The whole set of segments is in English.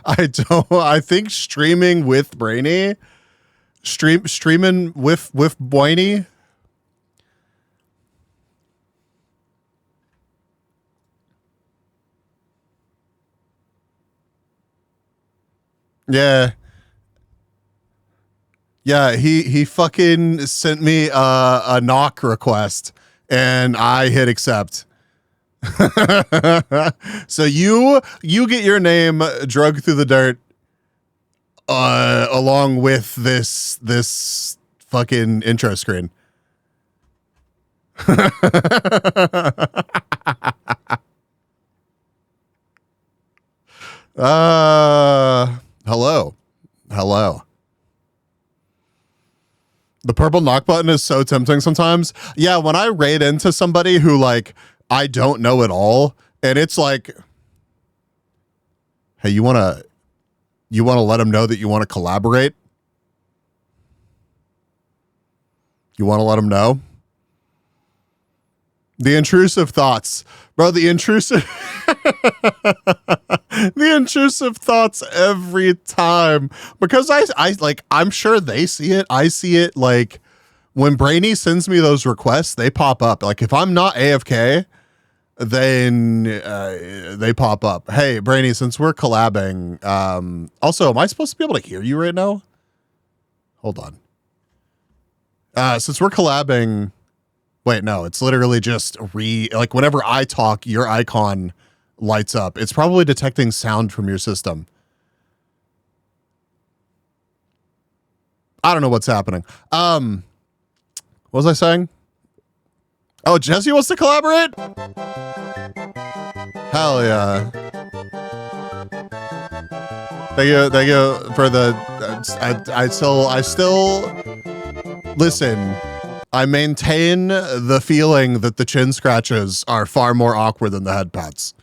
I don't. I think streaming with Brainy, streaming with Boiny. Yeah. Yeah, he fucking sent me a knock request and I hit accept. So you get your name drugged through the dirt along with this fucking intro screen. Hello. Hello. The purple knock button is so tempting sometimes. Yeah, when I raid into somebody who like I don't know at all, and it's like, hey, you wanna let them know that you want to collaborate? You want to let them know? The intrusive thoughts, bro. The intrusive, the intrusive thoughts every time, because I like, I'm sure they see it. I see it. Like when Brainy sends me those requests, they pop up. Like if I'm not AFK, then they pop up. Hey, Brainy, since we're collabing, also, am I supposed to be able to hear you right now? Hold on. Since we're collabing. Wait, no, it's literally just like whenever I talk, your icon lights up. It's probably detecting sound from your system. I don't know what's happening. What was I saying? Oh, Jesse wants to collaborate? Hell yeah. Thank you for the, I still, listen, I maintain the feeling that the chin scratches are far more awkward than the head pats.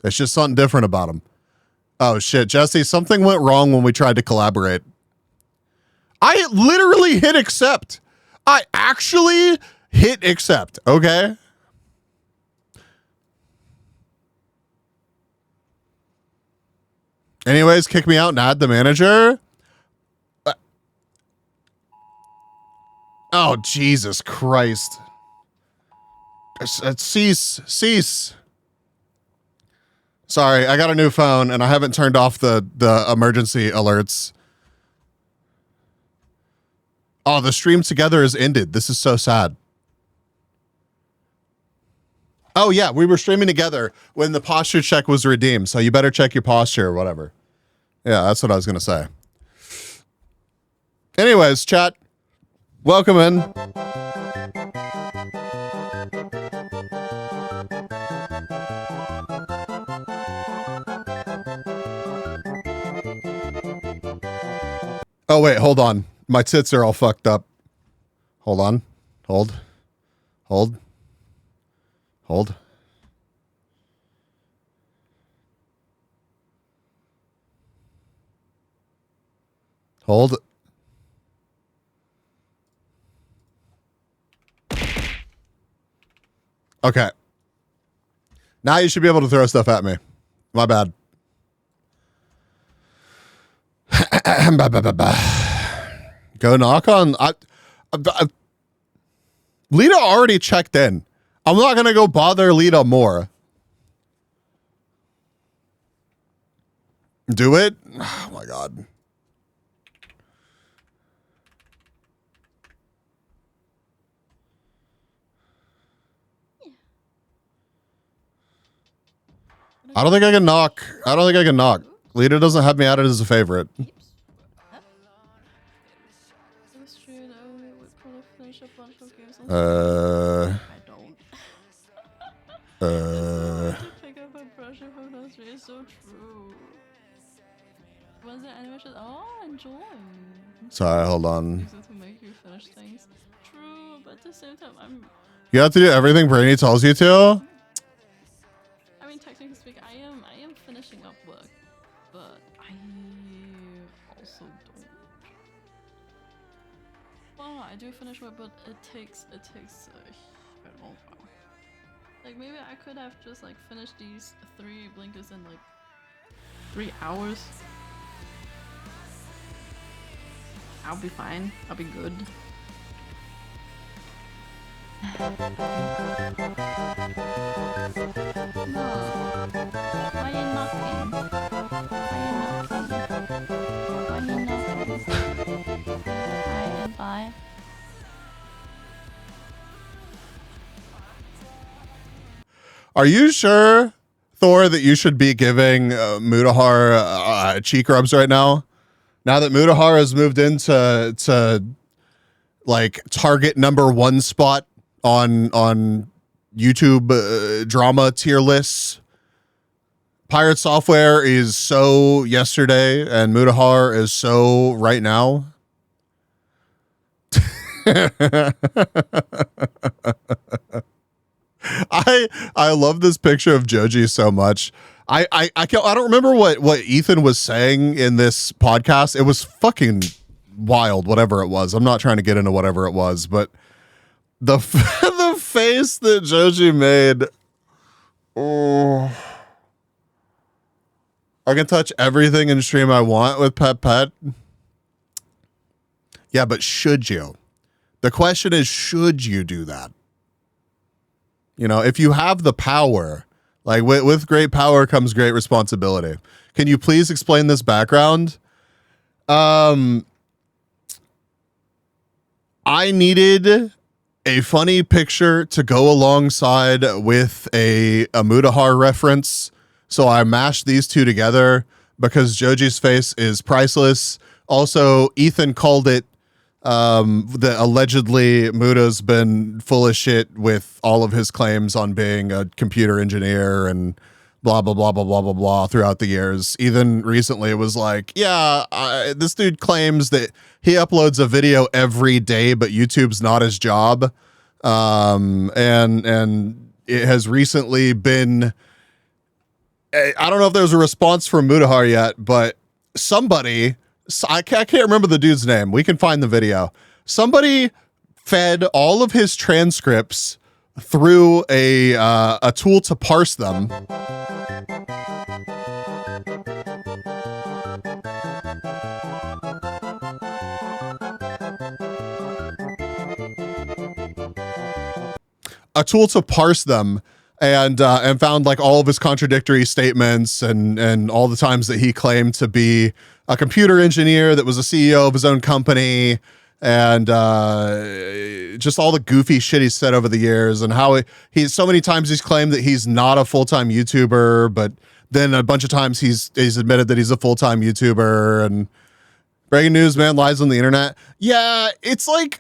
There's just something different about them. Oh shit, Jesse, something went wrong when we tried to collaborate. I literally hit accept. I actually hit accept, okay? Anyways, kick me out and add the manager. Oh, Jesus Christ. Cease. Sorry, I got a new phone and I haven't turned off the emergency alerts. Oh, the stream together is ended. This is so sad. Oh, yeah, we were streaming together when the posture check was redeemed, so you better check your posture or whatever. Yeah, that's what I was going to say. Anyways, chat. Welcome in. Oh, wait, hold on. My tits are all fucked up. Hold on. Hold. Hold. Hold. Hold. Okay. Now you should be able to throw stuff at me. My bad. Go knock on. Lita already checked in. I'm not going to go bother Lita more. Do it? Oh my God. I don't think I can knock. I don't think I can knock. Lita doesn't have me added as a favorite. Pick up a brush of photos, it's so true. When's the animation? Oh, enjoy. Sorry, hold on. To make you finish things. True, but at the same time, You have to do everything Brainy tells you to? I mean, technically speaking, I am finishing up work, but I also don't. Well, I do finish work, but it takes a long while. Like maybe I could have just like finished these 3 blinkers in like 3 hours. I'll be fine. I'll be good. No. Why are you knocking? Why are you knocking? Why are you knocking? Hi and bye. Are you sure, Thor, that you should be giving Mutahar cheek rubs right now? Now that Mutahar has moved into like target #1 spot on YouTube drama tier lists. Pirate Software is so yesterday, and Mutahar is so right now. I love this picture of Joji so much. I don't remember what Ethan was saying in this podcast. It was fucking wild, whatever it was. I'm not trying to get into whatever it was, but the the face that Joji made. Oh, I can touch everything in stream I want with Pet. Yeah, but should you? The question is, should you do that? You know, if you have the power, like with great power comes great responsibility. Can you please explain this background? I needed a funny picture to go alongside with a Mutahar reference. So I mashed these two together because Joji's face is priceless. Also, Ethan called it that allegedly Muta's been full of shit with all of his claims on being a computer engineer and blah, blah, blah, blah, blah, blah, blah throughout the years. Even recently it was like, yeah, this dude claims that he uploads a video every day, but YouTube's not his job. And it has recently been, I don't know if there's a response from Mutahar yet, but somebody, I can't remember the dude's name. We can find the video. Somebody fed all of his transcripts through a tool to parse them. A tool to parse them and found like all of his contradictory statements and all the times that he claimed to be a computer engineer that was a CEO of his own company, and just all the goofy shit he's said over the years, and how he's so many times he's claimed that he's not a full-time YouTuber, but then a bunch of times he's admitted that he's a full-time YouTuber. And breaking news, man, lies on the internet. Yeah, it's like,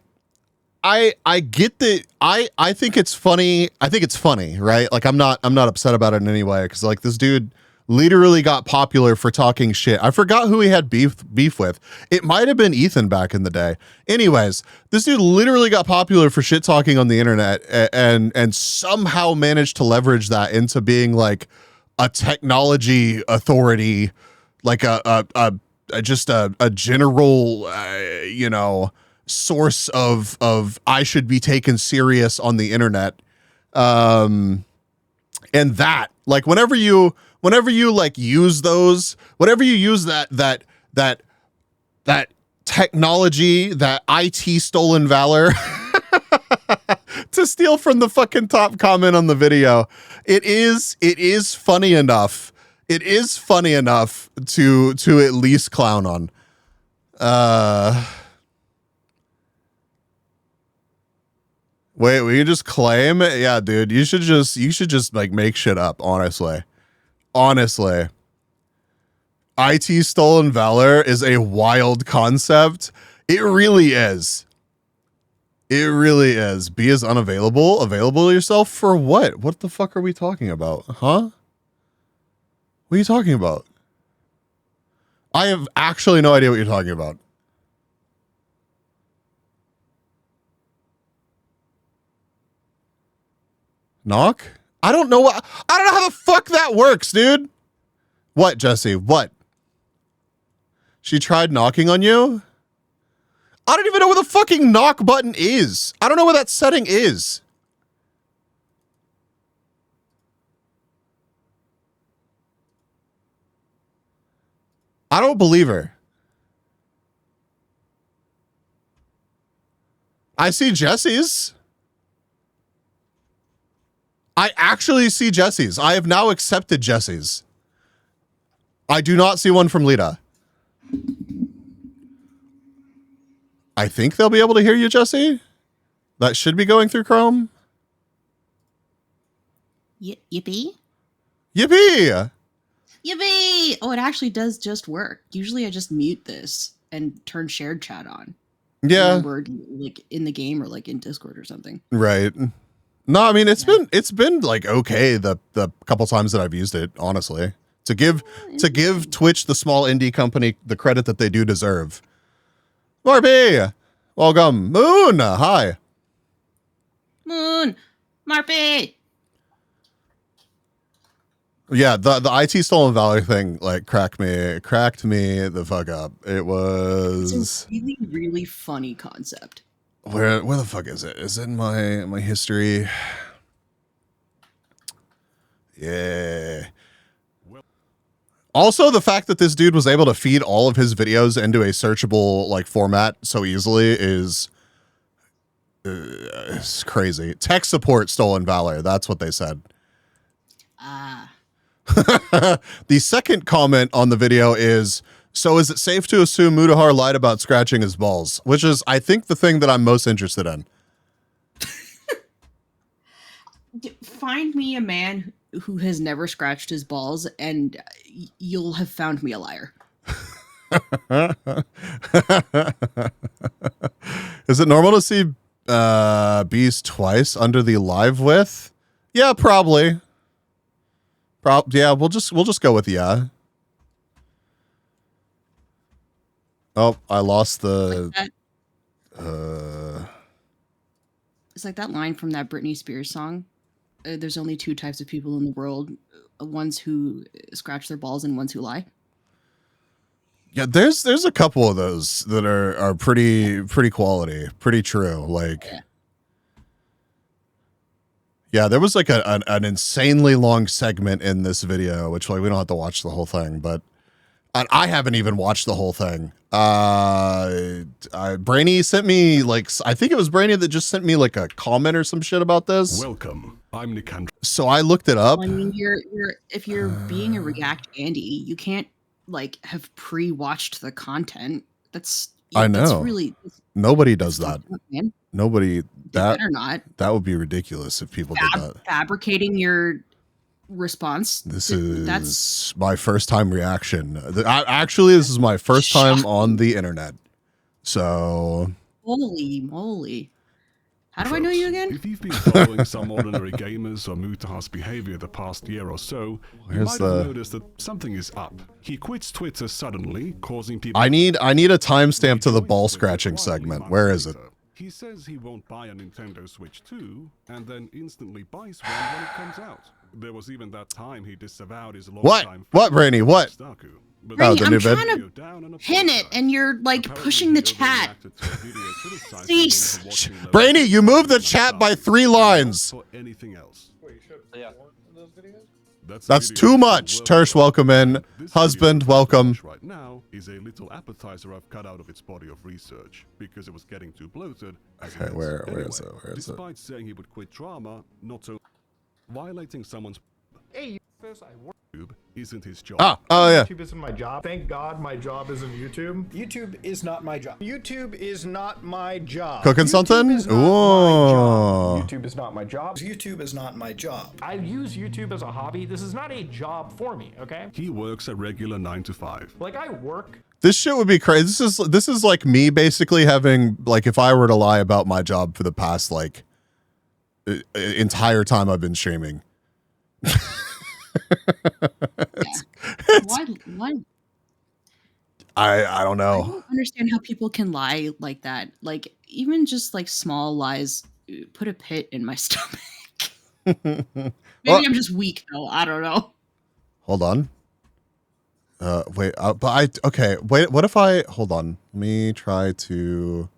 I get that. I think it's funny. I think it's funny, right? Like I'm not upset about it in any way, because like this dude literally got popular for talking shit. I forgot who he had beef with. It might have been Ethan back in the day. Anyways, this dude literally got popular for shit talking on the internet, and somehow managed to leverage that into being like a technology authority, like just a general you know, source of I should be taken serious on the internet. And that, like, whenever you like use those, whenever you use that technology, that IT stolen valor to steal from the fucking top comment on the video, it is funny enough. It is funny enough to at least clown on. Wait, will you just claim it? Yeah, dude, you should just like make shit up, honestly. Honestly. IT stolen valor is a wild concept. It really is. It really is. Be as unavailable. Available yourself for what? What the fuck are we talking about? Huh? What are you talking about? I have actually no idea what you're talking about. Knock? I don't know how the fuck that works, dude. What, Jesse? What? She tried knocking on you? I don't even know where the fucking knock button is. I don't know where that setting is. I don't believe her. I see Jesse's. I actually see Jesse's. I have now accepted Jesse's. I do not see one from Lita. I think they'll be able to hear you, Jesse. That should be going through Chrome. Yippee. Yippee! Yippee! Oh, it actually does just work. Usually I just mute this and turn shared chat on. Yeah. When we're like in the game or like in Discord or something. Right. No, I mean it's been like okay the couple times that I've used it, honestly. To give Twitch, the small indie company, the credit that they do deserve. Marby! Welcome. Moon! Hi. Moon! Marpy! Yeah, the IT stolen valor thing like cracked me the fuck up. It was It's a really, really funny concept. where the fuck is it? Is it in my history? Yeah. Also, the fact that this dude was able to feed all of his videos into a searchable like format so easily is it's crazy. Tech support stolen valor. That's what they said. Ah. The second comment on the video is, so is it safe to assume Mutahar lied about scratching his balls? Which is, I think, the thing that I'm most interested in. Find me a man who has never scratched his balls and you'll have found me a liar. Is it normal to see bees twice under the live width? Yeah, probably. Yeah, we'll just go with yeah. Oh, I lost the. It's like that line from that Britney Spears song. There's only two types of people in the world: ones who scratch their balls and ones who lie. Yeah, there's a couple of those that are pretty quality, pretty true. Like. Yeah, there was like an insanely long segment in this video, which like we don't have to watch the whole thing, but I haven't even watched the whole thing. Brainy sent me like, I think it was Brainy that just sent me like a comment or some shit about this. Welcome, I'm Nicandra. So I looked it up. Well, I mean, if you're being a React Andy, you can't like have pre-watched the content. That's I know. That's really nobody does that. Man. Nobody that better not. That would be ridiculous if people did that. Fabricating your response. That's my first time reaction. Actually, this is my first time on the internet. So holy moly. How do I know you again? If you've been following some ordinary gamers or Mutahar's behavior the past year or so, you might have noticed that something is up. He quits Twitter suddenly, causing people... I need a timestamp to the ball scratching segment. Where is it? He says he won't buy a Nintendo Switch 2, and then instantly buys one when it comes out. There was even that time he disavowed his longtime... What, Brainy? What? Brainy, I'm trying to pin it, and you're like pushing the chat. Cease. Brainy, you moved the chat by 3 lines. That's too much. Tersh, welcome in. Husband, welcome. Right now is a little appetizer I've cut out of its body of research because it was getting too bloated. Okay, where is it? Despite saying he would quit drama, not so violating someone's YouTube isn't his job. Oh yeah. YouTube isn't my job. Thank God my job isn't YouTube. YouTube is not my job. YouTube is not my job. Cooking something? Ooh. YouTube is not my job. YouTube is not my job. I use YouTube as a hobby. This is not a job for me, okay? He works a regular 9 to 5. Like I work. This shit would be crazy. This is like me basically having like if I were to lie about my job for the past like entire time I've been streaming. Why? I don't know. I don't understand how people can lie like that. Like even just like small lies put a pit in my stomach. Maybe I'm just weak though. I don't know. Hold on. Wait, okay. Wait, what if hold on. Let me try to,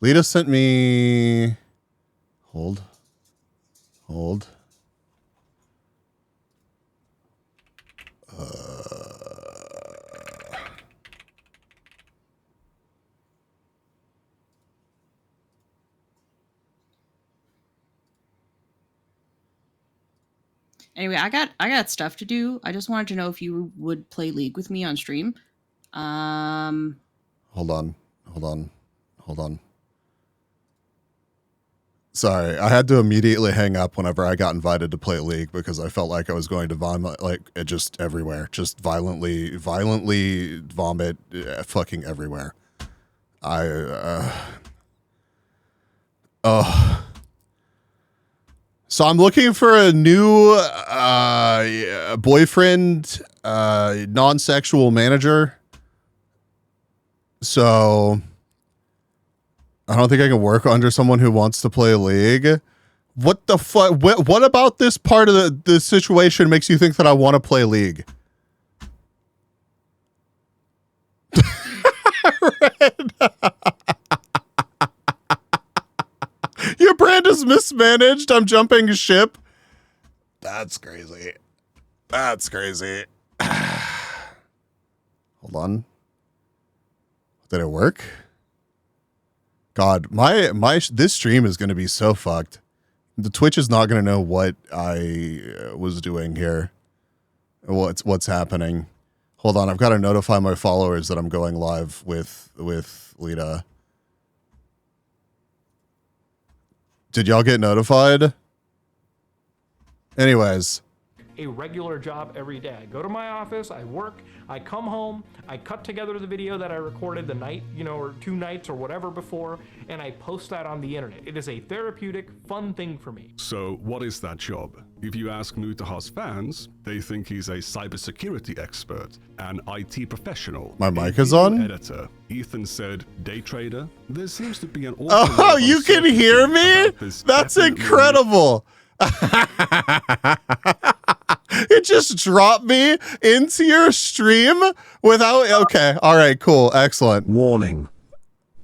Lita sent me, hold. Anyway, I got stuff to do. I just wanted to know if you would play League with me on stream. Hold on. Sorry, I had to immediately hang up whenever I got invited to play League because I felt like I was going to vomit, like it just everywhere, just violently vomit, fucking everywhere. So I'm looking for a new boyfriend, non-sexual manager. So I don't think I can work under someone who wants to play League. What the fuck? What about this part of the situation makes you think that I want to play League? Your brand is mismanaged. I'm jumping ship. That's crazy. That's crazy. Hold on. Did it work? God, this stream is going to be so fucked. The Twitch is not going to know what I was doing here. What's happening. Hold on, I've got to notify my followers that I'm going live with Lita. Did y'all get notified? Anyways. A regular job every day. I go to my office, I work, I come home, I cut together the video that I recorded the night, or 2 nights or whatever before, and I post that on the internet. It is a therapeutic, fun thing for me. So what is that job? If you ask Mutaha's fans, they think he's a cybersecurity expert, an IT professional. My mic is on? Editor. Ethan said day trader. There seems to be an awful lot Oh, of you can hear me? That's incredible. It just dropped me into your stream without. Okay. All right. Cool. Excellent. Warning.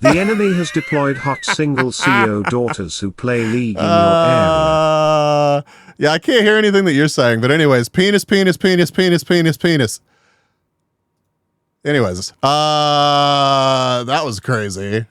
The enemy has deployed hot single CEO daughters who play League in your area. Yeah, I can't hear anything that you're saying. But anyways, penis. Anyways, that was crazy.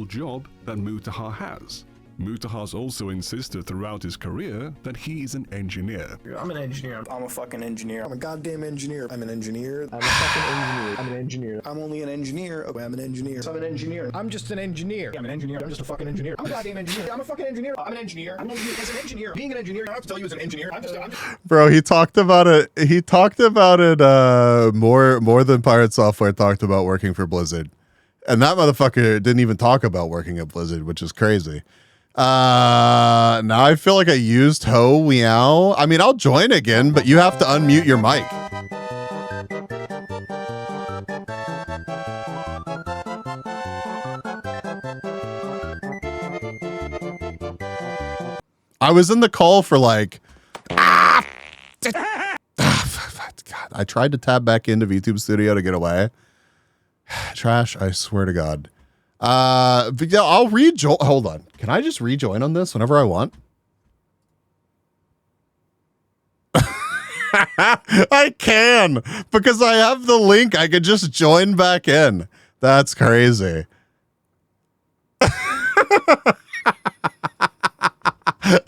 Job that Mutaha has. Mutaha's also insisted throughout his career that he is an engineer. I'm an engineer. I'm a fucking engineer. I'm a goddamn engineer. I'm an engineer. I'm a fucking engineer. I'm an engineer. I'm only an engineer. Okay, I'm an engineer. I'm an engineer. I'm just an engineer. I'm an engineer. I'm just a fucking engineer. I'm a goddamn engineer. I'm a fucking engineer. I'm an engineer. I'm an engineer. As an engineer, being an engineer, I don't have to tell you as an engineer. I'm just Bro, he talked about it. He talked about it more than Pirate Software talked about working for Blizzard. And that motherfucker didn't even talk about working at Blizzard, which is crazy. Now I feel like I used Ho Meow. I mean, I'll join again, but you have to unmute your mic. I was in the call for like... God, I tried to tab back into VTube Studio to get away. Trash, I swear to God. But yeah, I'll rejoin. Hold on. Can I just rejoin on this whenever I want? I can, because I have the link. I could just join back in. That's crazy.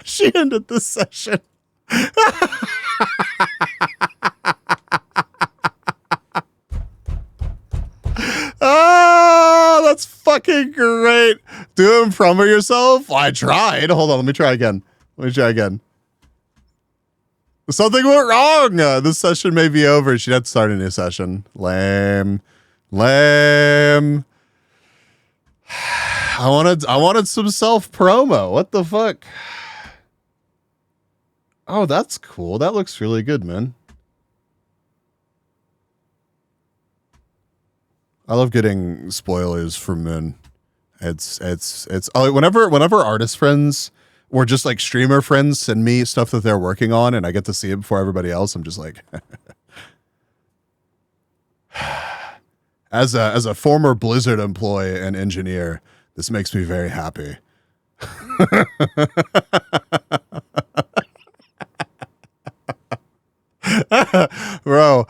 She ended the session. Oh, that's fucking great. Do them from yourself. I tried. Hold on. Let me try again. Something went wrong. This session may be over. She'd have to start a new session. Lame. I wanted some self promo. What the fuck? Oh, that's cool. That looks really good, man. I love getting spoilers from men. It's whenever artist friends or just like streamer friends send me stuff that they're working on and I get to see it before everybody else, I'm just like as a former Blizzard employee and engineer, this makes me very happy. Bro,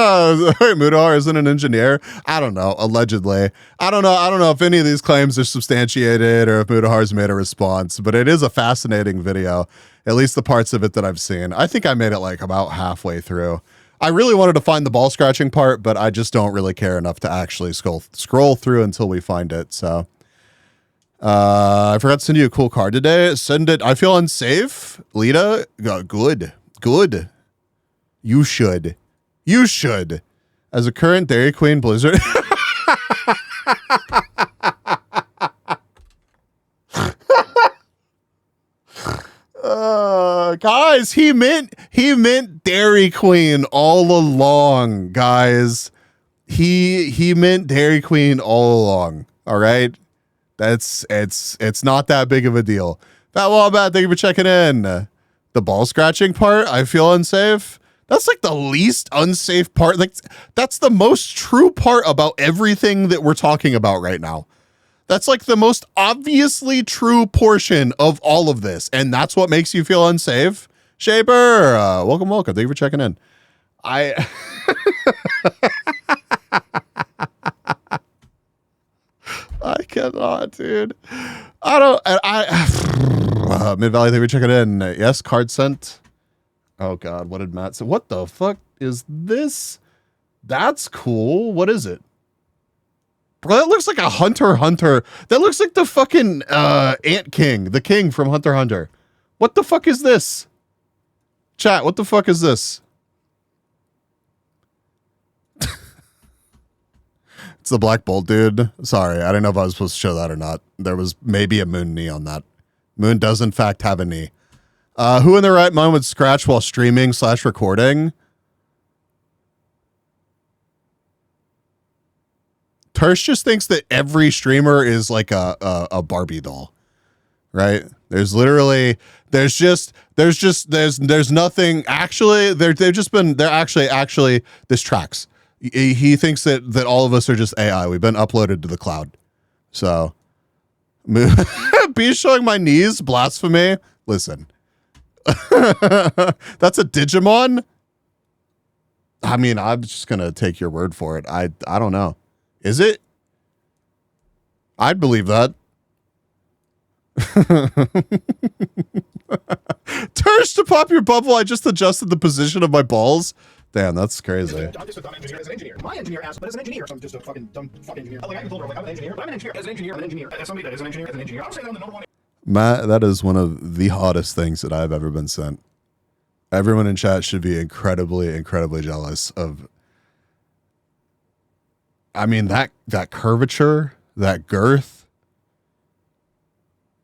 Mudahar isn't an engineer. I don't know. Allegedly, I don't know if any of these claims are substantiated or if Mudahar's made a response. But it is a fascinating video. At least the parts of it that I've seen. I think I made it like about halfway through. I really wanted to find the ball scratching part, but I just don't really care enough to actually scroll through until we find it. So I forgot to send you a cool card today. Send it. I feel unsafe. Lita, good. You should. As a current Dairy Queen Blizzard. Guys, he meant Dairy Queen all along, guys. He meant Dairy Queen all along. All right. It's not that big of a deal. Fat Wombat, thank you for checking in. The ball scratching part, I feel unsafe. That's like the least unsafe part. Like that's the most true part about everything that we're talking about right now. That's like the most obviously true portion of all of this. And that's what makes you feel unsafe. Shaper, welcome. Thank you for checking in. I cannot, dude. Mid-Valley, thank you for checking in. Yes, card sent. Oh God, what did Matt say? What the fuck is this? That's cool. What is it? Bro, that looks like a Hunter. That looks like the fucking Ant King, the king from Hunter x Hunter. What the fuck is this? Chat, what the fuck is this? It's the Black Bolt, dude. Sorry, I didn't know if I was supposed to show that or not. There was maybe a moon knee on that. Moon does in fact have a knee. Who in their right mind would scratch while streaming / recording? Tersh just thinks that every streamer is like a Barbie doll, right? There's nothing. Actually, they're actually this tracks. He thinks that all of us are just AI. We've been uploaded to the cloud. So, be showing my knees, blasphemy. Listen, that's a Digimon. I mean, I'm just gonna take your word for it. I don't know. Is it? I'd believe that. Tersh, to pop your bubble, I just adjusted the position of my balls. Damn, that's crazy. I'm just a dumb engineer as an engineer. My engineer asked, but as an engineer, so I'm just a fucking dumb fucking engineer. Like I can told her, like I'm an engineer, but I'm an engineer. As an engineer, I'm an engineer. As somebody that is an engineer, as an engineer, I'm saying I'm the number one. Matt, that is one of the hottest things that I've ever been sent. Everyone in chat should be incredibly, incredibly jealous of. I mean, that curvature, that girth,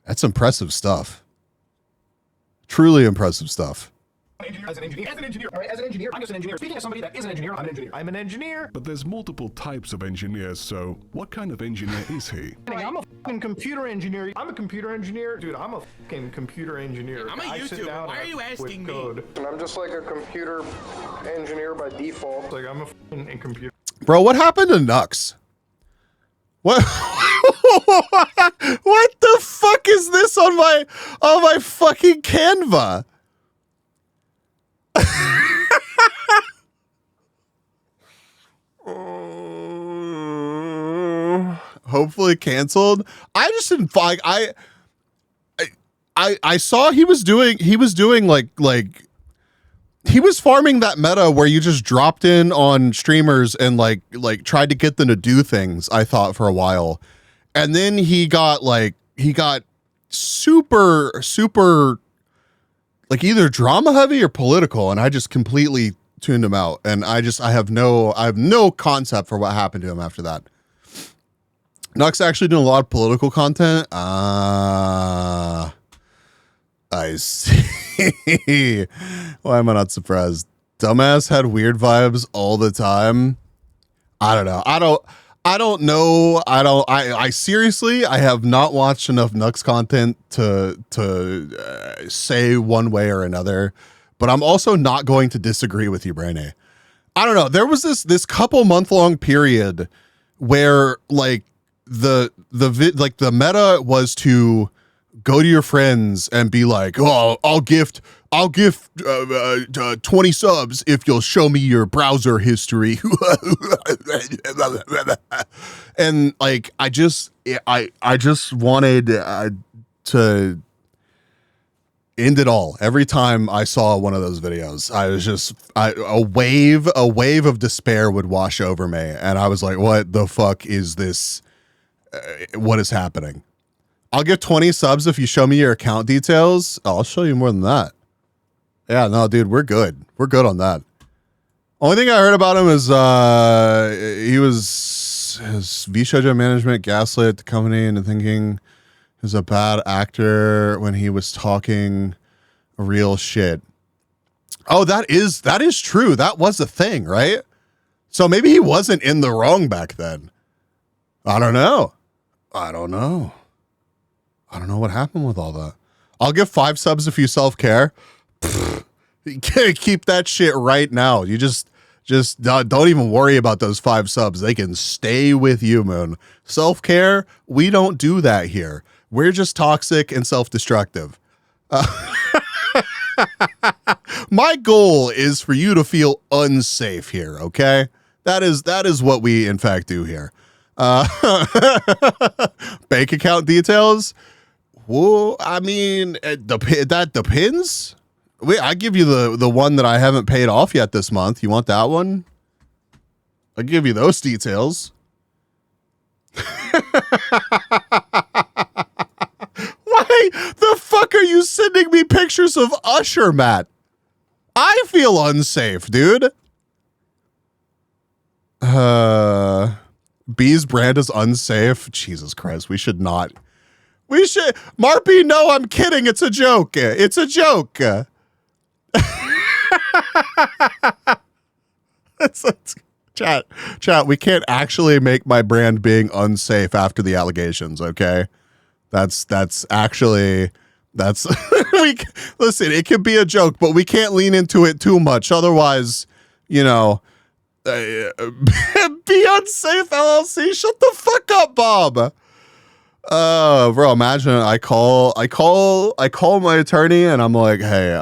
that's impressive stuff. Truly impressive stuff. As an engineer, all right, as an engineer, I'm just an engineer. Speaking of somebody that is an engineer, I'm an engineer. I'm an engineer. But there's multiple types of engineers, so what kind of engineer is he? I'm a fucking computer engineer. I'm a computer engineer. Dude, I'm a fucking computer engineer. I'm a YouTuber. Why are you asking me? And I'm just like a computer engineer by default. Like I'm a fucking computer. Bro, what happened to Nux? What? What the fuck is this on my fucking Canva? Hopefully canceled. I just didn't like I saw he was doing like he was farming that meta where you just dropped in on streamers and like tried to get them to do things, I thought, for a while. And then he got super like either drama heavy or political, and I just completely tuned him out. And I have no concept for what happened to him after that. Nux actually doing a lot of political content. I see. Why am I not surprised? Dumbass had weird vibes all the time. I don't know. I seriously, I have not watched enough Nux content to say one way or another, but I'm also not going to disagree with you, Brainy. I don't know. There was this couple month long period where like the meta was to go to your friends and be like, oh, I'll gift I'll give 20 subs if you'll show me your browser history. And like, I just wanted to end it all. Every time I saw one of those videos, I was just, a wave of despair would wash over me. And I was like, what the fuck is this? What is happening? I'll give 20 subs if you show me your account details. Oh, I'll show you more than that. Yeah, no, dude, we're good. We're good on that. Only thing I heard about him is his V-Shoujo management gaslit the company into thinking he was a bad actor when he was talking real shit. Oh, that is true. That was a thing, right? So maybe he wasn't in the wrong back then. I don't know. I don't know what happened with all that. I'll give 5 subs if you self-care. You can't keep that shit right now. You just don't even worry about those 5 subs. They can stay with you, Moon. Self-care, we don't do that here. We're just toxic and self-destructive. My goal is for you to feel unsafe here, okay? That is what we in fact do here. Bank account details? Well, I mean, that depends. I give you the one that I haven't paid off yet this month. You want that one? I'll give you those details. Why the fuck are you sending me pictures of Usher, Matt? I feel unsafe, dude. B's brand is unsafe. Jesus Christ, we should not. We should. Marpy, no, I'm kidding. It's a joke. It's a joke. Chat, we can't actually make my brand being unsafe after the allegations, okay? That's we listen, it can be a joke, but we can't lean into it too much. Otherwise, be unsafe LLC. Shut the fuck up, Bob. Bro, imagine I call my attorney and I'm like, hey,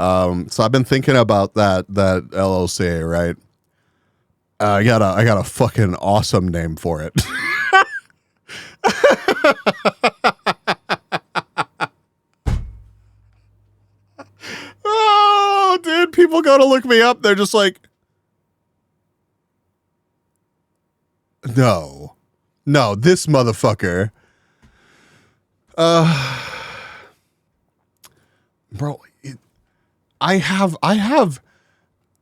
so I've been thinking about that LLC, right? I got a fucking awesome name for it. Oh, dude, people go to look me up. They're just like, no, this motherfucker. Bro, I have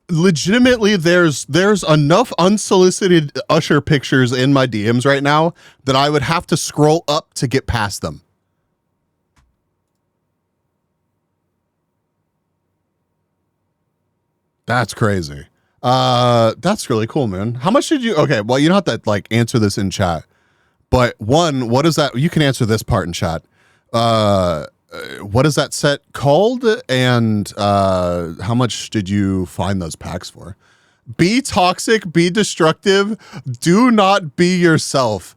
legitimately, there's enough unsolicited Usher pictures in my DMs right now that I would have to scroll up to get past them. That's crazy. That's really cool, man. How much did you, okay, well, you don't have to answer this in chat, but one, what is that? You can answer this part in chat. What is that set called? And how much did you find those packs for? Be toxic, be destructive, do not be yourself.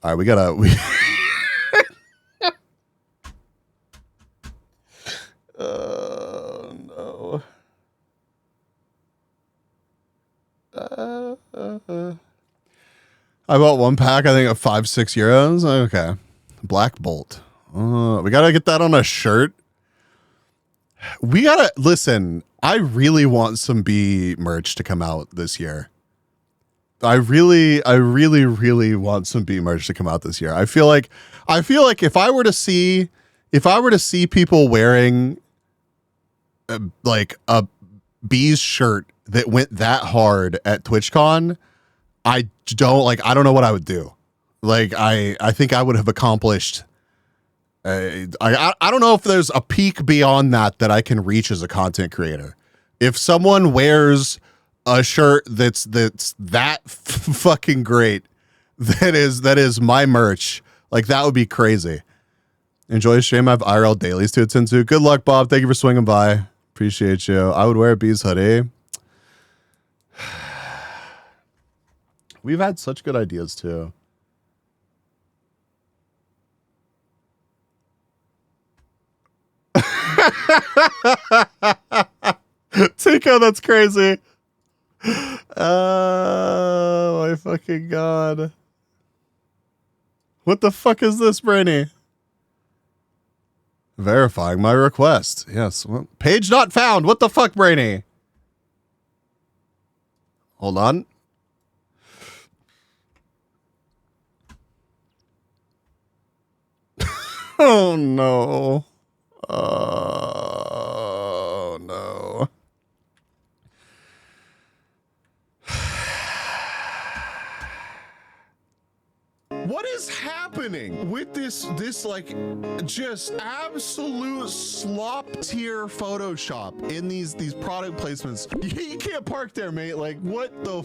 All right, we oh no. I bought one pack, I think of 5-6 euros. Okay. Black Bolt. We gotta get that on a shirt. We gotta listen. I really want some B merch to come out this year. I really want some B merch to come out this year. I feel like if I were to see people wearing a B's shirt that went that hard at TwitchCon, I don't know what I would do. I think I would have accomplished. I don't know if there's a peak beyond that I can reach as a content creator. If someone wears a shirt that's that fucking great, that is my merch, that would be crazy. Enjoy the stream. I have IRL dailies to attend to. Good luck, Bob. Thank you for swinging by. Appreciate you. I would wear a Bees hoodie. We've had such good ideas too. Tico, that's crazy. Oh my fucking god. What the fuck is this, Brainy? Verifying my request. Yes. Well, page not found. What the fuck, Brainy? Hold on. Oh no. Oh no. What is happening with this like just absolute slop tier Photoshop in these product placements? You can't park there, mate. Like, what the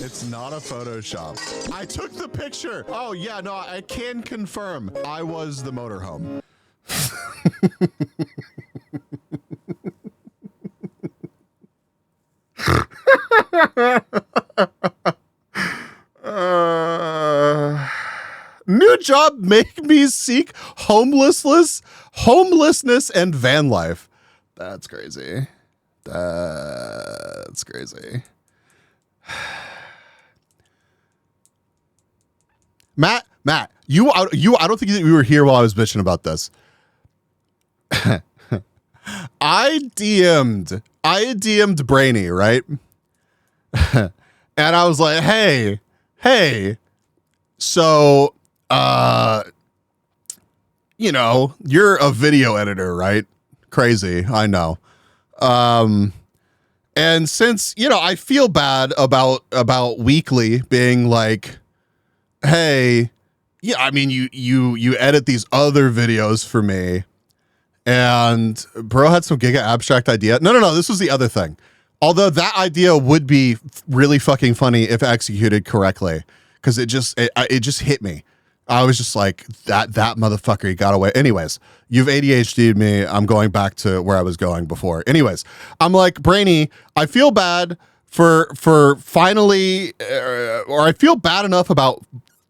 It's not a Photoshop. I took the picture. Oh yeah, no, I can confirm I was the motorhome. New job make me seek homelessness and van life. That's crazy. That's crazy. Matt, I don't think you were here while I was bitching about this. I DM'd Brainy, right? And I was like, hey, so, you know, you're a video editor, right? Crazy, I know. And since, you know, I feel bad about Weekly being like, hey, yeah, I mean, you edit these other videos for me. And bro had some giga abstract idea. No, this was the other thing. Although that idea would be really fucking funny if executed correctly, because it just hit me. I was just like, that motherfucker, he got away. Anyways, you've ADHD'd me. I'm going back to where I was going before. Anyways, I'm like, Brainy, I feel bad for finally, or I feel bad enough about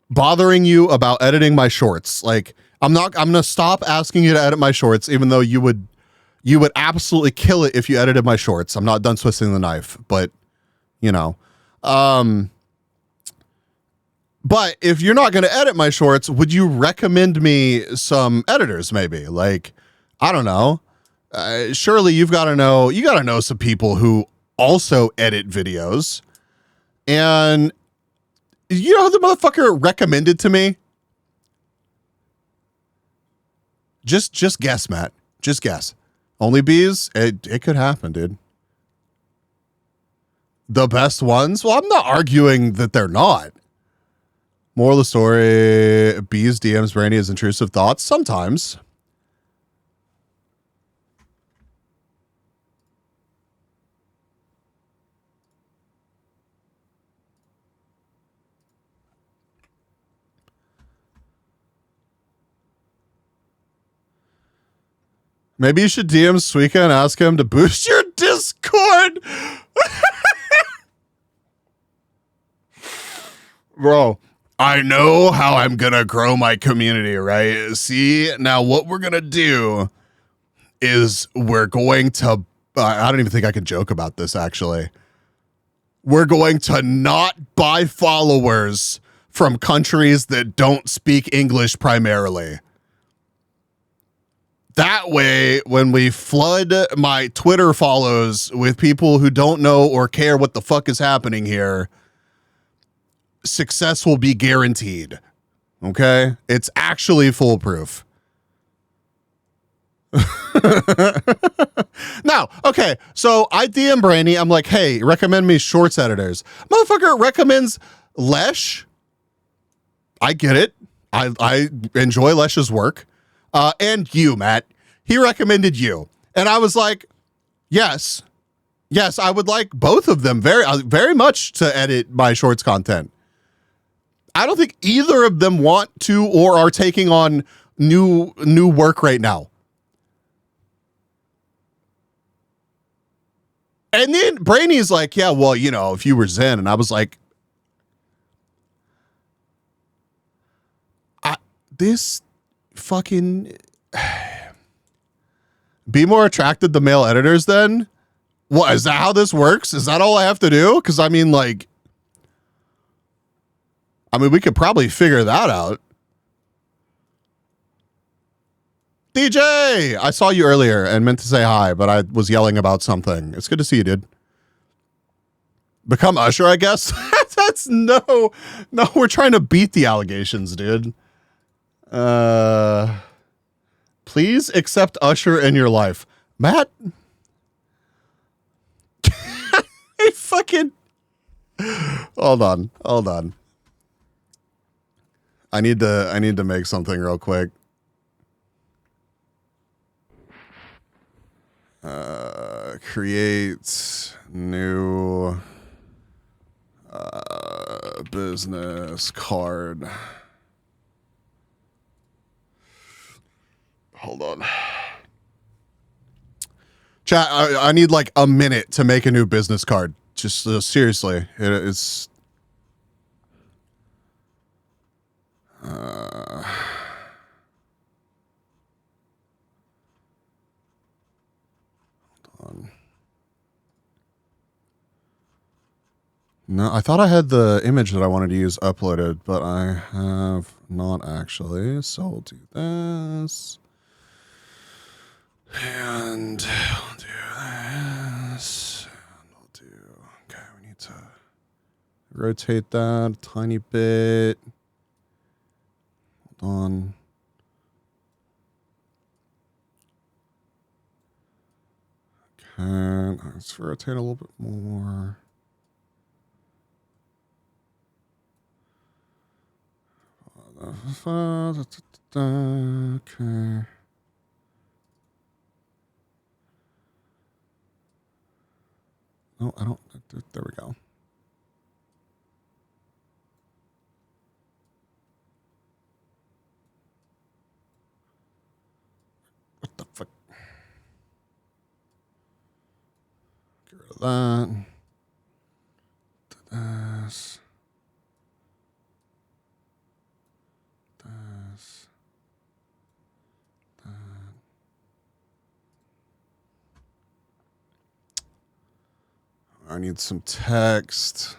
bothering you about editing my shorts. Like, I'm gonna stop asking you to edit my shorts, even though you would absolutely kill it if you edited my shorts. I'm not done twisting the knife, but you know, but if you're not going to edit my shorts, would you recommend me some editors? Maybe, like, I don't know. Surely you got to know some people who also edit videos. And you know who the motherfucker recommended to me? Just guess, Matt. Just guess. Only bees? It could happen, dude. The best ones? Well, I'm not arguing that they're not. Moral of the story, bees DMs Brandy as intrusive thoughts? Sometimes. Maybe you should DM Suika and ask him to boost your Discord. Bro, I know how I'm going to grow my community, right? See, now what we're going to do is we're going to, I don't even think I can joke about this, actually. We're going to not buy followers from countries that don't speak English primarily. That way, when we flood my Twitter follows with people who don't know or care what the fuck is happening here, success will be guaranteed. Okay? It's actually foolproof. Now, okay, so I DM Brandy. I'm like, hey, recommend me shorts editors. Motherfucker recommends Lesh. I get it. I enjoy Lesh's work. And you, Matt. He recommended you. And I was like, yes, I would like both of them very much to edit my shorts content. I don't think either of them want to or are taking on new work right now. And then Brainy's like, yeah, well, you know, if you were Zen. And I was like, this fucking... Be more attracted to male editors then? What, is that how this works? Is that all I have to do? Because I mean, like, we could probably figure that out. DJ, I saw you earlier and meant to say hi, but I was yelling about something. It's good to see you, dude. Become Usher, I guess. That's no, we're trying to beat the allegations, dude. Please accept Usher in your life. Matt. Hey, fucking. Hold on. I need to make something real quick. Create new business card. Hold on. Chat, I need like a minute to make a new business card. Just seriously, it's hold on. No, I thought I had the image that I wanted to use uploaded, but I have not actually. So we'll do this. And we'll do this. And we'll do, okay, we need to rotate that a tiny bit. Hold on. Okay, let's rotate a little bit more. Okay. No, I don't. There we go. What the fuck? Get rid of that. Do this. This. That. I need some text.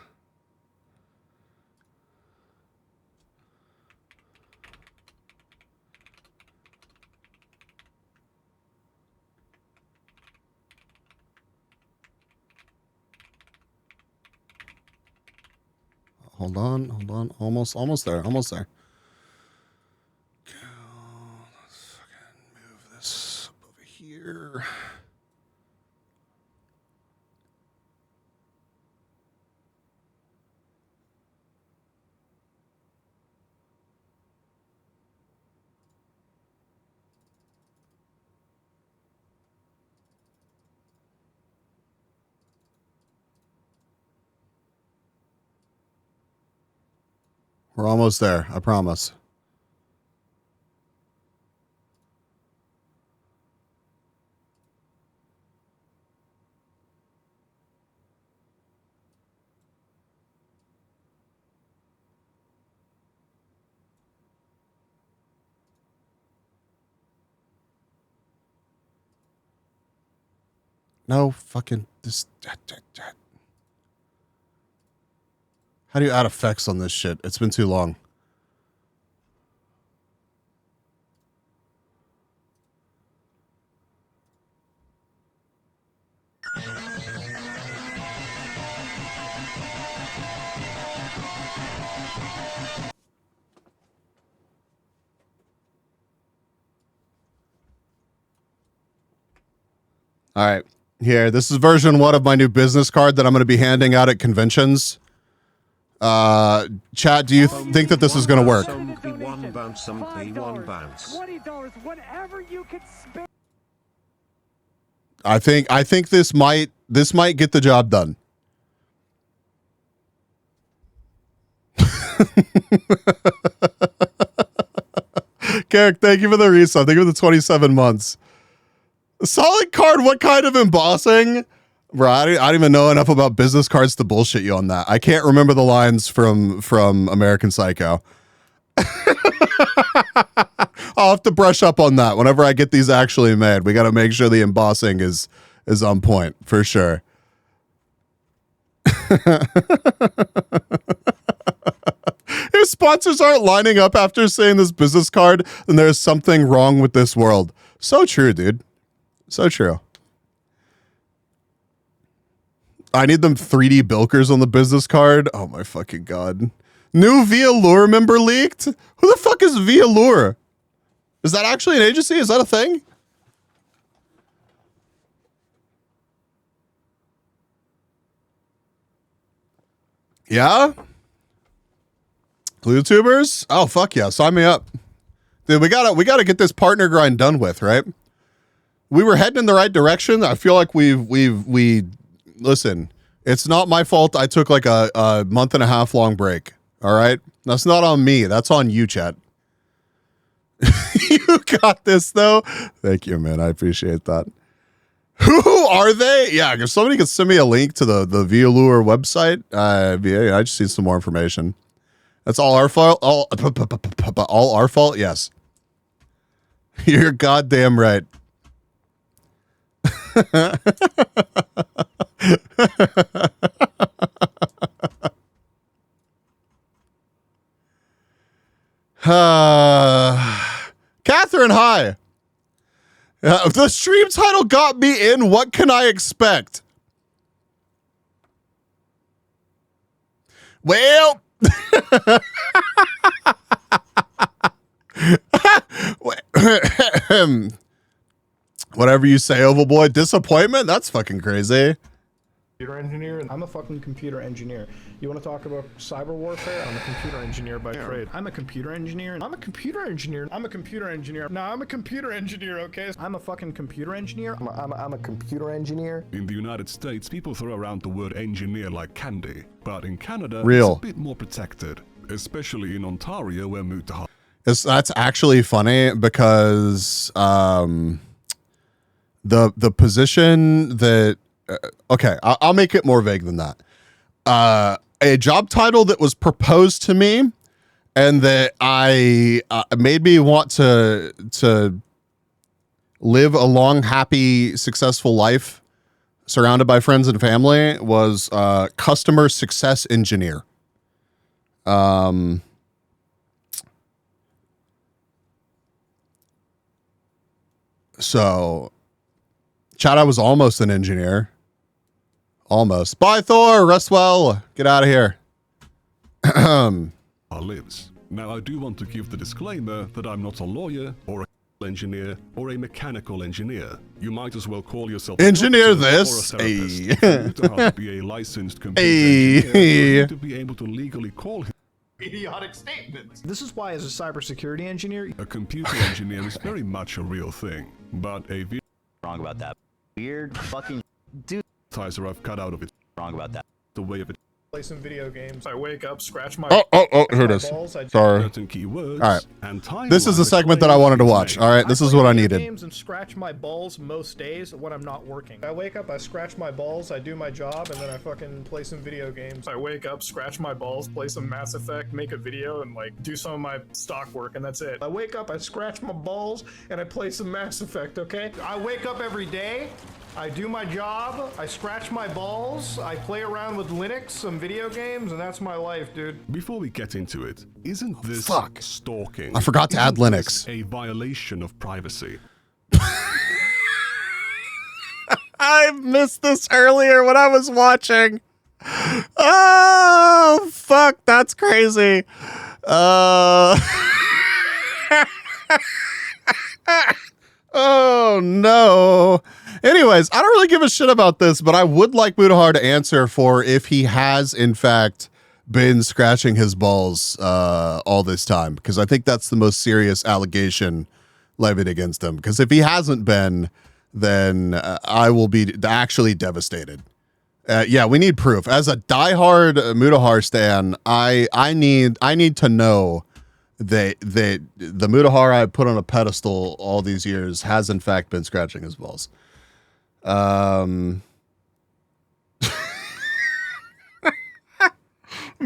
Hold on. Almost there. Okay, let's fucking move this up over here. We're almost there, I promise. No fucking this. How do you add effects on this shit? It's been too long. All right, here. This is version 1 of my new business card that I'm going to be handing out at conventions. Chat, do you think that this is going to work? I think this might get the job done. Carrick, thank you for the resub. Thank you for the 27 months. Solid card, what kind of embossing? Bro, I don't even know enough about business cards to bullshit you on that. I can't remember the lines from American Psycho. I'll have to brush up on that whenever I get these actually made. We got to make sure the embossing is on point for sure. If sponsors aren't lining up after seeing this business card, then there's something wrong with this world. So true, dude. So true. I need them 3D bilkers on the business card. Oh my fucking god. New Via Lure member leaked? Who the fuck is Via Lure? Is that actually an agency? Is that a thing? Yeah? YouTubers? Oh fuck yeah, sign me up. Dude, we gotta get this partner grind done with, right? We were heading in the right direction. I feel like we listen, it's not my fault I took like a month and a half long break. All right? That's not on me. That's on you, chat. You got this though. Thank you, man. I appreciate that. Who are they? Yeah, if somebody could send me a link to the Vialure website, I just need some more information. That's all our fault. All our fault. Yes, you're goddamn right. Catherine, hi. The stream title got me in. What can I expect? Well, whatever you say, Oval Boy. Disappointment? That's fucking crazy. Computer engineer. I'm a fucking computer engineer. You want to talk about cyber warfare? I'm a computer engineer by trade. I'm a computer engineer. I'm a computer engineer. I'm a computer engineer. No, I'm a computer engineer, okay? I'm a fucking computer engineer. I'm a computer engineer. In the United States, people throw around the word engineer like candy. But in Canada, Real. It's a bit more protected. Especially in Ontario, where Mutaha. That's actually funny because the position that okay, I'll make it more vague than that. A job title that was proposed to me and that I made me want to live a long, happy, successful life surrounded by friends and family was customer success engineer. So, Chad, I was almost an engineer. Almost. Bye, Thor. Rest well. Get out of here. Lives. Now, I do want to give the disclaimer that I'm not a lawyer or a engineer or a mechanical engineer. You might as well call yourself engineer a this. or a therapist. You have to be a licensed computer engineer to be able to legally call him. Idiotic statements. This is why, as a cybersecurity engineer, A computer engineer is very much a real thing, but a Wrong about that. Weird fucking dude. advertiser I've cut out of it. Wrong about that. The way of it. play some video games. I wake up, scratch my Here it is. balls. Sorry. Certain keywords All right. and time This is the segment that I wanted to watch. All right, this is play what I video needed. Games and scratch my balls most days when I'm not working. I wake up, I scratch my balls, I do my job, and then I fucking play some video games. I wake up, scratch my balls, play some Mass Effect, make a video, and like do some of my stock work, and that's it. I wake up, I scratch my balls, and I play some Mass Effect. Okay? I wake up every day. I do my job, I scratch my balls, I play around with Linux, some video games, and that's my life, dude. Before we get into it, isn't this stalking? I forgot to add Isn't Linux. this a violation of privacy? I missed this earlier when I was watching. Oh, fuck. That's crazy. Oh, no. Anyways, I don't really give a shit about this, but I would like Mutahar to answer for if he has, in fact, been scratching his balls all this time, because I think that's the most serious allegation levied against him. Because if he hasn't been, then I will be actually devastated. Yeah, we need proof. As a diehard Mutahar stan, I need to know that the Mutahar I put on a pedestal all these years has in fact been scratching his balls. Bro,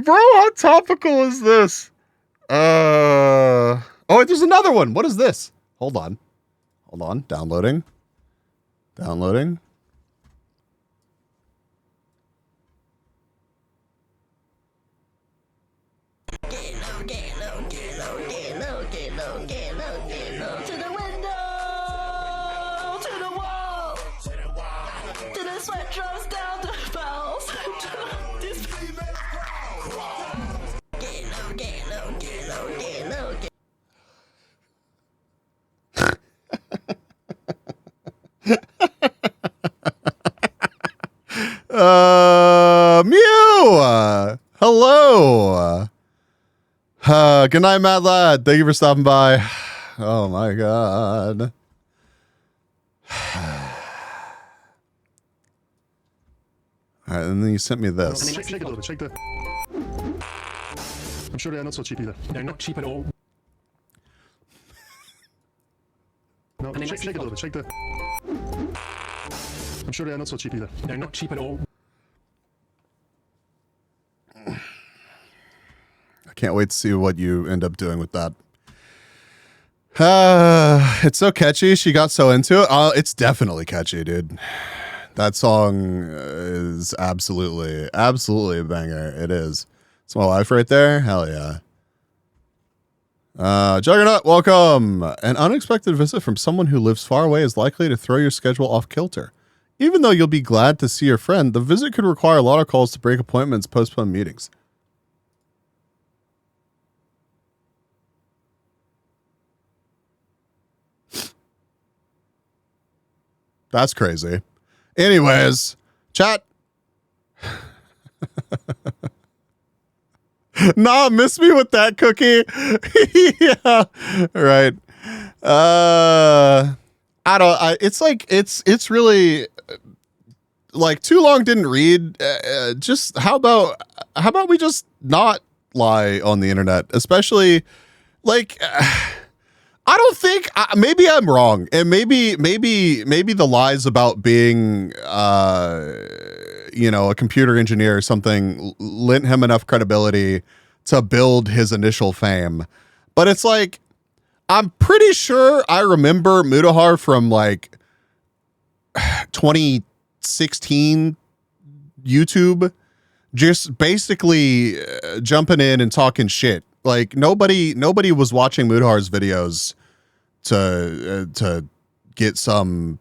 how topical is this? Oh, there's another one. What is this? Hold on. Downloading. Mew! Hello! Good night, Mad Lad. Thank you for stopping by. Oh my god. Alright, and then you sent me this. Check it a little bit. Check the. I'm sure they are not so cheap either. They're not cheap at all. No, check it a little bit. Check the. I'm sure they are not so cheap either. They're not cheap at all. I can't wait to see what you end up doing with that. It's so catchy. She got so into it. It's definitely catchy, dude. That song is absolutely a banger. It is. It's my wife right there. Hell yeah. Juggernaut, welcome. An unexpected visit from someone who lives far away is likely to throw your schedule off kilter. Even though you'll be glad to see your friend, the visit could require a lot of calls to break appointments, postpone meetings. That's crazy. Anyways, chat. Nah, miss me with that cookie. Yeah, right. It's really like too long didn't read. Just how about we just not lie on the internet, especially like. I don't think maybe I'm wrong, and maybe the lies about being a computer engineer or something lent him enough credibility to build his initial fame. But it's like I'm pretty sure I remember Mutahar from like 2016 YouTube just basically jumping in and talking shit. Like nobody was watching Mutahar's videos to get some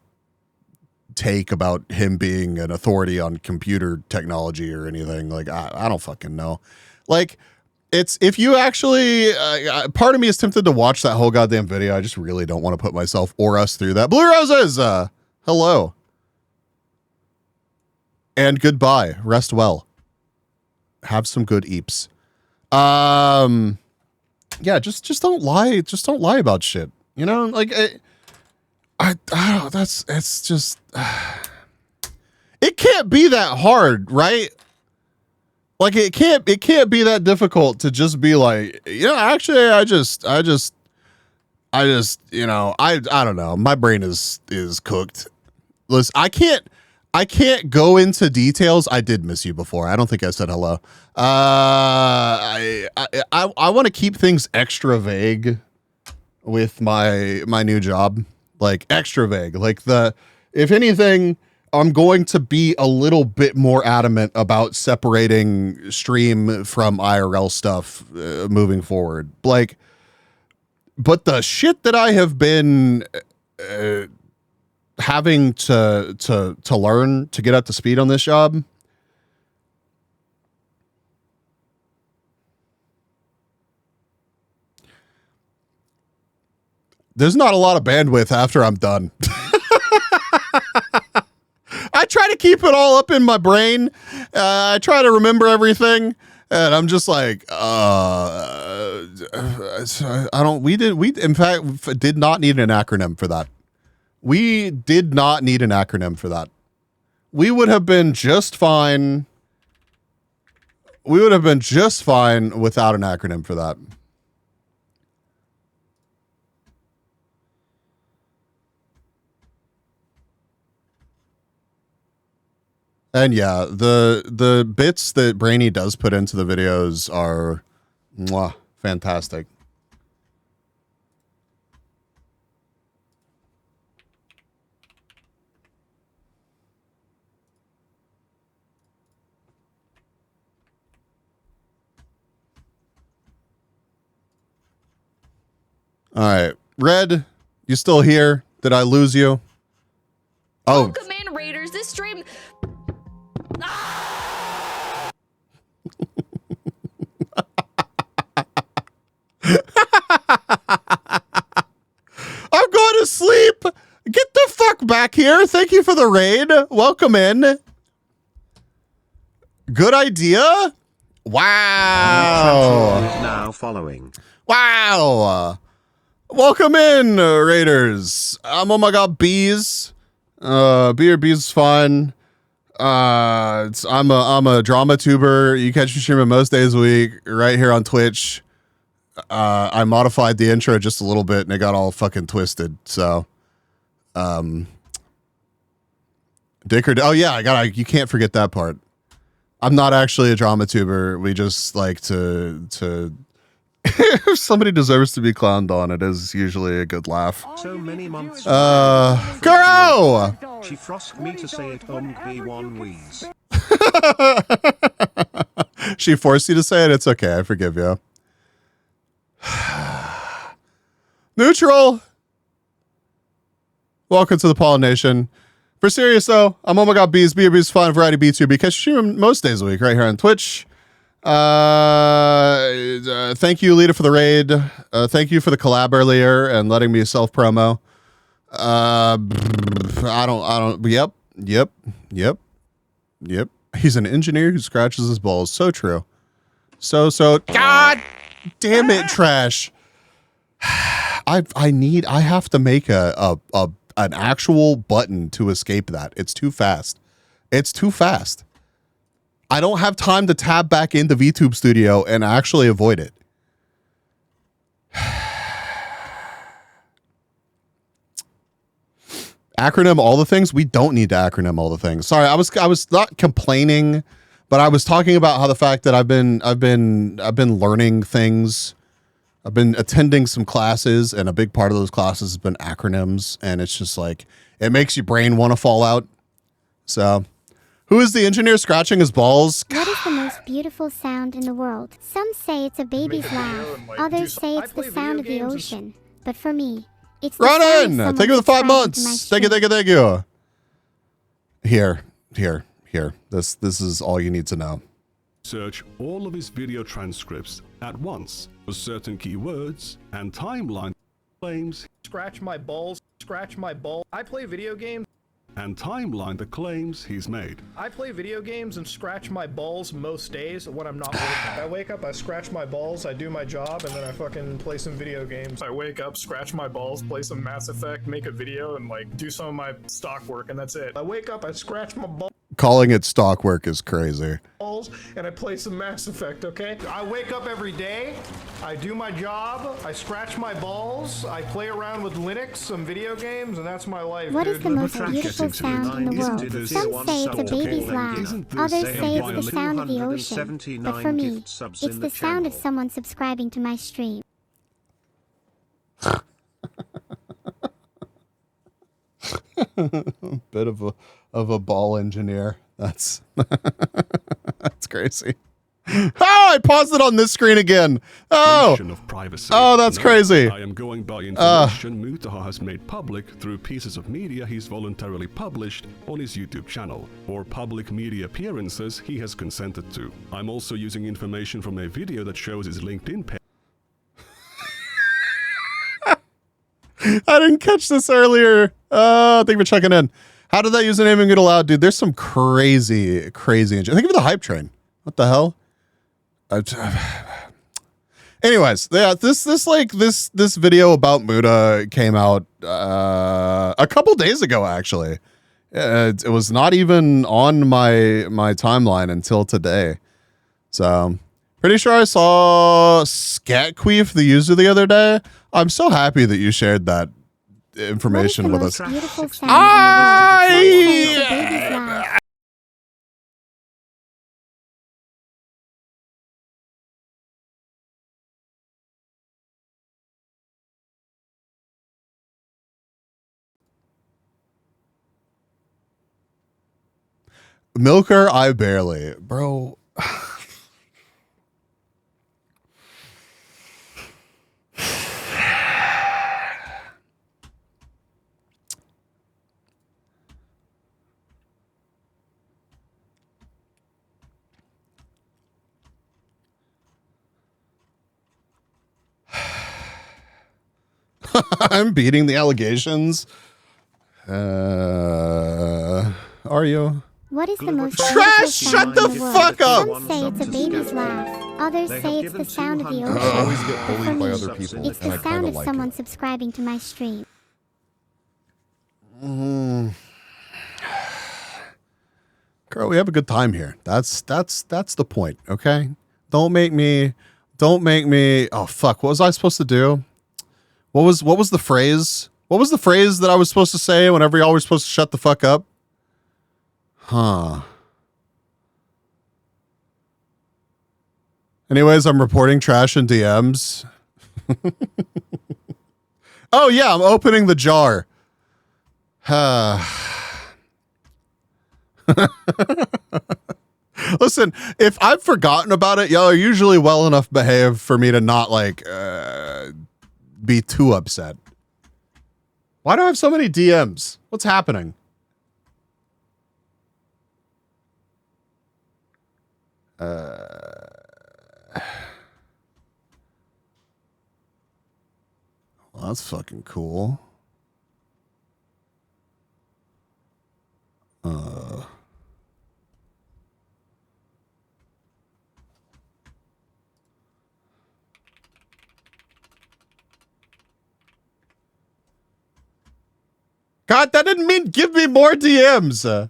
take about him being an authority on computer technology or anything. Like I don't fucking know. Like it's if you actually part of me is tempted to watch that whole goddamn video. I just really don't want to put myself or us through that. Blue Roses, hello and goodbye. Rest well. Have some good eeps. Yeah, just don't lie. Just don't lie about shit. You know, like I don't know. It's just it can't be that hard, right? Like it can't be that difficult to just be like, actually I just I don't know. My brain is cooked. Listen, I can't go into details. I did miss you before. I don't think I said hello. I want to keep things extra vague with my new job, like extra vague. Like if anything, I'm going to be a little bit more adamant about separating stream from IRL stuff moving forward. Like, but the shit that I have been having to learn to get up to speed on this job. There's not a lot of bandwidth after I'm done. I try to keep it all up in my brain. I try to remember everything. And I'm just like, we in fact did not need an acronym for that. We did not need an acronym for that. We would have been just fine. We would have been just fine without an acronym for that. And yeah, the bits that Brainy does put into the videos are Fantastic. All right. Red, you still here? Did I lose you? Oh. Welcome in, Raiders. This stream... I'm going to sleep. Get the fuck back here. Thank you for the raid. Welcome in. Good idea. Wow. Now following. Wow. Welcome in, Raiders. Oh my god, bees. Beer is fun. I'm a drama tuber. You catch me streaming most days a week right here on Twitch. I modified the intro just a little bit and it got all fucking twisted. So, Dickard. Oh yeah, you can't forget that part. I'm not actually a drama tuber. We just like to if somebody deserves to be clowned on, it is usually a good laugh. So many months. Girl! She frosted me to say it B1 wheeze. She forced you to say it? It's okay. I forgive you. Neutral! Welcome to the Pollination. For serious though, I'm Oh My God Bees, Bees Fun, Variety B2B. Catch you stream most days a week right here on Twitch. Thank you, Lita, for the raid. Thank you for the collab earlier and letting me self-promo. Yep. He's an engineer who scratches his balls. So true. So, God damn it, Trash. I have to make an actual button to escape that. It's too fast. I don't have time to tab back into VTube Studio and actually avoid it. Acronym all the things? We don't need to acronym all the things. Sorry, I was not complaining, but I was talking about how the fact that I've been learning things. I've been attending some classes, and a big part of those classes has been acronyms, and it's just like it makes your brain want to fall out. So, who is the engineer scratching his balls? What is the most beautiful sound in the world? Some say it's a baby's laugh. Others say it's the sound of the ocean. But for me, it's the sound of someone Thank you for the 5 months. subscribing to my Thank you. Here. This is all you need to know. Search all of his video transcripts at once for certain keywords and timeline claims. Scratch my balls. I play video games. And timeline the claims he's made. I play video games and scratch my balls most days when I'm not working. I wake up, I scratch my balls, I do my job, and then I fucking play some video games. I wake up, scratch my balls, play some Mass Effect, make a video, and like do some of my stock work, and that's it. I wake up, I scratch my balls. Calling it stock work is crazy. And I play some Mass Effect, okay? I wake up every day, I do my job, I scratch my balls, I play around with Linux, some video games, and that's my life. What is the most beautiful sound in the world? Some say it's a baby's laugh. Others say it's the sound of the ocean. But for me, it's the sound of someone subscribing to my stream. Bit of a ball engineer. That's that's crazy. Oh, I paused it on this screen again. Oh, Of privacy. Oh, that's crazy. I am going by information Mutaha has made public through pieces of media he's voluntarily published on his YouTube channel, or public media appearances he has consented to. I'm also using information from a video that shows his LinkedIn page. I didn't catch this earlier. Thank you for checking in. How did that username get allowed, dude? There's some crazy. Think of the hype train. What the hell? Anyways, yeah, this video about Muda came out a couple days ago. Actually, it was not even on my timeline until today. So, pretty sure I saw Scatqueef, the user, the other day. I'm so happy that you shared that information with us. Milker, I barely. Bro. I'm beating the allegations. Are you? What is the most Trash, shut the fuck up! Some say it's a baby's laugh. Others say it's the sound of the ocean. I always But get for bullied by me, other people, it's and the I sound kinda of like someone it. subscribing to my stream. Girl, we have a good time here. That's the point, okay? Don't make me oh fuck, what was I supposed to do? What was the phrase? What was the phrase that I was supposed to say whenever y'all were supposed to shut the fuck up? Huh. Anyways, I'm reporting trash in DMs. Oh yeah, I'm opening the jar. Listen, if I've forgotten about it, y'all are usually well enough behaved for me to not like be too upset. Why do I have so many DMs? What's happening? Well, that's fucking cool. God, that didn't mean give me more DMs.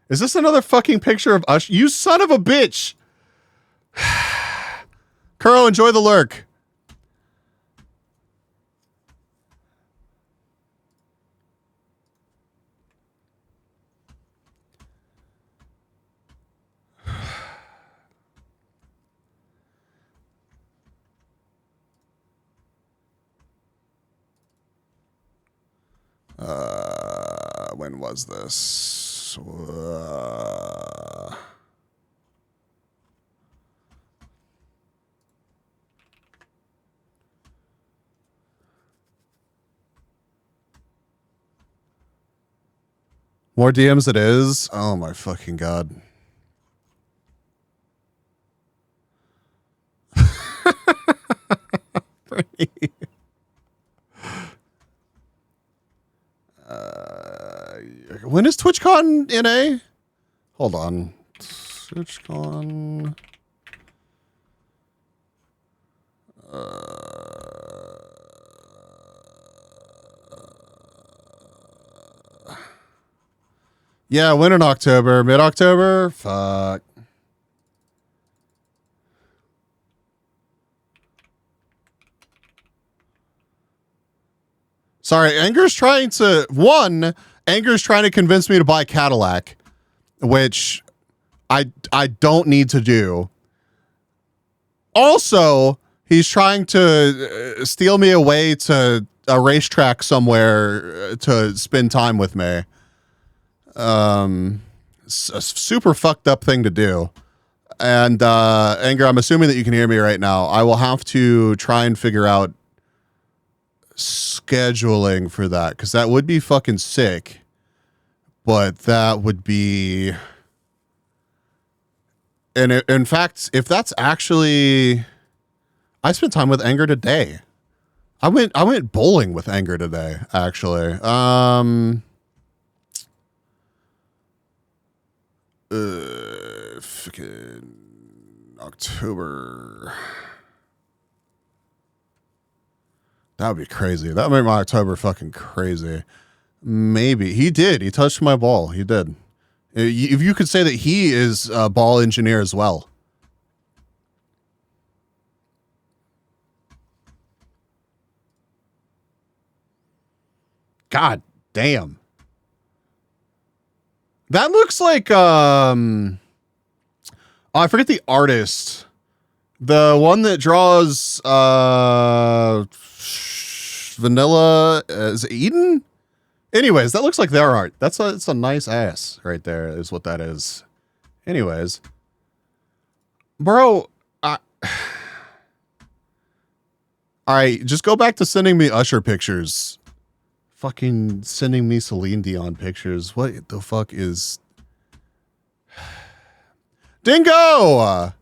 Is this another fucking picture of Ush? You son of a bitch. Kuro, enjoy the lurk. When was this? More DMs it is? Oh my fucking god. When is TwitchCon NA? Hold on. TwitchCon. Yeah, when in October? Mid-October? Fuck. Sorry, Anger's trying to convince me to buy Cadillac, which I don't need to do. Also, he's trying to steal me away to a racetrack somewhere to spend time with me. It's a super fucked up thing to do. And Anger, I'm assuming that you can hear me right now. I will have to try and figure out scheduling for that, because that would be fucking sick. But that would be, and in fact, if that's actually, I spent time with Anger today. I went bowling with Anger today, actually. Fucking October. That would be crazy. That would make my October fucking crazy. Maybe. He did. He touched my ball. He did. If you could say that he is a ball engineer as well. God damn. That looks like, I forget the artist. The one that draws, vanilla, is it Eden? Anyways, that looks like their art. It's a nice ass right there is what that is. Anyways. Bro, all right, just go back to sending me Usher pictures. Fucking sending me Celine Dion pictures. What the fuck is... Dingo!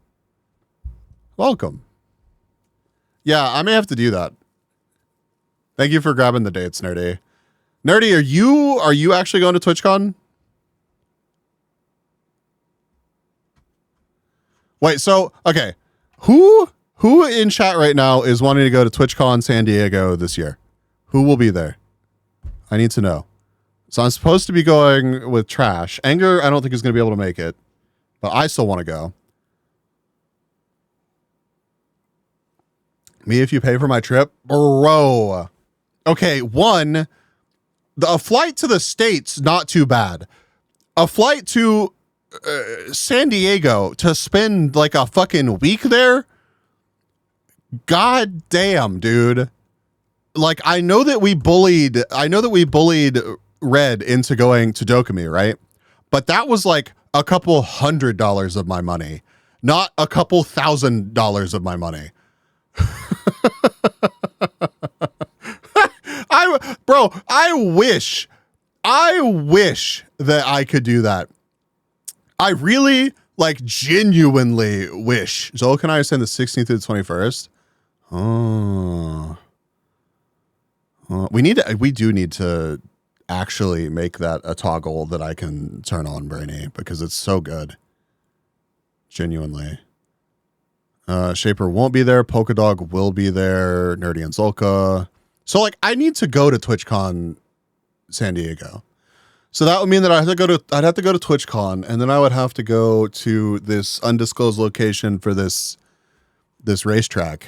Welcome. Yeah, I may have to do that. Thank you for grabbing the dates, Nerdy. Nerdy, are you actually going to TwitchCon? Wait, so, okay. Who in chat right now is wanting to go to TwitchCon San Diego this year? Who will be there? I need to know. So I'm supposed to be going with Trash. Anger, I don't think is going to be able to make it, but I still want to go. Me if you pay for my trip? Bro. Okay, a flight to the States, not too bad. A flight to San Diego to spend like a fucking week there? God damn, dude. Like, I know that we bullied Red into going to Dokumi, right? But that was like a couple $100 of my money, not a couple $1,000 of my money. I wish that I could do that. I really, like, genuinely wish. Joel, can I send the 16th to the 21st? Oh. We do need to actually make that a toggle that I can turn on, Brainy, because it's so good. Genuinely. Shaper won't be there. Polka Dog will be there. Nerdy and Zolka. So, like, I need to go to TwitchCon San Diego. So that would mean that I'd have to go to TwitchCon, and then I would have to go to this undisclosed location for this racetrack.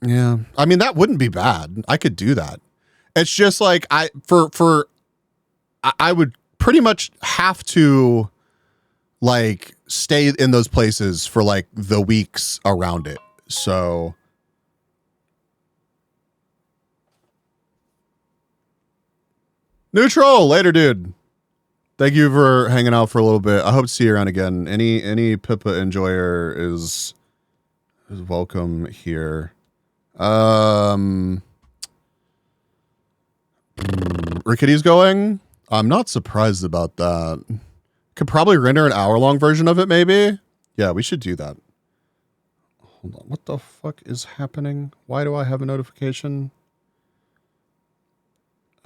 Yeah. I mean, that wouldn't be bad. I could do that. It's just like I would pretty much have to like stay in those places for like the weeks around it. So Neutral, later, dude. Thank you for hanging out for a little bit. I hope to see you around again. Any Pippa enjoyer is welcome here. Rickety's going. I'm not surprised about that. Could probably render an hour-long version of it, maybe. Yeah, we should do that. Hold on. What the fuck is happening? Why do I have a notification?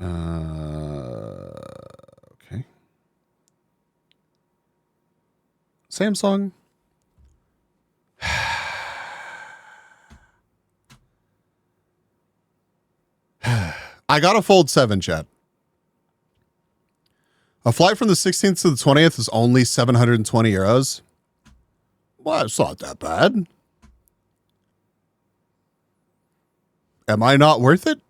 Okay. Samsung. I got a Fold 7, chat. A flight from the 16th to the 20th is only 720 euros. Well, it's not that bad. Am I not worth it?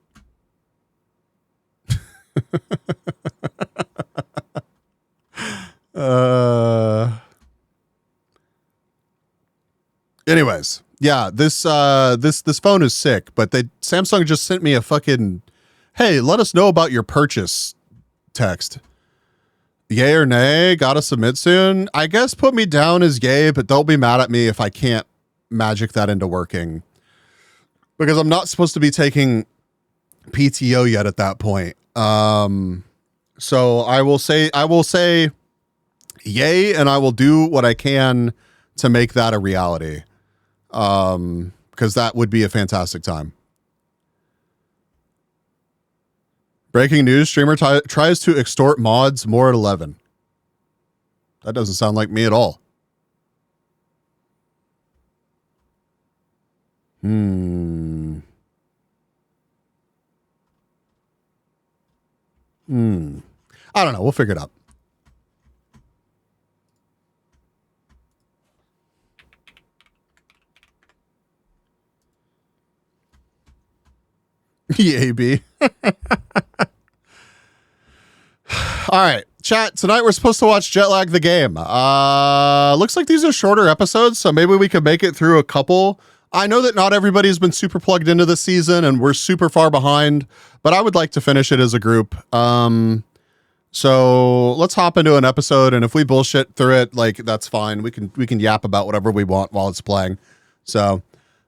Anyways, yeah, this phone is sick, but Samsung just sent me a fucking, hey, let us know about your purchase text. Yay or nay? Gotta submit soon? I guess put me down as yay, but don't be mad at me if I can't magic that into working. Because I'm not supposed to be taking PTO yet at that point. So I will say yay, and I will do what I can to make that a reality. Because that would be a fantastic time. Breaking news, streamer tries to extort mods, more at 11. That doesn't sound like me at all. I don't know. We'll figure it out. Yay, B. All right, chat. Tonight we're supposed to watch Jetlag the game. Looks like these are shorter episodes, so maybe we could make it through a couple. I know that not everybody's been super plugged into this season and we're super far behind, but I would like to finish it as a group. So let's hop into an episode, and if we bullshit through it, like, that's fine. We can yap about whatever we want while it's playing. So,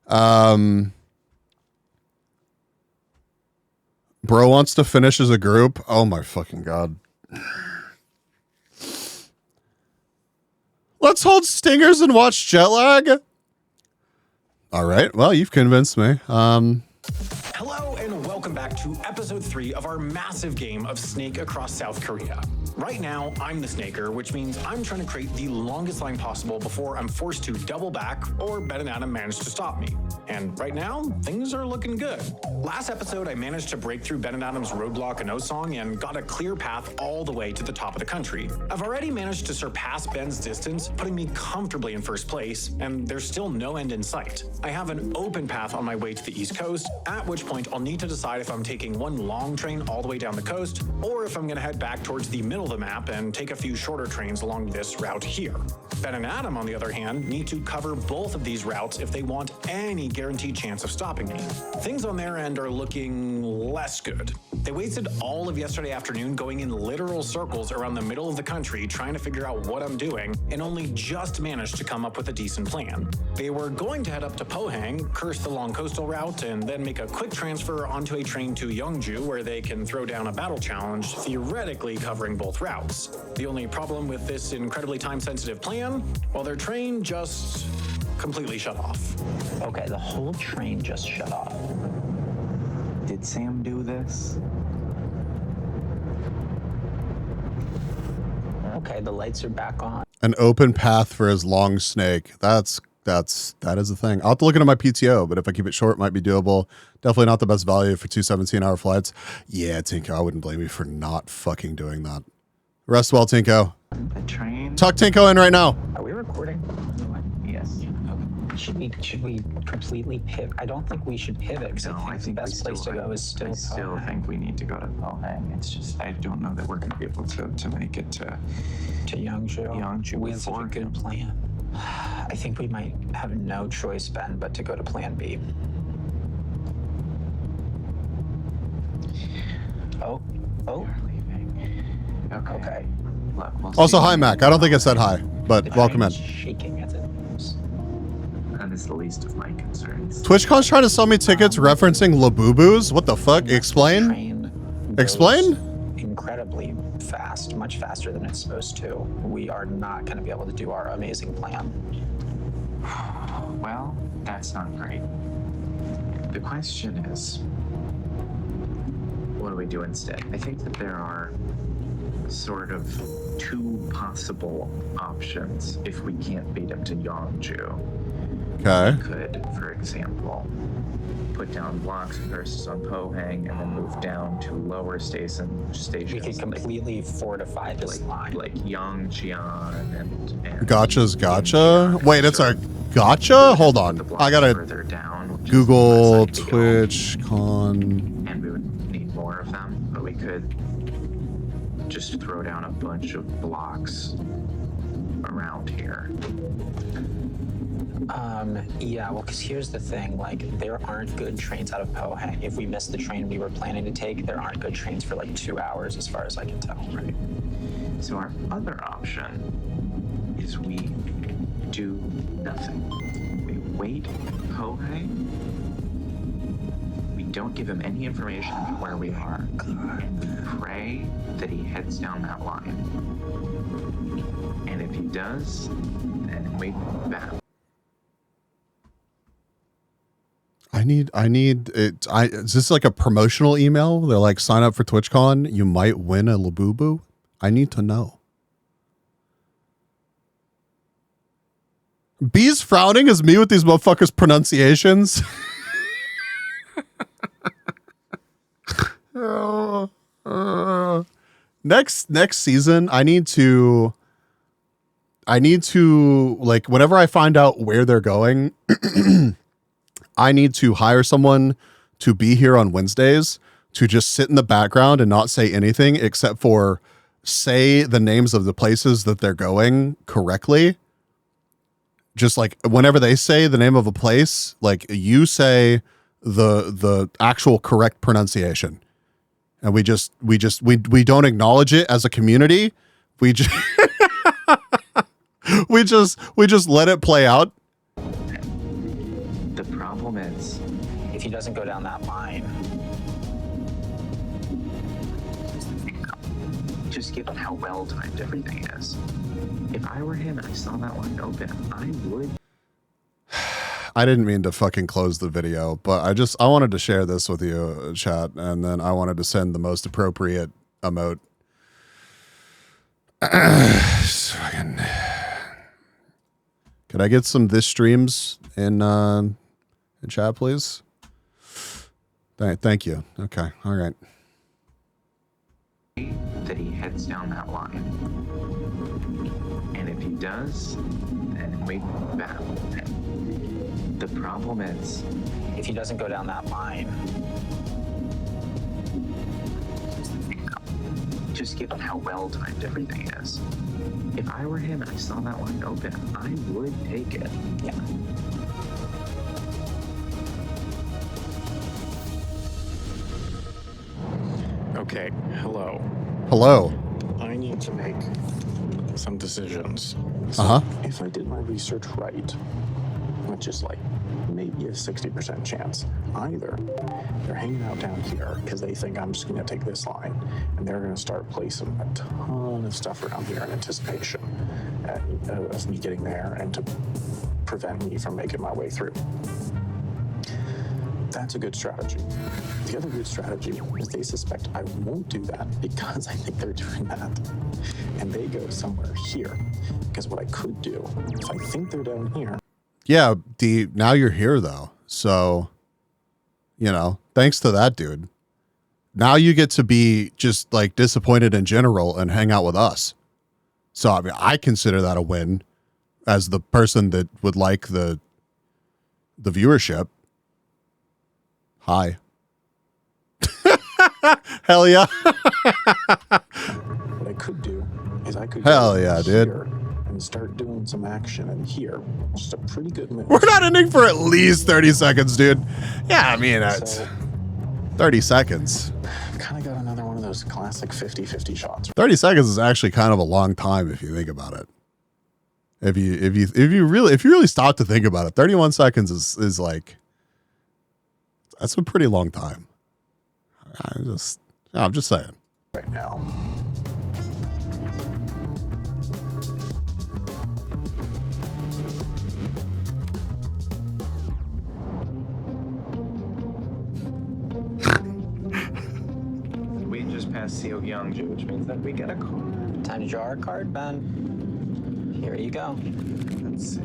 bro wants to finish as a group. Oh my fucking God. Let's hold stingers and watch jet lag. All right. Well, you've convinced me. Hello and welcome back to episode 3 of our massive game of Snake Across South Korea. Right now, I'm the snaker, which means I'm trying to create the longest line possible before I'm forced to double back or Ben and Adam manage to stop me. And right now, things are looking good. Last episode, I managed to break through Ben and Adam's roadblock in Osong and got a clear path all the way to the top of the country. I've already managed to surpass Ben's distance, putting me comfortably in first place, and there's still no end in sight. I have an open path on my way to the East Coast, at which point I'll need to decide if I'm taking one long train all the way down the coast, or if I'm going to head back towards the middle of the map and take a few shorter trains along this route here. Ben and Adam, on the other hand, need to cover both of these routes if they want any guaranteed chance of stopping me. Things on their end are looking less good. They wasted all of yesterday afternoon going in literal circles around the middle of the country trying to figure out what I'm doing, and only just managed to come up with a decent plan. They were going to head up to Pohang, curse the long coastal route, and then make a quick transfer onto a train to Yeongju where they can throw down a battle challenge, theoretically covering both routes. The only problem with this incredibly time-sensitive plan, well, their train just completely shut off. Okay, the whole train just shut off. Did Sam do this? Okay, the lights are back on. An open path for his long snake. That is a thing. I'll have to look into my PTO, but if I keep it short, it might be doable. Definitely not the best value for 2 17-hour flights. Yeah, Tinko, I wouldn't blame you for not fucking doing that. Rest well, Tinko. The train. Tuck Tinko in right now. Are we recording? Yes. Should we completely pivot? I don't think we should pivot because I think the best place to go is still. I still think we need to go to Pohang. It's just I don't know that we're going to be able to make it to Yeongju. Yeongju We have such a good plan. I think we might have no choice, Ben, but to go to Plan B. Oh. You're leaving. Okay. Look, we'll Also, see. hi, Mac. I don't think I said hi, but welcome in. Shaking as it moves. That is the least of my concerns. TwitchCon's trying to sell me tickets referencing Labubus. What the fuck? Explain? Explain? Incredibly fast, much faster than it's supposed to. We are not going to be able to do our amazing plan. Well, that's not great. The question is, what do we do instead? I think that there are sort of 2 possible options if we can't beat him to Yeongju. Okay. We could, for example, put down blocks versus on Pohang and then move down to lower stations. We could completely fortify this line. Like Yangjian and Gotcha's gotcha? Wait, it's a gotcha? Hold on. I gotta Google TwitchCon. And we would need more of them, but we could just throw down a bunch of blocks around here. Yeah, well, because here's the thing, like, there aren't good trains out of Pohang. If we miss the train we were planning to take, there aren't good trains for like 2 hours, as far as I can tell, right? So our other option is we do nothing. We wait in Pohang. We don't give him any information about where we are. And we pray that he heads down that line. And if he does, then we battle. I need it. Is this like a promotional email? They're like, sign up for TwitchCon. You might win a Labubu. I need to know. B's frowning as me with these motherfuckers' pronunciations. Next season, I need to like, whenever I find out where they're going, I need to hire someone to be here on Wednesdays to just sit in the background and not say anything except for say the names of the places that they're going correctly. just like whenever they say the name of a place, like you say the actual correct pronunciation, and we don't acknowledge it as a community. We just we just let it play out. The problem is, if he doesn't go down that line, just given how well timed everything is, if I were him and I saw that line open, I would. I didn't mean to fucking close the video, but I wanted to share this with you, chat, and then I wanted to send the most appropriate emote. Fucking. Could I get some this streams in chat, please? Thank you. Okay, all right. That he heads down that line, and if he does, then we battle him. The problem is, if he doesn't go down that line, just given how well timed everything is, if I were him and I saw that line open, I would take it. Yeah. Okay, hello. Hello. I need to make some decisions. Uh-huh. If I did my research right, which is like maybe a 60% chance, either they're hanging out down here because they think I'm just going to take this line, and they're going to start placing a ton of stuff around here in anticipation of me getting there and to prevent me from making my way through. That's a good strategy. The other good strategy is they suspect I won't do that because I think they're doing that. And they go somewhere here. Because what I could do, if I think they're down here. Yeah, D, now you're here though. So, you know, thanks to that dude. Now you get to be just like disappointed in general and hang out with us. So, I mean, I consider that a win as the person that would like the viewership. Hi. Hell yeah. What I could do is I could hell yeah, dude. And start doing some action in here. Just a pretty good move. We're not ending for at least 30 seconds, dude. Yeah, I mean, it's 30 seconds. Kind of got another one of those classic 50-50 shots. 30 seconds is actually kind of a long time if you think about it. If you really stop to think about it, 31 seconds is like, that's a pretty long time. I'm just saying. Right now. We just passed Seogyeongju, which means that we get a card. Time to draw our card, Ben. Here you go. Let's see.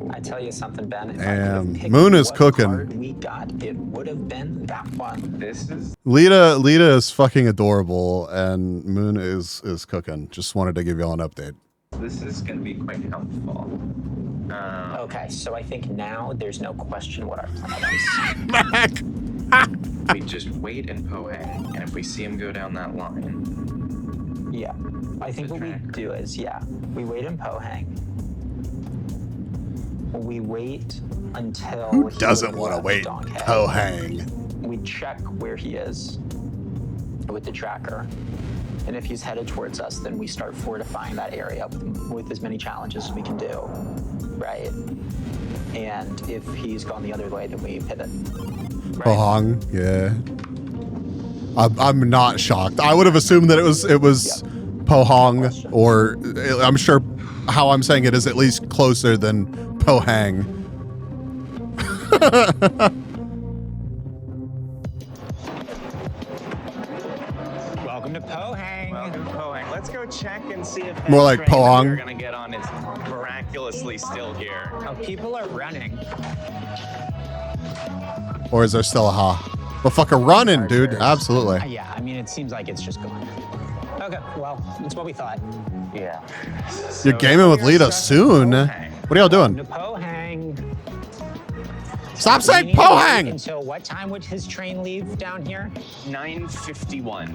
I tell you something, Ben. If And Moon is cooking. Card we got, it would have been that one. This is Lita is fucking adorable, and Moon is cooking. Just wanted to give y'all an update. This is going to be quite helpful. Okay, so I think now there's no question what our plan is. We just wait in Pohang, and if we see him go down that line. Yeah. I think what we do is, we wait in Pohang. We wait until Who doesn't want to wait Pohang? We check where he is with the tracker. And if he's headed towards us, then we start fortifying that area with as many challenges as we can do, right? And if he's gone the other way, then we pivot. Right? Pohang, yeah. I'm not shocked. I would have assumed that it was Pohang, or I'm sure how I'm saying it is at least closer than Pohang. Welcome to Pohang. Welcome to Pohang. Let's go check and see if More like Pohang. We're gonna get on is miraculously still here. Oh, people are running. Or is there still a ha? Well, fucking running, dude. Absolutely. Yeah, I mean, it seems like it's just gone. Okay, well, it's what we thought. Yeah. You're gaming with Lita soon. What are y'all doing? Pohang. Stop saying We need to Pohang! wait Until what time would his train leave down here? 9:51.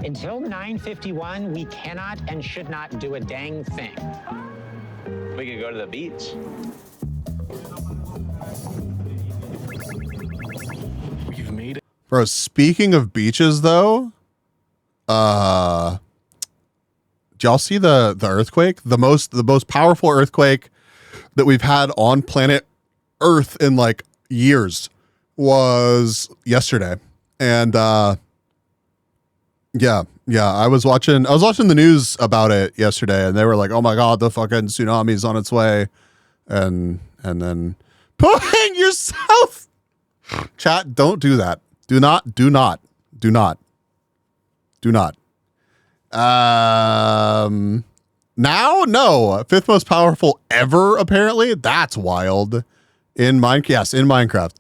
Until 9:51, we cannot and should not do a dang thing. We could go to the beach. We've made it. Bro, speaking of beaches though, did y'all see the earthquake? The most powerful earthquake that we've had on planet Earth in like years was yesterday. And yeah, I was watching the news about it yesterday, and they were like, "Oh my god, the fucking tsunami's on its way," and then putting yourself. Chat, don't do that. Do not. Now, no, fifth most powerful ever. Apparently, that's wild. In Minecraft, yes, in Minecraft.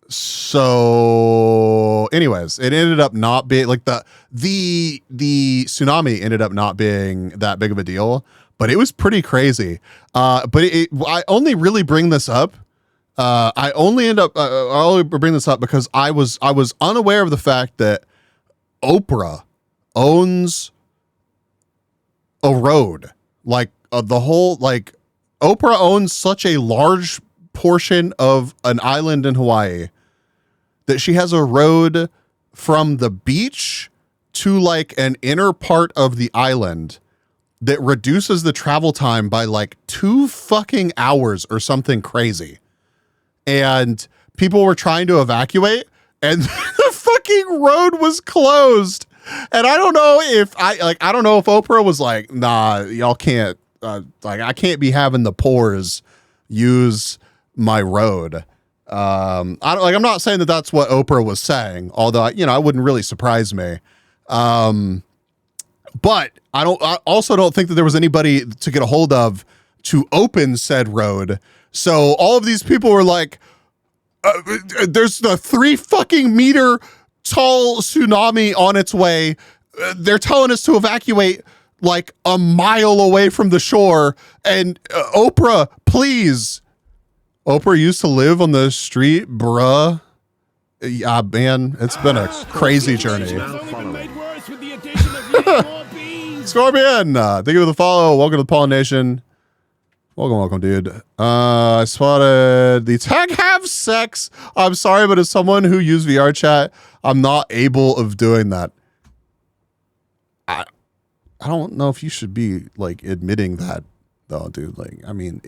So anyways, it ended up not being like the tsunami ended up not being that big of a deal, but it was pretty crazy. But I only really bring this up. I only bring this up because I was unaware of the fact that Oprah owns a road, like the whole, like Oprah owns such a large portion of an island in Hawaii that she has a road from the beach to like an inner part of the island that reduces the travel time by like 2 fucking hours or something crazy. And people were trying to evacuate and the fucking road was closed. And I don't know if Oprah was like, nah, y'all can't, I can't be having the poors use my road. I'm not saying that that's what Oprah was saying, although, it wouldn't really surprise me. But I also don't think that there was anybody to get a hold of to open said road. So all of these people were like, there's the 3 fucking meter tall tsunami on its way. They're telling us to evacuate like a mile away from the shore. And Oprah, please. Oprah used to live on the street, bruh. Yeah, man, it's been a crazy journey. Scorpion, thank you for the follow. Welcome to the Pollination. Welcome, dude. I spotted the tag have sex. I'm sorry, but as someone who used VR chat, I'm not able of doing that. I don't know if you should be like admitting that though, dude. Like, I mean,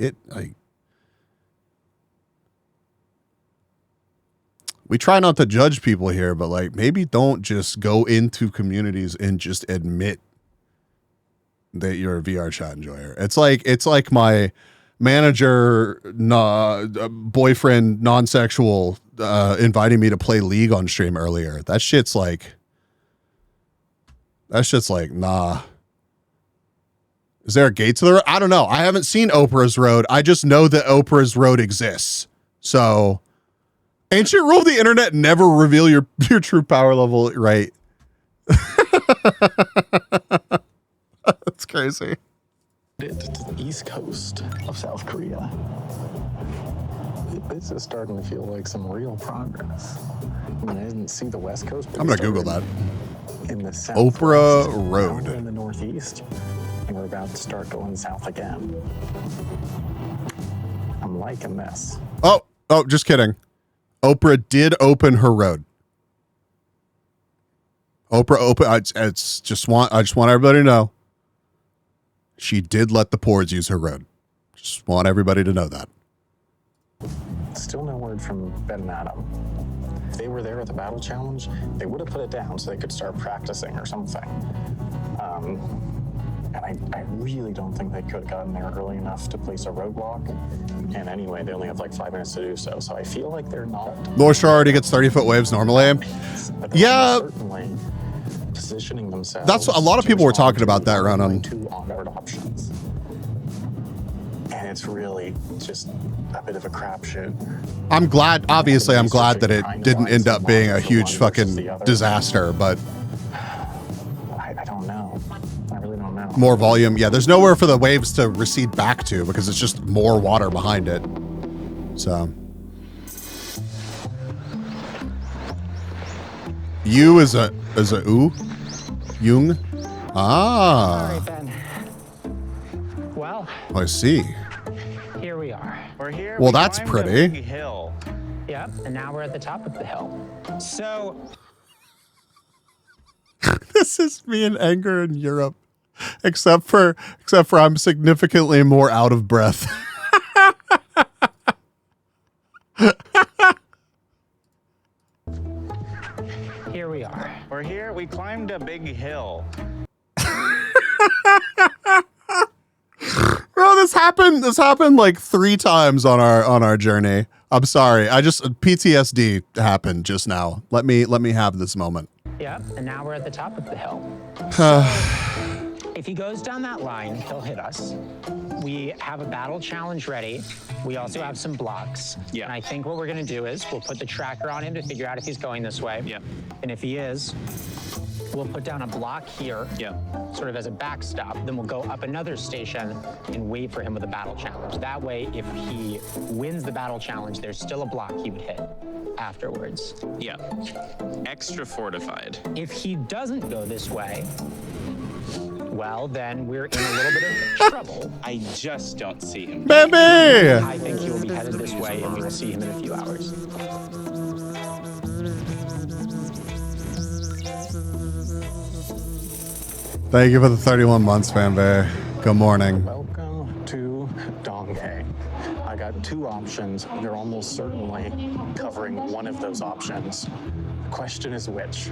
we try not to judge people here, but like maybe don't just go into communities and just admit that you're a VR chat enjoyer. It's like my manager, boyfriend, non-sexual, inviting me to play League on stream earlier. That shit's like, nah. Is there a gate to the road? I don't know. I haven't seen Oprah's road. I just know that Oprah's road exists. So ancient rule of the internet, never reveal your true power level, right? That's crazy. To the east coast of South Korea. This is starting to feel like some real progress. I mean, I didn't see the west coast. But I'm gonna Google that. In the south. Oprah Road. In the northeast, and we're about to start going south again. I'm liking this. Oh, just kidding. Oprah did open her road. Oprah open. I just want everybody to know. She did let the poors use her road. Just want everybody to know that. Still no word from Ben and Adam. If they were there at the battle challenge, they would have put it down so they could start practicing or something. And I really don't think they could have gotten there early enough to place a roadblock. And anyway, they only have like 5 minutes to do so. So I feel like they're not. North Shore already gets 30-foot waves normally. Yeah. Certainly positioning themselves. That's a lot of people were talking about that around on 2 on-board options. And it's really just a bit of a crapshoot. I'm glad that it didn't end up being a huge fucking disaster, but I don't know. I really don't know. More volume. Yeah, there's nowhere for the waves to recede back to because it's just more water behind it. So. You is a oo? Jung? Ah. All right, Ben. Well, I see. here we are. We're here. Well, we that's climbed a pretty. big hill. Yep, and now we're at the top of the hill. So, This is me in anger in Europe. Except for I'm significantly more out of breath. here we are. We're here. We climbed a big hill. Bro, this happened like 3 times on our journey. I'm sorry. PTSD happened just now. Let me have this moment. Yep, and now we're at the top of the hill. If he goes down that line, he'll hit us. We have a battle challenge ready. We also have some blocks. Yeah. And I think what we're gonna do is we'll put the tracker on him to figure out if he's going this way. Yeah. And if he is, we'll put down a block here, sort of as a backstop. Then we'll go up another station and wait for him with a battle challenge. That way, if he wins the battle challenge, there's still a block he would hit afterwards. Yeah. Extra fortified. If he doesn't go this way, well, then we're in a little bit of trouble. I just don't see him. Baby! I think he will be headed this way, and we will see him in a few hours. Thank you for the 31 months, fanbase. Good morning. Welcome to Donghae. I got 2 options. You're almost certainly covering one of those options. The question is which?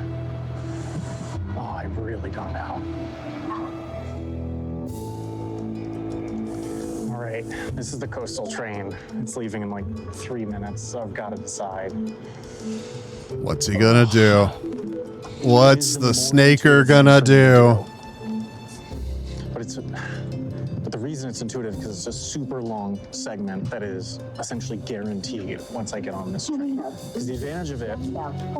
Oh, I really don't know. All right, this is the coastal train. It's leaving in like 3 minutes, so I've got to decide. What's he gonna do? What's the snaker gonna do? But the reason it's intuitive because it's a super long segment that is essentially guaranteed once I get on this train. Because the advantage of it,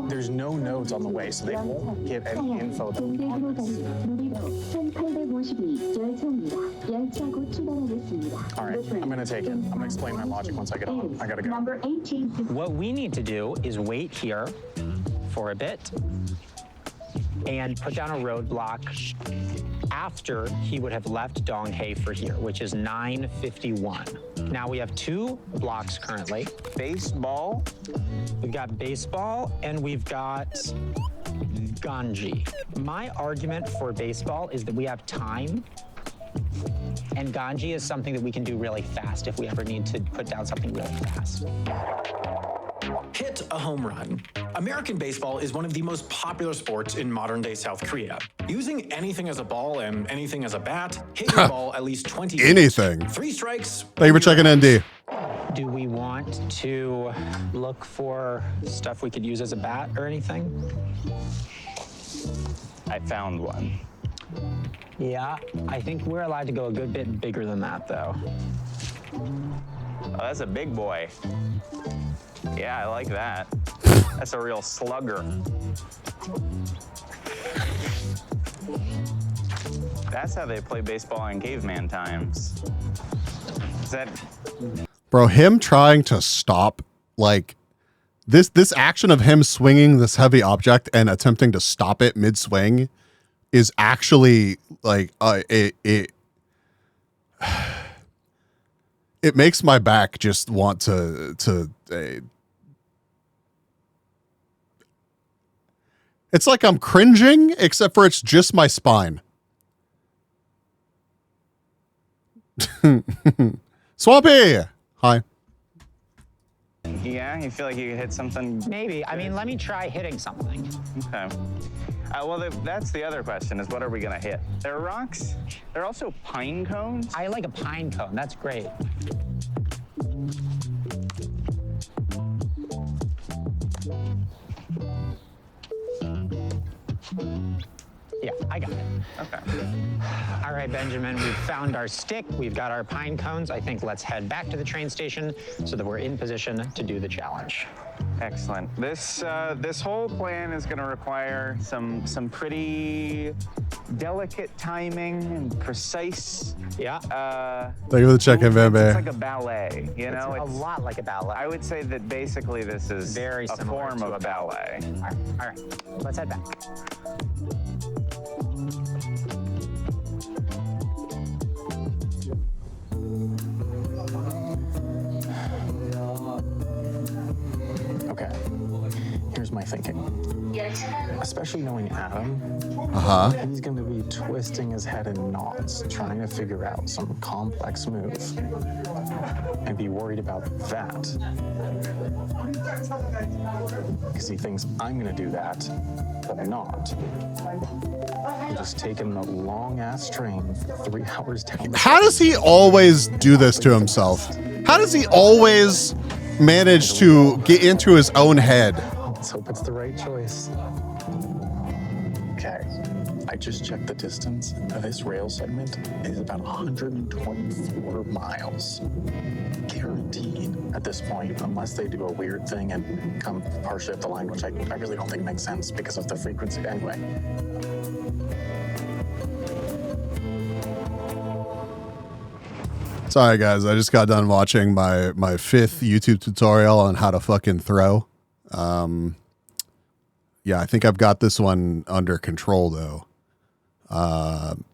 there's no nodes on the way, so they won't get any info that we want. All right, I'm gonna take it. I'm gonna explain my logic once I get on. I gotta go. What we need to do is wait here for a bit and put down a roadblock after he would have left Donghae for here, which is 9:51. Now we have 2 blocks currently. Baseball. We've got baseball and we've got Ganji. My argument for baseball is that we have time, and Ganji is something that we can do really fast if we ever need to put down something really fast. Hit a home run. American baseball is one of the most popular sports in modern-day South Korea. Using anything as a ball and anything as a bat, hit your ball at least 20 times. Anything. 3 strikes. Thank you for checking ND. Do we want to look for stuff we could use as a bat or anything? I found one. Yeah, I think we're allowed to go a good bit bigger than that, though. Oh, that's a big boy. Yeah, I like that. That's a real slugger. That's how they play baseball in caveman times. Is that... Bro, him trying to stop, like, this action of him swinging this heavy object and attempting to stop it mid-swing is actually, like, it makes my back just want to it's like I'm cringing, except for it's just my spine. Swampy! Hi. Yeah, you feel like you could hit something? Maybe. I mean, let me try hitting something. Okay. Well, that's the other question, is what are we going to hit? There are rocks. There are also pine cones. I like a pine cone. That's great. Yeah, I got it. Okay. All right, Benjamin, we've found our stick. We've got our pine cones. I think let's head back to the train station so that we're in position to do the challenge. Excellent. This whole plan is going to require some pretty delicate timing and precise. Yeah. Thank you for the check-in, Van It's Bay. like a ballet, you know? It's a lot like a ballet. I would say that basically this is Very a similar form to of a ballet. All right, let's head back. Okay, here's my thinking. Especially knowing Adam, he's going to be twisting his head in knots, trying to figure out some complex move, and be worried about that. Because he thinks I'm going to do that, but I'm not. I'm just taking the long-ass train 3 hours down. How does he always do this to himself? How does he always manage to get into his own head? Let's hope it's the right choice. Okay, I just checked the distance. This rail segment is about 124 miles. Guaranteed at this point, unless they do a weird thing and come partially up the line, which I really don't think makes sense because of the frequency anyway. Sorry guys, I just got done watching my 5th YouTube tutorial on how to fucking throw. Yeah, I think I've got this one under control though.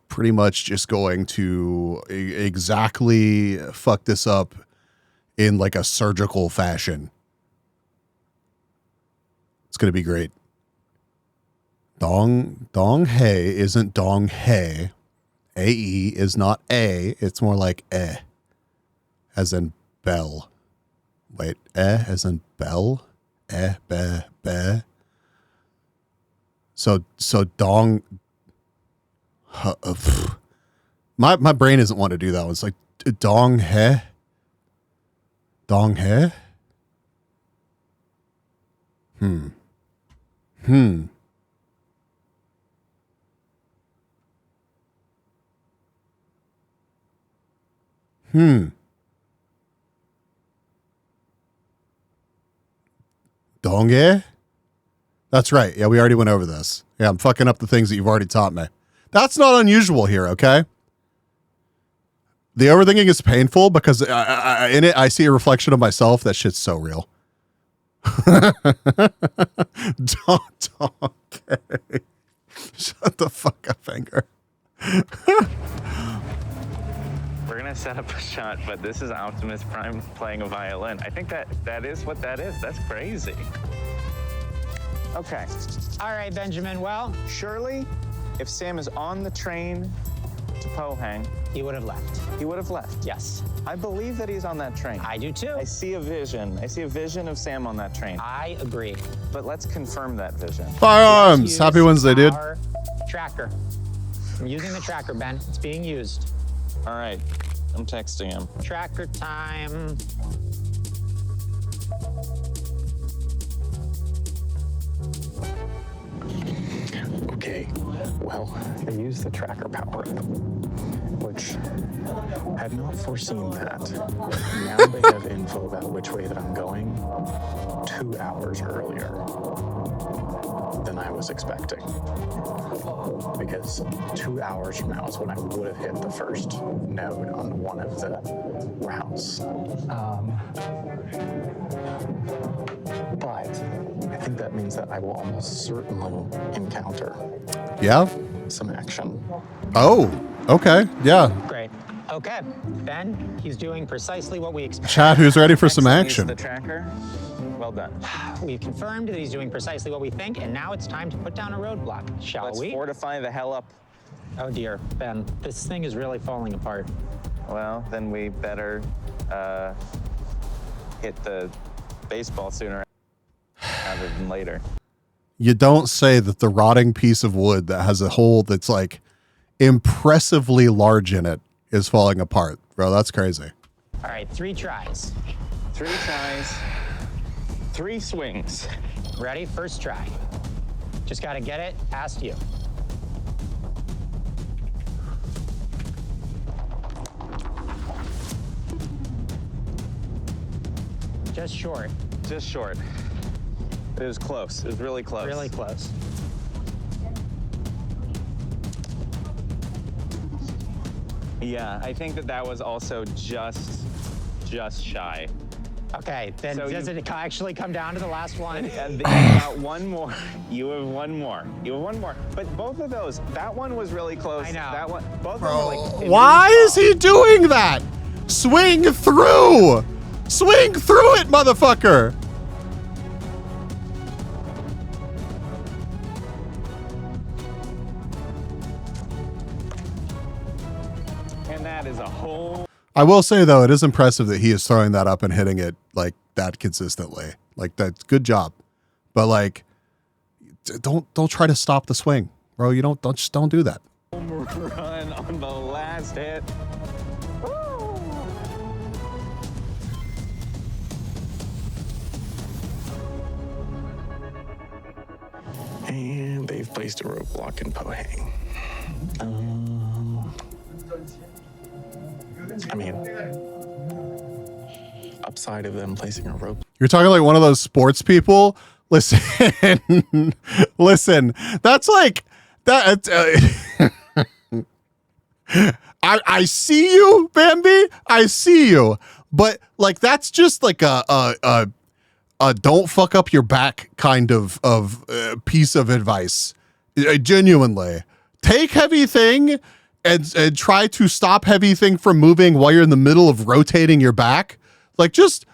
Pretty much just going to exactly fuck this up in like a surgical fashion. It's going to be great. Dong Hey isn't Dong Hey. AE is not A, it's more like eh. As in bell. Wait, as in bell? Be. So dong. My brain doesn't want to do that one. It's like dong he. Dong he. Donge? That's right. Yeah, we already went over this. Yeah, I'm fucking up the things that you've already taught me. That's not unusual here, okay? The overthinking is painful because in it, I see a reflection of myself. That shit's so real. Okay. Shut the fuck up, Anger. We're gonna set up a shot, but this is Optimus Prime playing a violin. I think that is what that is. That's crazy. Okay. All right, Benjamin. Well, Surely, if Sam is on the train to Pohang, he would have left. he would have left. Yes, I believe that he's on that train. I do too. I see a vision. I see a vision of Sam on that train. I agree. But let's confirm that vision. Firearms. Use Happy Wednesday, dude. our tracker. I'm using the tracker, Ben. It's being used. All right. I'm texting him. Tracker time. Okay, well, I used the tracker power up, which I had not foreseen that. Now they have info about which way that I'm going 2 hours earlier than I was expecting. Because 2 hours from now is when I would have hit the first node on one of the routes. But I think that means that I will almost certainly encounter some action. Oh, okay. Yeah. Great. Okay, Ben, he's doing precisely what we expected. Chat, who's ready for some action? The tracker. Well done. We've confirmed that he's doing precisely what we think, and now it's time to put down a roadblock, shall Let's we? fortify the hell up. Oh dear, Ben, this thing is really falling apart. Well, then we better hit the baseball sooner rather than later. You don't say that the rotting piece of wood that has a hole that's like impressively large in it is falling apart. Bro, that's crazy. All right, 3 tries. 3 tries, 3 swings. Ready? First try. Just gotta get it past you. Just short. Just short. It was close. It was really close. Really close. Yeah, I think that was also just shy. Okay, then So does it actually come down to the last one? You got one more. You have one more. You have one more. But both of those, that one was really close. I know. That one, both of them were like. Why is he doing that? Swing through! Swing through it, motherfucker! And that is a whole. I will say though, it is impressive that he is throwing that up and hitting it like that consistently. Like that's good job. But like, don't try to stop the swing, bro. You don't do that. Home run on the last hit. And they've placed a roadblock in Pohang. I mean, upside of them placing a rope. You're talking like one of those sports people. Listen, listen. That's like that. I see you, Bambi. I see you. But like that's just like a don't fuck up your back kind of piece of advice. Genuinely, take heavy thing and try to stop heavy thing from moving while you're in the middle of rotating your back. Like just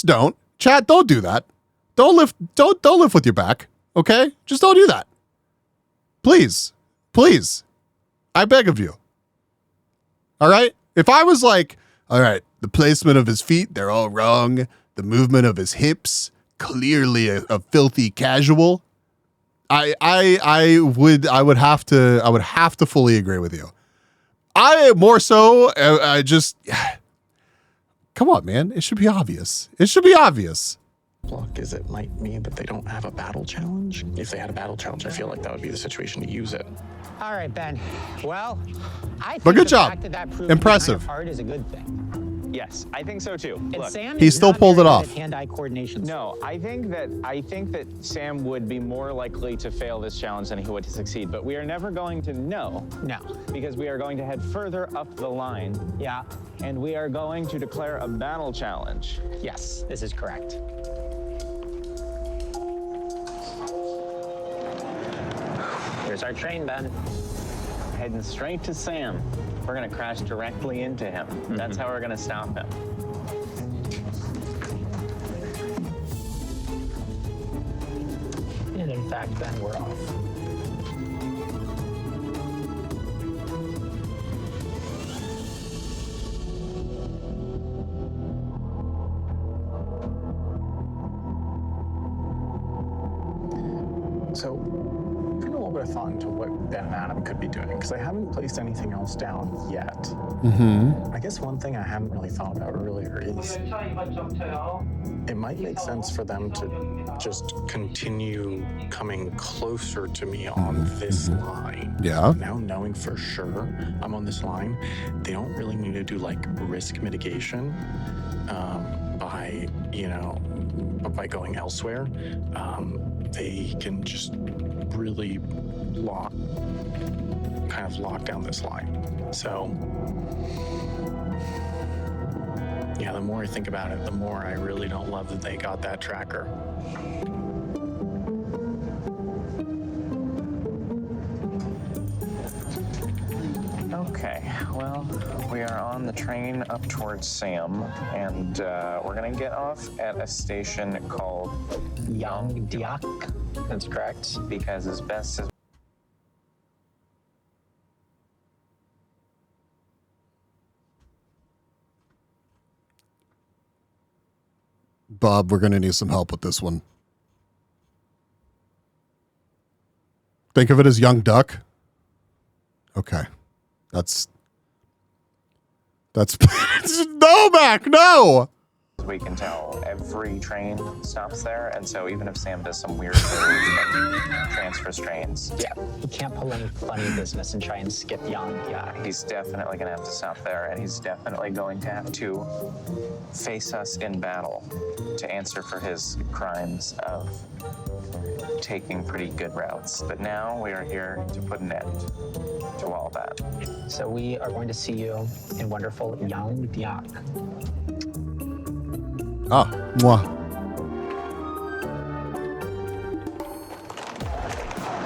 don't. Chat, don't do that. Don't lift with your back. Okay? Just don't do that. Please. Please. I beg of you. All right? If I was like, all right, the placement of his feet, they're all wrong. The movement of his hips, clearly a filthy casual. I would have to fully agree with you. I more so I just come on, man. It should be obvious. It should be obvious. Block is it might mean that they don't have a battle challenge. If they had a battle challenge, I feel like that would be the situation to use it. All right, Ben. Well, I think But good the job. fact that proves Impressive. kind of hard is a good thing. Yes, I think so too. And Look, Sam He is still not pulled very it good off. at hand-eye coordination. No, I think that Sam would be more likely to fail this challenge than he would to succeed. But we are never going to know. No. Because we are going to head further up the line. Yeah. And we are going to declare a battle challenge. Yes, this is correct. Here's our train, Ben. Heading straight to Sam. We're gonna crash directly into him. That's how we're gonna stop him. And in fact, Ben, we're off. So, put a little bit of thought into what Ben and Adam could be doing, because I haven't placed anything else down yet. Mm-hmm. I guess one thing I hadn't really thought about earlier is it might make sense for them to just continue coming closer to me on this line. Yeah. Now knowing for sure I'm on this line, they don't really need to do like risk mitigation by going elsewhere. They can just really lock down this line. So yeah, the more I think about it, the more I really don't love that they got that tracker. Okay, well, we are on the train up towards Sam, and we're gonna get off at a station called Yongdiak. That's correct. Because as best as Bob, we're gonna need some help with this one. Think of it as young duck. Okay. That's no, Mac, no. we can tell, every train stops there, and so even if Sam does some weird move like transfers trains, Yeah, he can't pull any funny business and try and skip Young. yeah, he's definitely gonna have to stop there, and he's definitely going to have to face us in battle to answer for his crimes of taking pretty good routes. But now we are here to put an end to all that. So we are going to see you in wonderful Young Diak. Ah, mwah.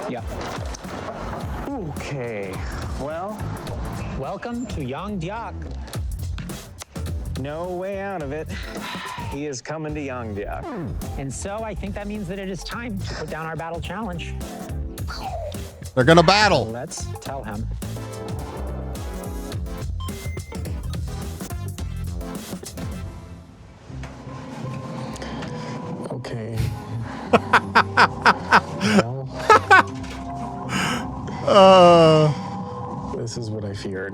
Yeah. Okay, well, welcome to Young Diak. No way out of it. He is coming to Yangdiak. And so I think that means that it is time to put down our battle challenge. They're gonna battle. Let's tell him. Okay. This is what I feared.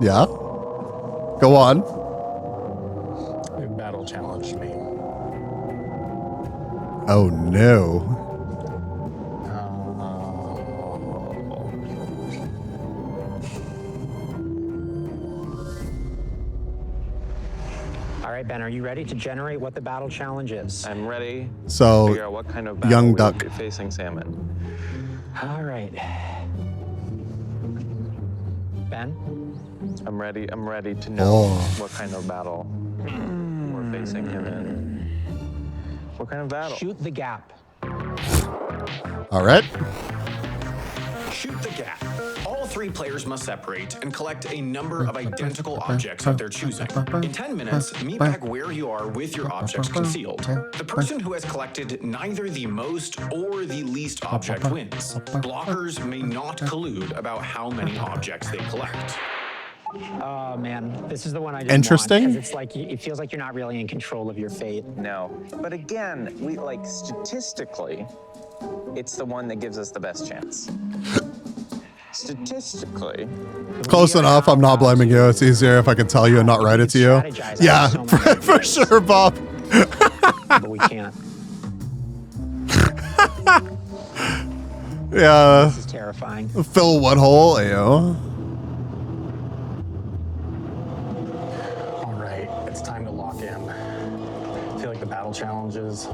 Yeah. Go on. They battle challenged me. Oh no. All right, Ben, are you ready to generate what the battle challenge is? I'm ready So, to figure out what kind of battle Young we will Duck. be facing Salmon. All right. Ben? I'm ready to know what kind of battle we're facing him in. What kind of battle? Shoot the gap. All right. Shoot the gap. All three players must separate and collect a number of identical objects of their choosing. In 10 minutes, meet back where you are with your objects concealed. The person who has collected neither the most or the least object wins. Blockers may not collude about how many objects they collect. Oh man, this is the one I didn't Interesting. want, 'cause it's like it feels like you're not really in control of your fate. No. But again, we like statistically, it's the one that gives us the best chance. Statistically. Close enough. I'm not blaming you. It's easier if I can tell you and not write it to you. Yeah, for sure, Bob. But we can't. Yeah. This is terrifying. Fill what hole, Ayo? All right, it's time to lock in. I feel like the battle challenges,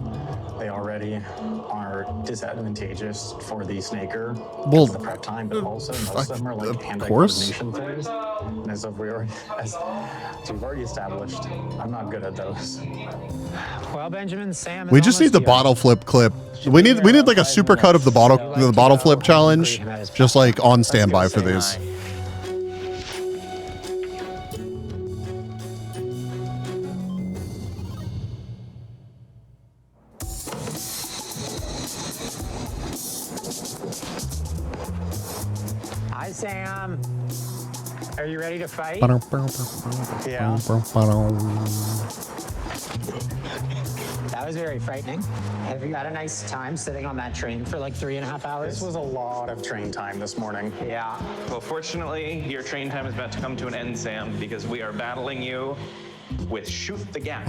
they already are disadvantageous for the snaker. Well, the prep time, but also most of them are like course. anti-coordination things. And as we've already established, I'm not good at those. Well, Benjamin, Sam. We just need the bottle flip clip. We need like a supercut of the bottle flip challenge, just like on standby for these. Hi, Sam. Are you ready to fight? Yeah. That was very frightening. Have you had a nice time sitting on that train for like 3.5 hours? This was a lot of train time this morning. Yeah. Well, fortunately, your train time is about to come to an end, Sam, because we are battling you with Shoot the Gap.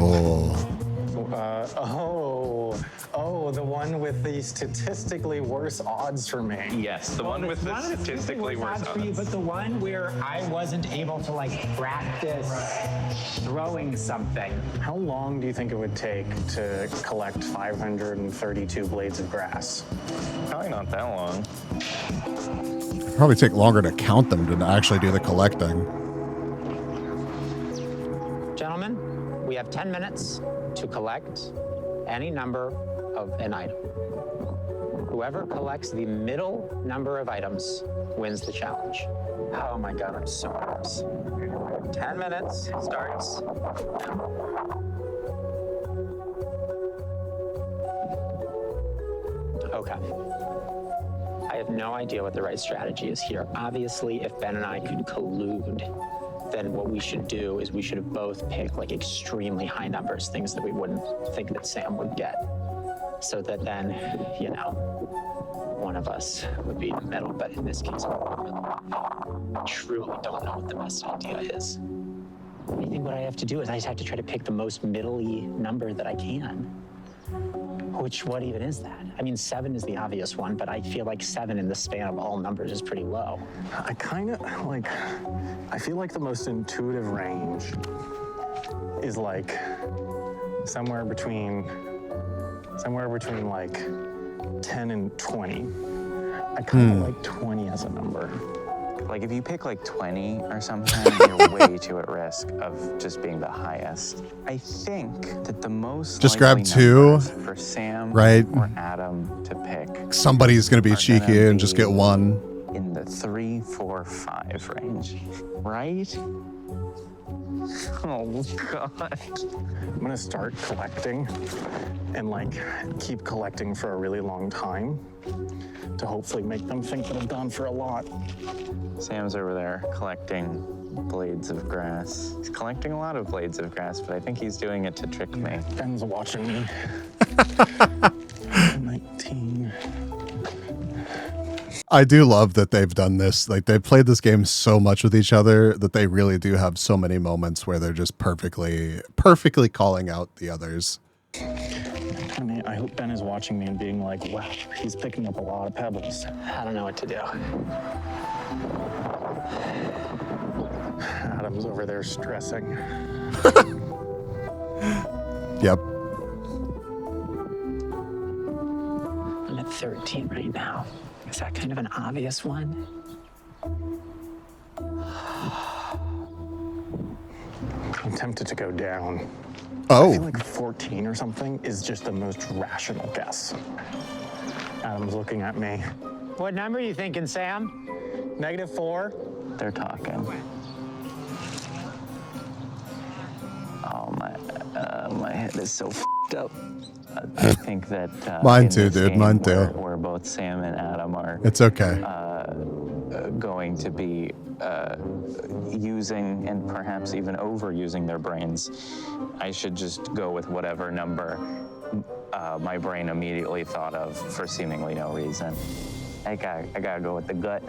The one with the statistically worse odds for me. Yes, the one with the statistically worse for you, odds. but the one where I wasn't able to like practice throwing something. How long do you think it would take to collect 532 blades of grass? Probably not that long. Probably take longer to count them than to actually do the collecting. Gentlemen, we have 10 minutes to collect any number of an item. Whoever collects the middle number of items wins the challenge. Oh my God, I'm so nervous. 10 minutes starts. Okay. I have no idea what the right strategy is here. Obviously, if Ben and I could collude, then what we should do is we should have both picked like extremely high numbers, things that we wouldn't think that Sam would get. so that then, you know, one of us would be in the middle. But in this case, I truly don't know what the best idea is. I think what I have to do is I just have to try to pick the most middle-y number that I can. Which, what even is that? I mean, 7 is the obvious one, but I feel like 7 in the span of all numbers is pretty low. I kind of like, I feel like the most intuitive range is like somewhere between like 10 and 20. I kind of like 20 as a number. Like if you pick like 20 or something, you're way too at risk of just being the highest. I think that the most just grab 2 for Sam right or Adam to pick. Somebody's gonna be cheeky and just get 1 in the 3, 4, 5 range, right? Oh God. I'm gonna start collecting and like keep collecting for a really long time to hopefully make them think that I've gone for a lot. Sam's over there collecting blades of grass. He's collecting a lot of blades of grass, but I think he's doing it to trick me. Ben's watching me. 19. I do love that they've done this. Like they've played this game so much with each other that they really do have so many moments where they're just perfectly calling out the others. I mean, I hope Ben is watching me and being like, wow, he's picking up a lot of pebbles. I don't know what to do. Adam's over there stressing. Yep. I'm at 13 right now. Is that kind of an obvious one? I'm tempted to go down. Oh. I feel like 14 or something is just the most rational guess. Adam's looking at me. What number are you thinking, Sam? -4? They're talking. Oh, my head is so f***ed up. I think that mine too, dude. Mine too. Where both Sam and Adam are. It's okay. Going to be using and perhaps even overusing their brains. I should just go with whatever number my brain immediately thought of for seemingly no reason. I gotta go with the gut.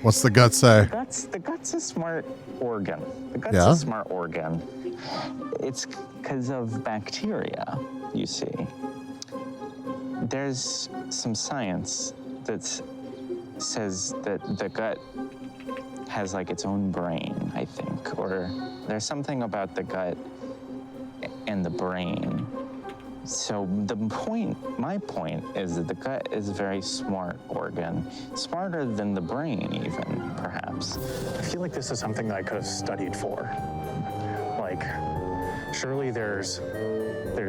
What's the gut say? The gut's a smart organ. The gut's Yeah? a smart organ. It's because of bacteria, you see. There's some science that says that the gut has like its own brain, I think, or there's something about the gut and the brain. So my point is that the gut is a very smart organ, smarter than the brain even, perhaps. I feel like this is something that I could have studied for. Like, surely there's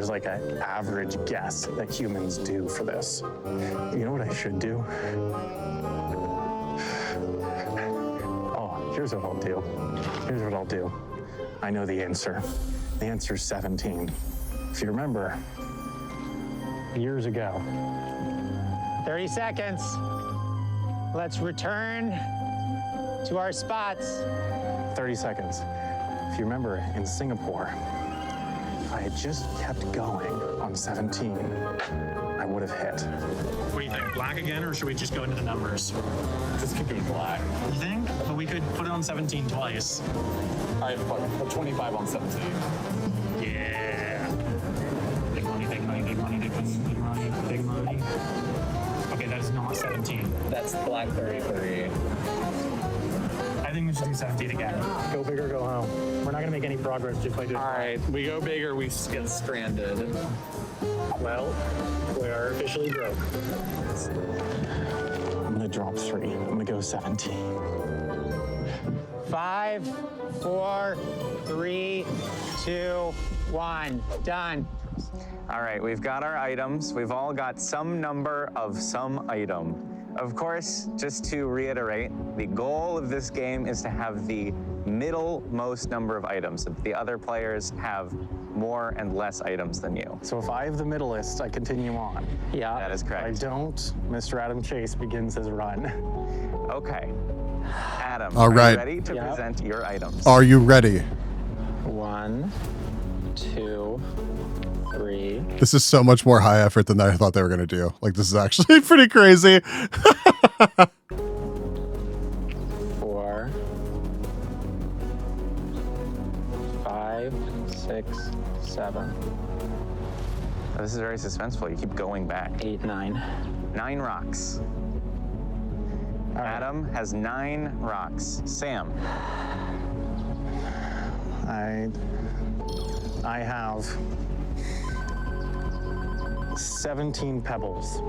like an average guess that humans do for this. You know what I should do? Oh, here's what I'll do. Here's what I'll do. I know the answer. The answer is 17. If you remember, years ago. 30 seconds. Let's return to our spots. 30 seconds. If you remember, in Singapore, if I had just kept going on 17, I would have hit. What do you think? Black again, or should we just go into the numbers? Just keep doing black. You think? But we could put it on 17 twice. All right, fuck it. Put 25 on 17. Yeah. Big money, big money, big money, big money, big money, big money. Okay, that is not 17. That's black 33. I think we should do 17 again. Go big or go home. We're not gonna make any progress just by doing. All right, we go big or we get stranded. Well, we are officially broke. I'm gonna drop 3. I'm gonna go 17. 5, 4, 3, 2, 1. Done. All right, we've got our items. We've all got some number of some item. Of course, just to reiterate, the goal of this game is to have the middle-most number of items. The other players have more and less items than you. So if I have the middleist, I continue on. Yeah. That is correct. If I don't, Mr. Adam Chase begins his run. Okay. Adam, All are right. you ready to present your items? Are you ready? 1, 2, 3. This is so much more high effort than I thought they were going to do. Like, this is actually pretty crazy. 4. 5, 6, 7. This is very suspenseful. You keep going back. 8, 9. 9 rocks. Adam has 9 rocks. Sam. I have 17 pebbles.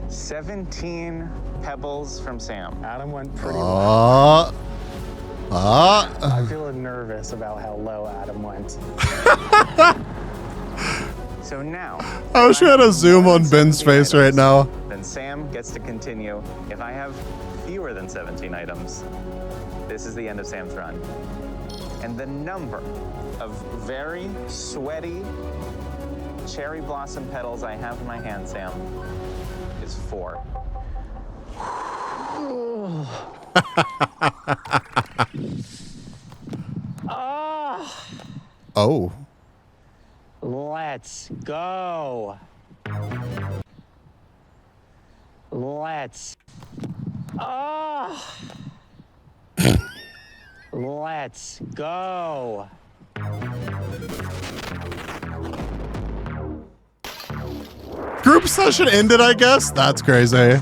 17 pebbles from Sam. Adam went pretty low. I'm I'm feeling nervous about how low Adam went. So now, I wish we had a zoom on Ben's face right now. then Sam gets to continue. If I have fewer than 17 items, this is the end of Sam's run. And the number of very sweaty cherry blossom petals I have in my hand, Sam, is 4. Oh. Let's go. Let's. Let's go. Group session ended, I guess? That's crazy.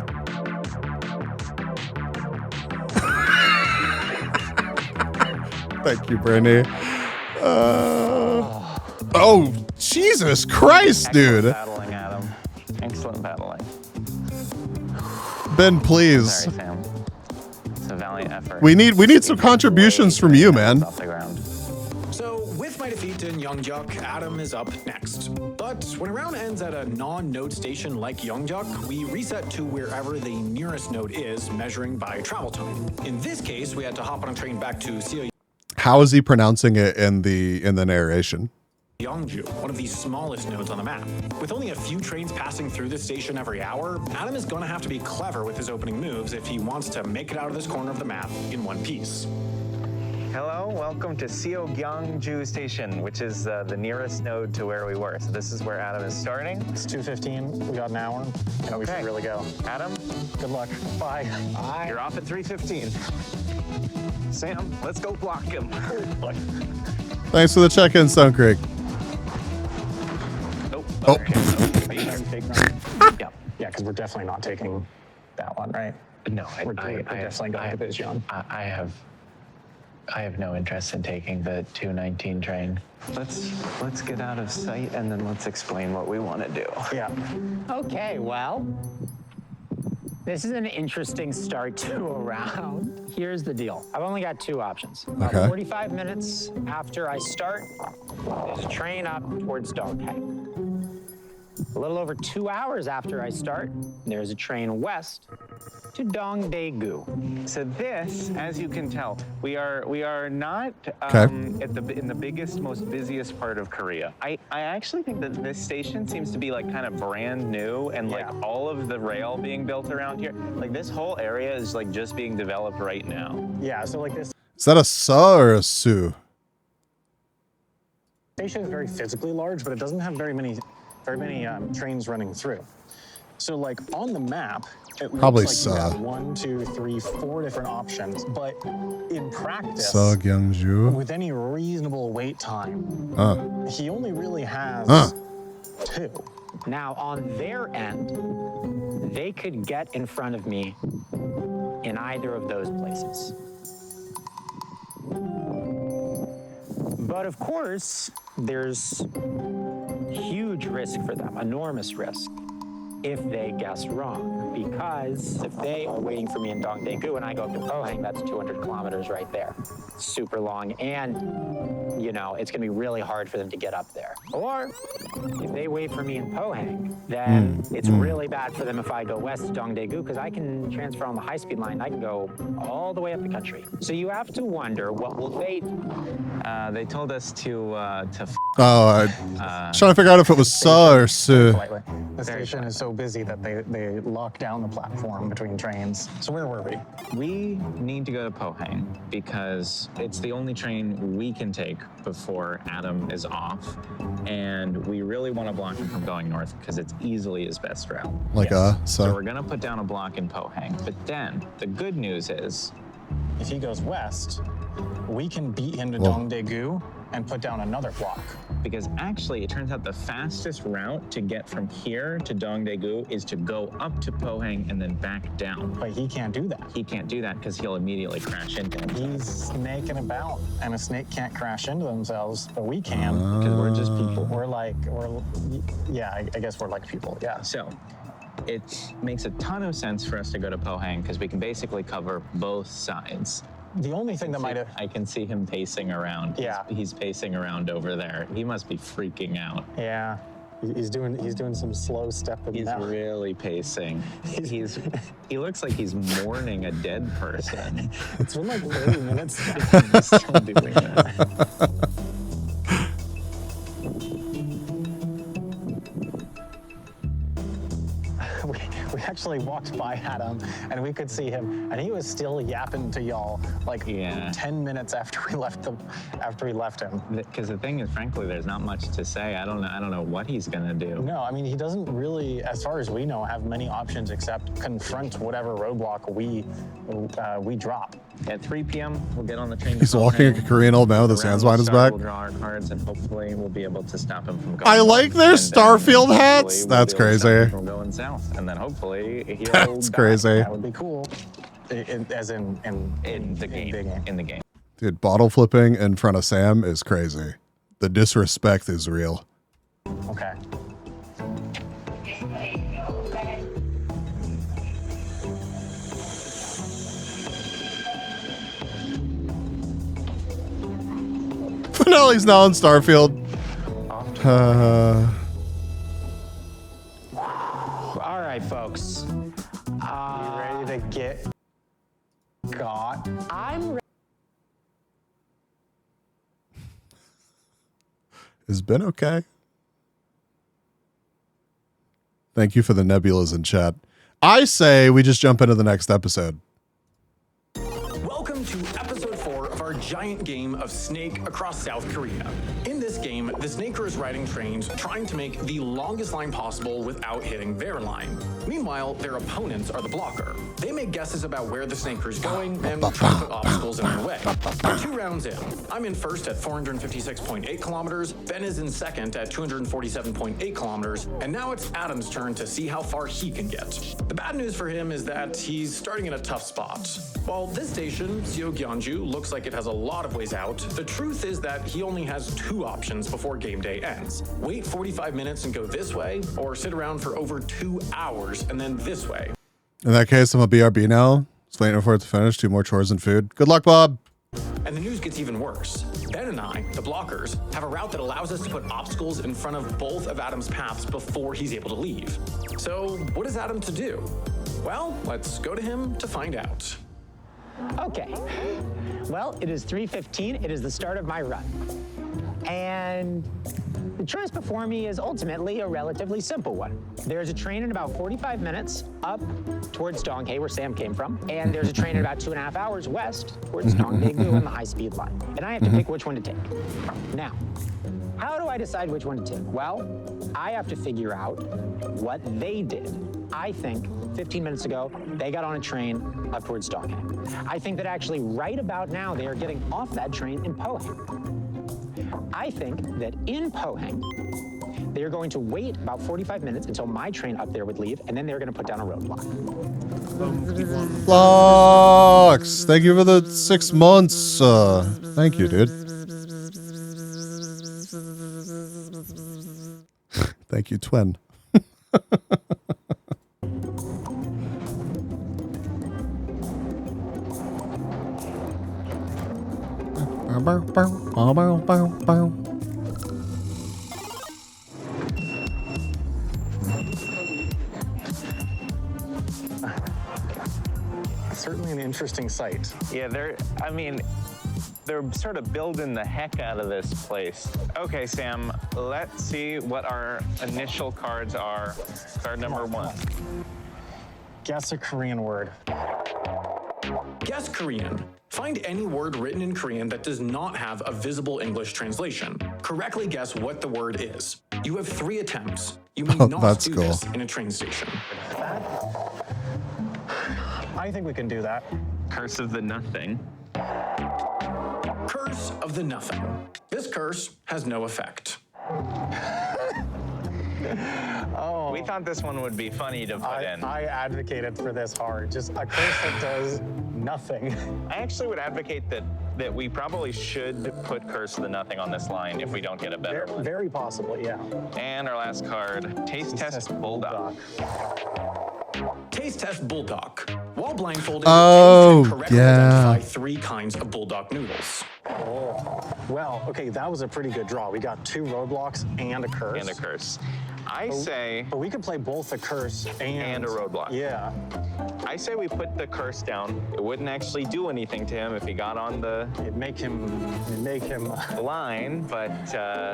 Thank you, Brittany. Oh, Jesus Christ, dude. Battling, Adam. Excellent battling. Ben, please. Sorry, Sam. It's a valiant effort. We need some contributions from you, man. Off the ground. So, with my defeat in Yongjuk, Adam is up next. But when a round ends at a non-node station like Yongjuk, we reset to wherever the nearest node is, measuring by travel time. In this case, we had to hop on a train back to Seoul. How is he pronouncing it in the narration? Yongju, one of the smallest nodes on the map. With only a few trains passing through this station every hour, Adam is going to have to be clever with his opening moves if he wants to make it out of this corner of the map in one piece. Hello, welcome to Seogyangju Station, which is the nearest node to where we were. So this is where Adam is starting. It's 2:15. We got an hour, and we should really go. Adam, good luck. Bye. Bye. You're off at 3:15. Sam, let's go block him. Thanks for the check-in, Stone Creek. Oh. Yeah, because we're definitely not taking that one, right? No, we're definitely going to this, John. I have no interest in taking the 219 train. Let's get out of sight and then let's explain what we want to do. Yeah. Okay, well, this is an interesting start to a round. Here's the deal. I've only got 2 options. About Okay. 45 minutes after I start, there's a train up towards Donghae. A little over 2 hours after I start, there's a train west to Dongdaegu. So this, as you can tell, we are not in the biggest, most busiest part of Korea. I actually think that this station seems to be like kind of brand new, and like all of the rail being built around here, like this whole area is like just being developed right now. Yeah, so like this Is that a sa or a su? station is very physically large, but it doesn't have very many trains running through. So like on the map, it Probably looks like you Sa. have 1, 2, 3, 4 different options, but in practice, Seogyangju. with any reasonable wait time, he only really has 2. Now, on their end, they could get in front of me in either of those places. But of course, there's huge risk for them, enormous risk, if they guess wrong. Because if they are waiting for me in Dongdaegu and I go up to Pohang, that's 200 kilometers right there. Super long, and you know, it's gonna be really hard for them to get up there. Or if they wait for me in Pohang, then it's really bad for them if I go west to Dongdaegu, because I can transfer on the high-speed line. I can go all the way up the country. So you have to wonder, what will they do? They told us to Oh, I was trying to figure out if it was sa or su. The station is so busy that they lock down the platform between trains. So where were we? We need to go to Pohang because it's the only train we can take before Adam is off. And we really want to block him from going north because it's easily his best route. So we're going to put down a block in Pohang. But then the good news is, if he goes west, we can beat him to Dongdaegu and put down another block. Because actually, it turns out the fastest route to get from here to Dongdaegu is to go up to Pohang and then back down. But he can't do that. He can't do that because he'll immediately crash into him. He's snaking about, and a snake can't crash into themselves, but we can. Because we're just people. I guess we're like people, yeah. So, it makes a ton of sense for us to go to Pohang because we can basically cover both sides. The only thing that might have... I can see him pacing around. Yeah. He's pacing around over there. He must be freaking out. Yeah. He's doing some slow stepping. He's really pacing. He looks like he's mourning a dead person. It's been like 30 minutes. He's still doing that. We actually walked by Adam and we could see him, and he was still yapping to y'all like 10 minutes after we left him. Because the thing is, frankly, there's not much to say. I don't know what he's gonna do. No, I mean, he doesn't really, as far as we know, have many options except confront whatever roadblock we drop. At 3 p.m., we'll get on the train. He's walking like a Korean old man with his hands behind his back. We'll draw our cards, and hopefully we'll be able to stop him from going. I like their Starfield hats. That's crazy. From going south, and then hopefully he'll. That's crazy. That would be cool. As in the game. Dude, bottle flipping in front of Sam is crazy. The disrespect is real. Okay. Finale's now on Starfield. All right, folks. You ready to get got? I'm ready. Is Ben okay? Thank you for the nebulas in chat. I say we just jump into the next episode. Welcome to episode 4 of our giant game of Snake across South Korea. In this game, the snaker is riding trains trying to make the longest line possible without hitting their line. Meanwhile, their opponents are the blocker. They make guesses about where the snaker is going and try to put obstacles in their way. 2 rounds in. I'm in first at 456.8 kilometers, Ben is in second at 247.8 kilometers, and now it's Adam's turn to see how far he can get. The bad news for him is that he's starting in a tough spot. While this station, Seogyeonju, looks like it has a lot of ways out, the truth is that he only has 2 options before game day ends. Wait 45 minutes and go this way, or sit around for over 2 hours and then this way. In that case, I'm a BRB now. Just waiting for it to finish. 2 more chores and food. Good luck, Bob. And the news gets even worse. Ben and I, the blockers, have a route that allows us to put obstacles in front of both of Adam's paths before he's able to leave. So what is Adam to do? Well, let's go to him to find out. Okay. Well, it is 3:15. It is the start of my run. And the choice before me is ultimately a relatively simple one. There's a train in about 45 minutes up towards Donghae, where Sam came from, and there's a train in about 2.5 hours west towards Dongdaegu on the high-speed line. And I have to pick which one to take. Now, how do I decide which one to take? Well, I have to figure out what they did. I think 15 minutes ago, they got on a train up towards Donghae. I think that actually right about now, they are getting off that train in Pohang. I think that in Pohang, they're going to wait about 45 minutes until my train up there would leave, and then they're going to put down a roadblock. Flux, thank you for the 6 months. Thank you, dude. Thank you, twin. Certainly an interesting sight. Yeah, I mean, They're sort of building the heck out of this place. Okay, Sam, let's see what our initial cards are. Card number 1. Guess a Korean word. Guess Korean. Find any word written in Korean that does not have a visible English translation. Correctly guess what the word is. You have 3 attempts. You may not do this in a train station. I think we can do that. Curse of the Nothing. Curse of the Nothing. This curse has no effect. Oh. We thought this one would be funny to put in. I advocated for this hard. Just a curse that does nothing. I actually would advocate that we probably should put Curse of the Nothing on this line if we don't get a better one. Very possibly, yeah. And our last card, Taste Test Bulldog. Taste Test Bulldog. While blindfolded, Oh, you can correctly identify 3 kinds of bulldog noodles. Oh, well, okay, that was a pretty good draw. We got 2 roadblocks and a curse. And a curse. I say... But we could play both a curse and a roadblock. Yeah. I say we put the curse down. It wouldn't actually do anything to him if he got on the... It'd make him line, but...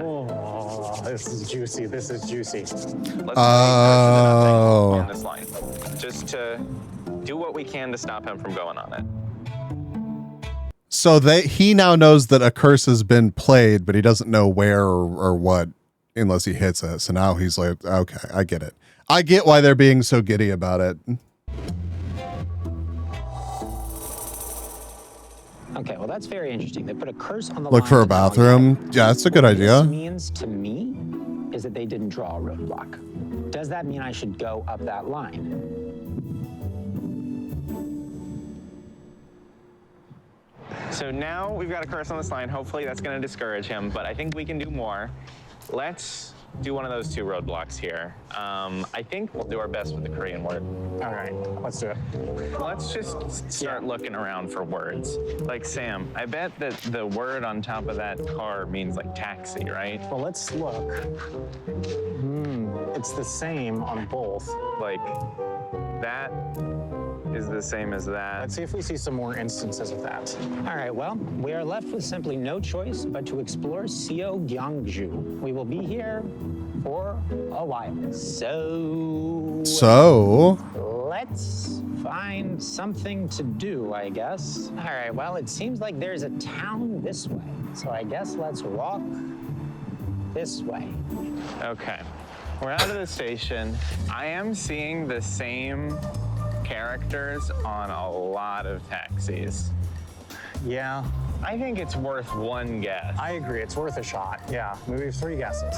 Oh, this is juicy. This is juicy. Let's play Curse of the Nothing on this line. Just to do what we can to stop him from going on it. So he now knows that a curse has been played, but he doesn't know where or what unless he hits it. So now he's like, okay, I get it. I get why they're being so giddy about it. Okay, well that's very interesting. They put a curse on the Look line for a to draw bathroom. Yeah, that's a good What idea. this means to me is that they didn't draw a roadblock. Does that mean I should go up that line? So now we've got a curse on this line. Hopefully that's going to discourage him, but I think we can do more. Let's do one of those 2 roadblocks here. I think we'll do our best with the Korean word. All right, let's do it. Let's just start looking around for words. Like Sam, I bet that the word on top of that car means like taxi, right? Well, let's look. It's the same on both. Like that is the same as that. Let's see if we see some more instances of that. All right, well, we are left with simply no choice but to explore Seogyeongju. We will be here for a while. So let's find something to do, I guess. All right, well, it seems like there's a town this way. So I guess let's walk this way. Okay, we're out of the station. I am seeing the same characters on a lot of taxis. Yeah. I think it's worth one guess. I agree. It's worth a shot. Yeah. We have 3 guesses.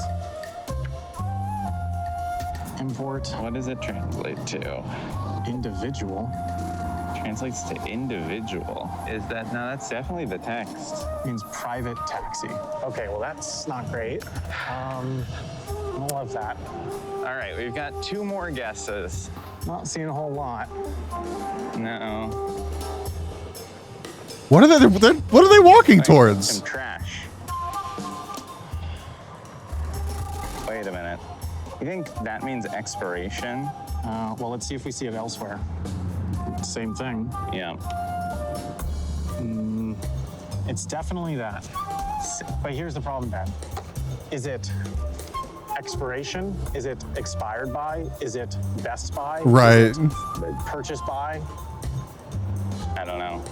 Import. What does it translate to? Individual. Translates to individual. Is that, no, that's definitely the text. Means private taxi. Okay, well, that's not great. I love that. All right, we've got 2 more guesses. Not seeing a whole lot. No. What are they walking towards? Some trash. Wait a minute. You think that means expiration? Well, let's see if we see it elsewhere. Same thing. Yeah. It's definitely that. But here's the problem, Ben. Is it expiration? Is it expired by? Is it best by? Right. Purchased by? I don't know.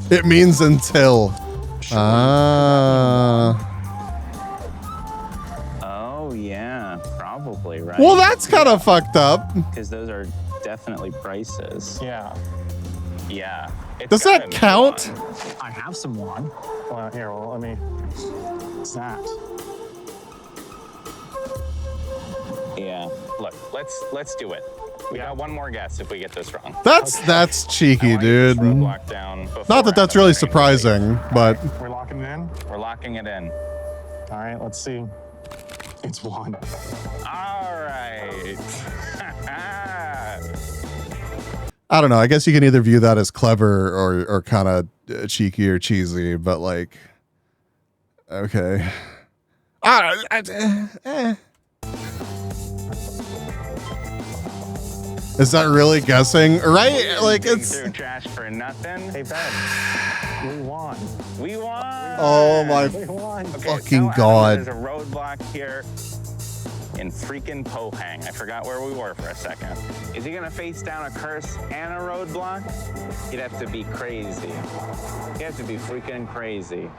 It means until. Oh, yeah, probably, right? Well, that's kind of fucked up. Because those are definitely prices. Yeah. Yeah. Does that count? I have some won. Well, here, well, let me. What's that? Yeah. Look, let's do it. We got one more guess if we get this wrong. That's cheeky, dude. Roadblock down. Not that that's really surprising, but We're locking it in? We're locking it in. All right, let's see. It's 1. All right. I don't know. I guess you can either view that as clever or kind of cheeky or cheesy, but like, okay. Is that really guessing? Right? Like it's. Through trash for nothing. Hey Ben, we won. We won. Oh my fucking god! There's a roadblock here in freaking Pohang. I forgot where we were for a second. Is he gonna face down a curse and a roadblock? He'd have to be crazy. He'd have to be freaking crazy.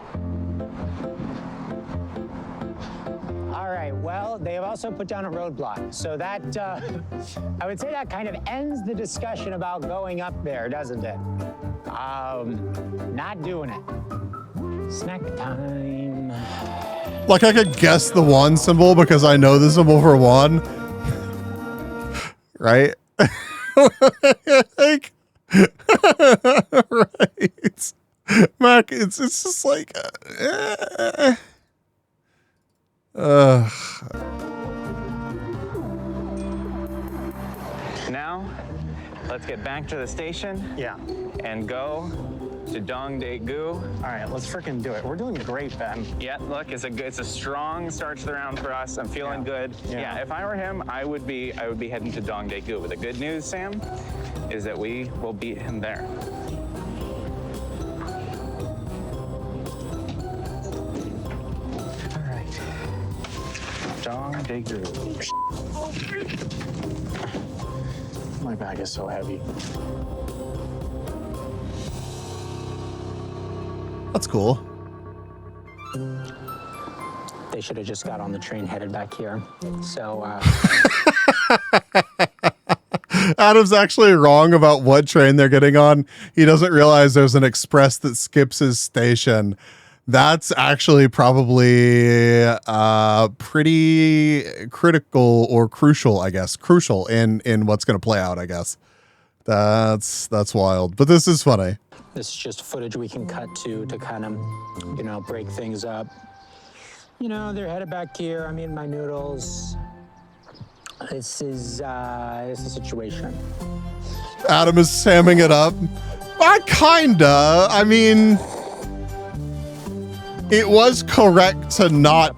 All right, well, they have also put down a roadblock. So that, I would say that kind of ends the discussion about going up there, doesn't it? Not doing it. Snack time. Like I could guess the wand symbol because I know the symbol for wand. Right? Like, right. Mac, it's just like Now, let's get back to the station. Yeah. And go to Dong Daegu. All right, let's freaking do it. We're doing great, Ben. Yeah, look, it's a strong start to the round for us. I'm feeling good. Yeah, if I were him, I would be heading to Dong Daegu. But the good news, Sam, is that we will beat him there. All right. Dong Daegu. My bag is so heavy. that's cool. They should have just got on the train headed back here. So, Adam's actually wrong about what train they're getting on. He doesn't realize there's an express that skips his station. That's actually probably pretty critical or crucial, I guess. Crucial in what's going to play out, I guess. That's wild. But this is funny. this is just footage we can cut to kind of, you know, break things up. You know, they're headed back here. I'm eating my noodles. This is the situation. Adam is samming it up. Kinda. I mean, it was correct to not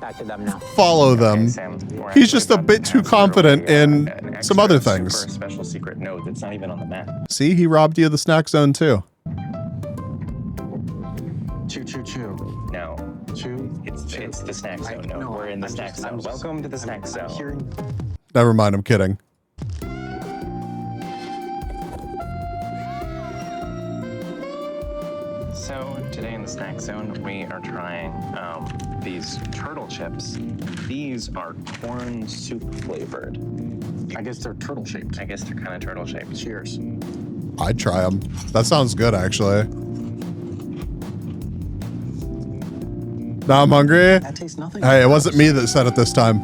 follow them. He's just a bit too confident in some other things. Special secret node that's not even on the map. See, he robbed you of the snack zone too. Chew. No. Chew. It's the snack zone. No, we're in the snack zone. Welcome to the snack zone. Never mind, I'm kidding. So today in the snack zone, we are trying these turtle chips. These are corn soup flavored. I guess they're turtle shaped. I guess they're kind of turtle shaped. Cheers. I'd try them. That sounds good, actually. Now I'm hungry. That tastes nothing. Hey, it wasn't me that said it this time.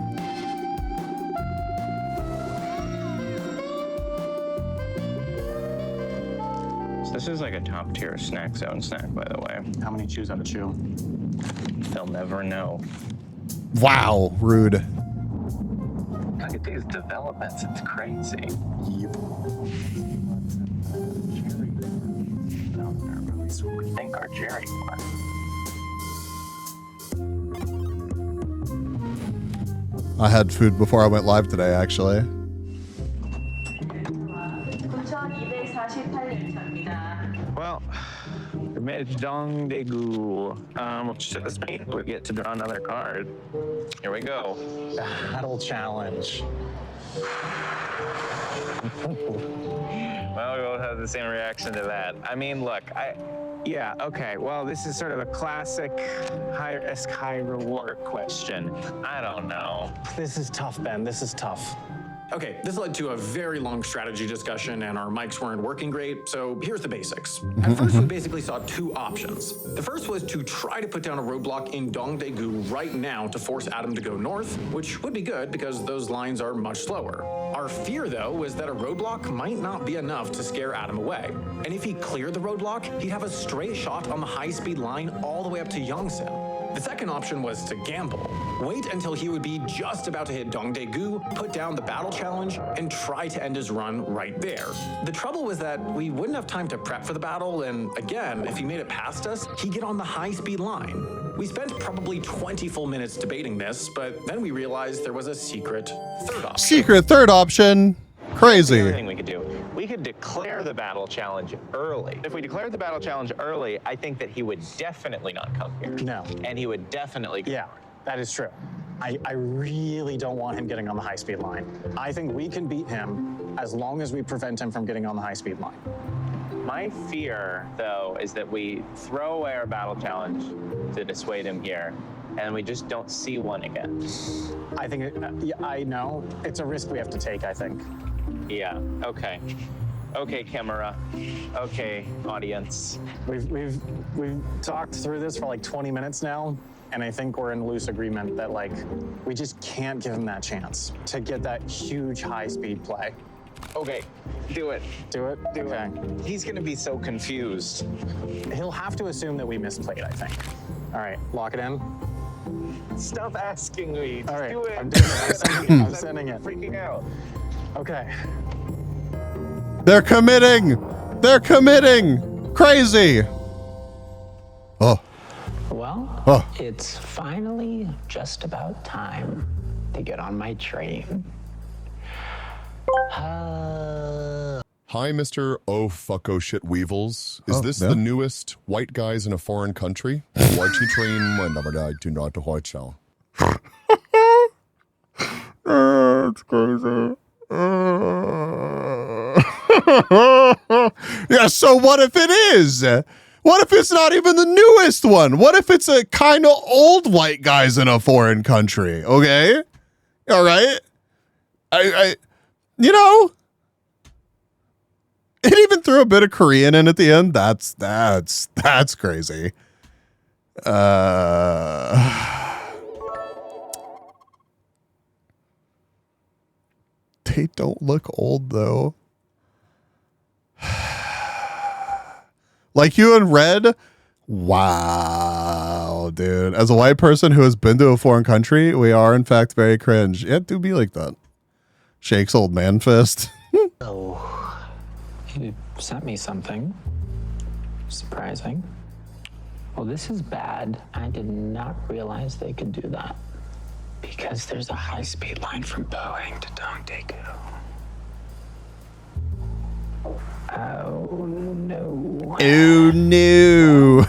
This is like a top tier snack zone snack, by the way. How many chews out of chew? They'll never know. Wow, rude. Look at these developments. It's crazy. Yep. We think our Jerry won. I had food before I went live today, actually. Well, we made it to Dong Daegu. This means we get to draw another card. Here we go. Battle challenge. Well, we both have the same reaction to that. I mean, look, yeah, okay. Well, this is sort of a classic high risk, high reward question. I don't know. This is tough, Ben. This is tough. Okay, this led to a very long strategy discussion and our mics weren't working great, so here's the basics. At first, we basically saw two options. The first was to try to put down a roadblock in Dong Daegu right now to force Adam to go north, which would be good because those lines are much slower. Our fear, though, was that a roadblock might not be enough to scare Adam away. And if he cleared the roadblock, he'd have a straight shot on the high-speed line all the way up to Yongsan. The second option was to gamble. Wait until he would be just about to hit Dong Daegu, put down the battle challenge, and try to end his run right there. The trouble was that we wouldn't have time to prep for the battle, and again, if he made it past us, he'd get on the high-speed line. We spent probably 20 full minutes debating this, but then we realized there was a secret third option. Secret third option. Crazy. Everything we could do. We could declare the battle challenge early. If we declared the battle challenge early, I think that he would definitely not come here. No. And he would definitely go. Yeah, that is true. I really don't want him getting on the high-speed line. I think we can beat him as long as we prevent him from getting on the high-speed line. My fear, though, is that we throw away our battle challenge to dissuade him here, and we just don't see one again. I think, yeah, I know. It's a risk we have to take, I think. Yeah, okay. Okay, camera. Okay, audience. We've talked through this for like 20 minutes now, and I think we're in loose agreement that like we just can't give him that chance to get that huge high-speed play. Okay, do it. Do it? Do it. He's gonna be so confused. He'll have to assume that we misplayed, I think. All right, lock it in. Stop asking me. Just All right, do it. I'm doing it. I'm sending it. Freaking out. Okay. They're committing. They're committing. Crazy. Oh. Well, it's finally just about time to get on my train. Hi, Mr. Oh Fucko Shit Weevils. Is this yeah. the newest white guys in a foreign country? Watch you train my number I do not watch out. That's crazy. Yeah, so what if it is? What if it's not even the newest one? What if it's a kind of old white guys in a foreign country? Okay? All right? I you know, it even threw a bit of Korean in at the end. That's crazy. They don't look old though. Like you in red? Wow, dude. As a white person who has been to a foreign country, we are in fact very cringe. Yeah, do be like that. Shakes old man fist. Oh, you sent me something surprising. Well, this is bad. I did not realize they could do that because there's a high-speed line from Boeing to Dongdaegu. Oh no. Oh no.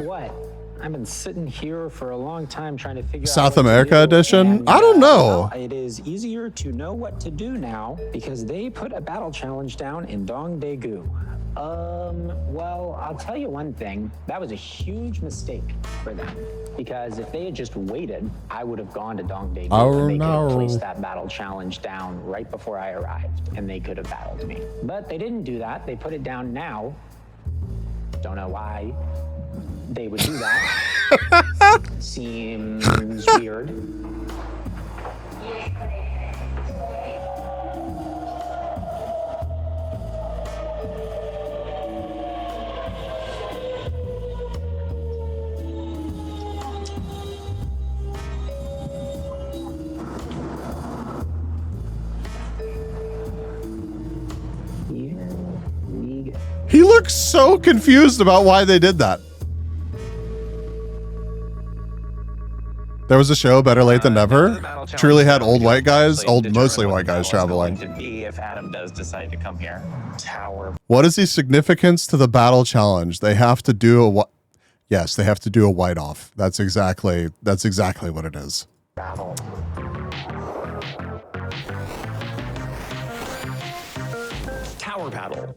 What? I've been sitting here for a long time trying to figure out South what to America do, edition? and, I don't know. well, it is easier to know what to do now because they put a battle challenge down in Dongdaegu. Well, I'll tell you one thing. That was a huge mistake for them because if they had just waited, I would have gone to Dongdaegu and they could have placed that battle challenge down right before I arrived and they could have battled me. But they didn't do that. They put it down now. Don't know why they would do that. Seems weird. He looks so confused about why they did that. There was a show, Better Late Than Never. Truly had old white guys, mostly white guys traveling. To be if Adam does decide to come here. Tower. What is the significance to the battle challenge? They have to do a yes, they have to do a white off. That's exactly what it is. Battle. Tower battle.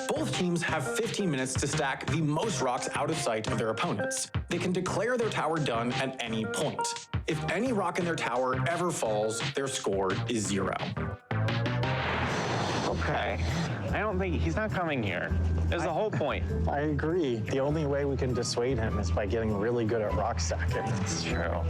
Both teams have 15 minutes to stack the most rocks out of sight of their opponents. They can declare their tower done at any point. If any rock in their tower ever falls, their score is 0. Okay. I don't think he's not coming here. There's the whole point. I agree. The only way we can dissuade him is by getting really good at rock stacking. It's true.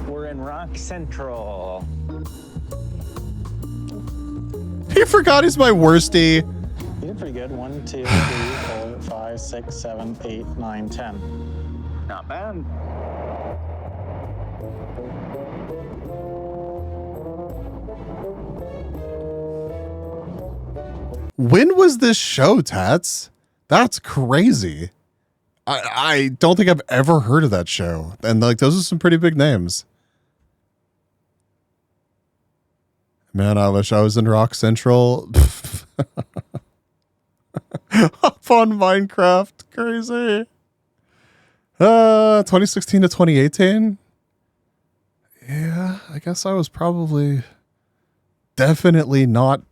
We're in Rock Central. He forgot he's my worstie. You did pretty good. 1, 2, 3, 4, 5, 6, 7, 8, 9, 10. Not bad. When was this show, Tats? That's crazy. I don't think I've ever heard of that show. And like, those are some pretty big names. Man, I wish I was in Rock Central. Up on Minecraft. Crazy. 2016 to 2018. Yeah, I guess I was probably definitely not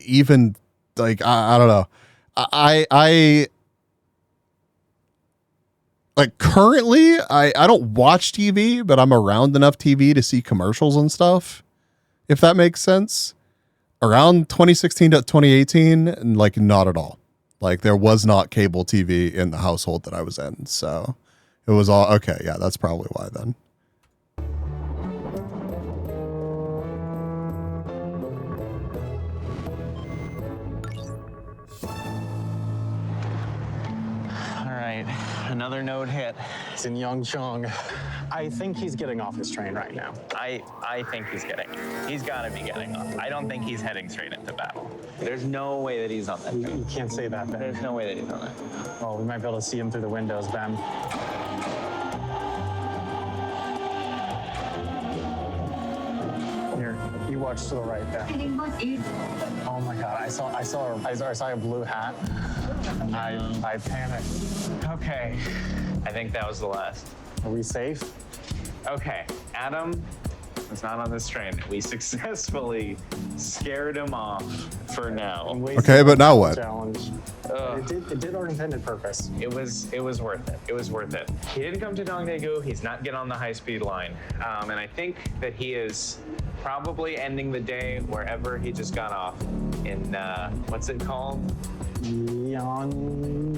even like, I don't know. I like currently I don't watch TV, but I'm around enough TV to see commercials and stuff, if that makes sense. Around 2016 to 2018, like not at all. Like there was not cable TV in the household that I was in. So it was all okay. Yeah, that's probably why then. Another node hit. It's in Yangchang. I think he's getting off his train right now. I think he's getting. He's got to be getting off. I don't think he's heading straight into battle. There's no way that he's on that train. You can't say that, Ben. There's no way that he's on that. Oh, we might be able to see him through the windows, Ben. Here, you watch to the right, Ben. Oh my God! I saw a blue hat. I panicked. Okay. I think that was the last. Are we safe? Okay. Adam was not on this train. We successfully scared him off for now. Okay, but now what? Challenge. It did our intended purpose. It was worth it. It was worth it. He didn't come to Dongdaegu. He's not getting on the high-speed line. And I think that he is probably ending the day wherever he just got off in, what's it called? Yangjian.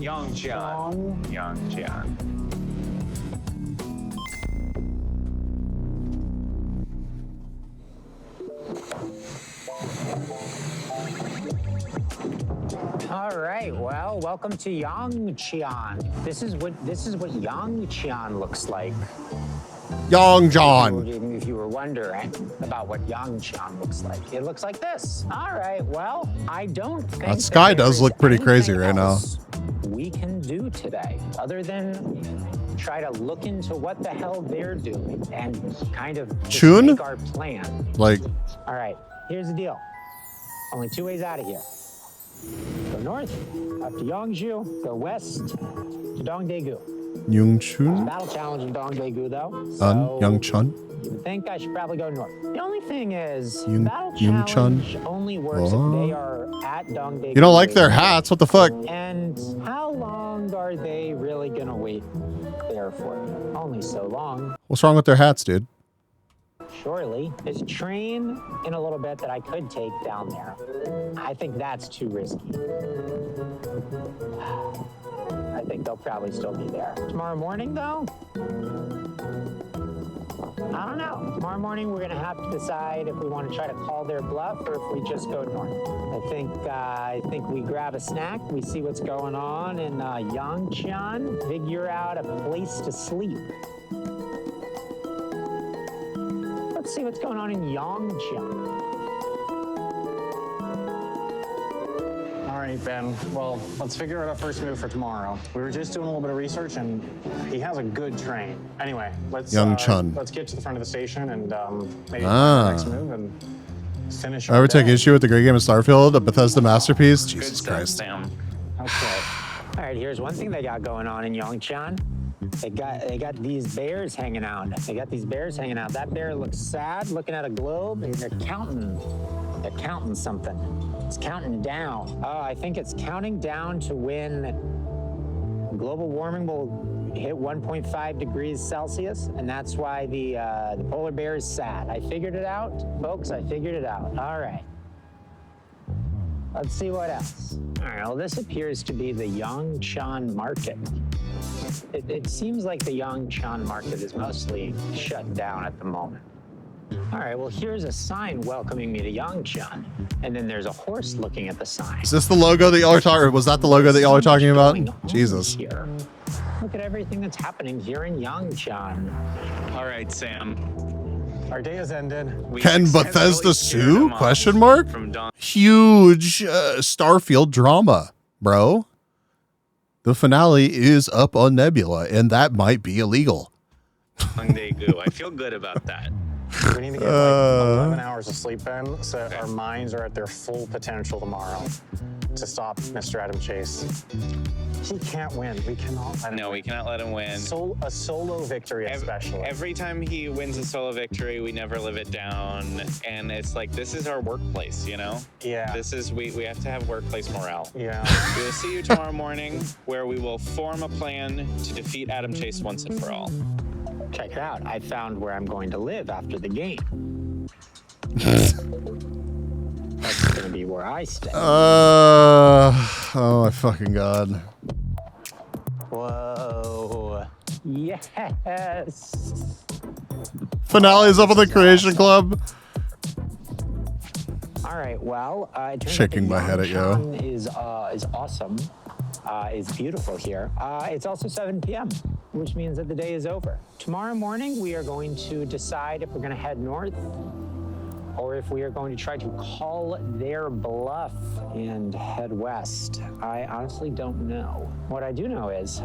All right, well, welcome to Yangjian. This is what Yangjian looks like. Yangjian. If you were wondering about what Yangjian looks like, it looks like this. All right, well, I don't think That sky does look pretty crazy right now. We can do today, other than try to look into what the hell they're doing and kind of just Chun? make our plan. Like, All right, here's the deal. Only two ways out of here. Go north, up to Yangzhou. Go west to Dongdaegu. Yungchun? Battle challenge in Dongdaegu, though. So Yangchun? you would think I should probably go north. The only thing is, Yung- battle Yungchun? challenge only works if they are at Dongdaegu. You don't like their hats? What the fuck? And how long are they really gonna wait there for? Only so long. What's wrong with their hats, dude? Surely. There's a train in a little bit that I could take down there. I think that's too risky. I think they'll probably still be there. Tomorrow morning, though? I don't know. Tomorrow morning, we're going to have to decide if we want to try to call their bluff or if we just go north. I think we grab a snack, we see what's going on in Yangjian, figure out a place to sleep. Let's see what's going on in Yangjian. All right, Ben. Well, let's figure out our first move for tomorrow. We were just doing a little bit of research, and he has a good train. Anyway, let's get to the front of the station and maybe the next move and finish. I ever take issue with the great game of Starfield, a Bethesda masterpiece? Jesus Good Christ. stuff, Sam. Okay. All right, here's one thing they got going on in Yangjian. They got these bears hanging out. That bear looks sad, looking at a globe, and they're counting something. It's counting down. Oh, I think it's counting down to when global warming will hit 1.5 degrees Celsius, and that's why the polar bear is sad. I figured it out, folks. I figured it out. All right. Let's see what else. All right, well, this appears to be the Yangchan market. It seems like the Yangchan market is mostly shut down at the moment. All right, well, here's a sign welcoming me to Yangchan. And then there's a horse looking at the sign. Is this the logo that y'all are talking, or was that the logo that y'all are talking about? Jesus. Here. Look at everything that's happening here in Yangchan. All right, Sam. Our day has ended. Can Bethesda sue? Question mark. Huge Starfield drama, bro. The finale is up on Nebula, and that might be illegal. Dong Daegu. I feel good about that. We need to get like 11 hours of sleep in so our minds are at their full potential tomorrow to stop Mr. Adam Chase. He can't win. We cannot let him win. We cannot let him win. A solo victory especially. Every time he wins a solo victory, we never live it down. And it's like, this is our workplace, you know? Yeah. This is, we have to have workplace morale. Yeah. We will see you tomorrow morning where we will form a plan to defeat Adam Chase once and for all. Check it out. I found where I'm going to live after the game. That's going to be where I stay. Oh my fucking god. Whoa. Yes. Finale's up on the Creation Club. All right. Well, it turns Shaking out my head at you. Is awesome. It's beautiful here. It's also 7 p.m., which means that the day is over. Tomorrow morning, we are going to decide if we're going to head north or if we are going to try to call their bluff and head west. I honestly don't know. What I do know is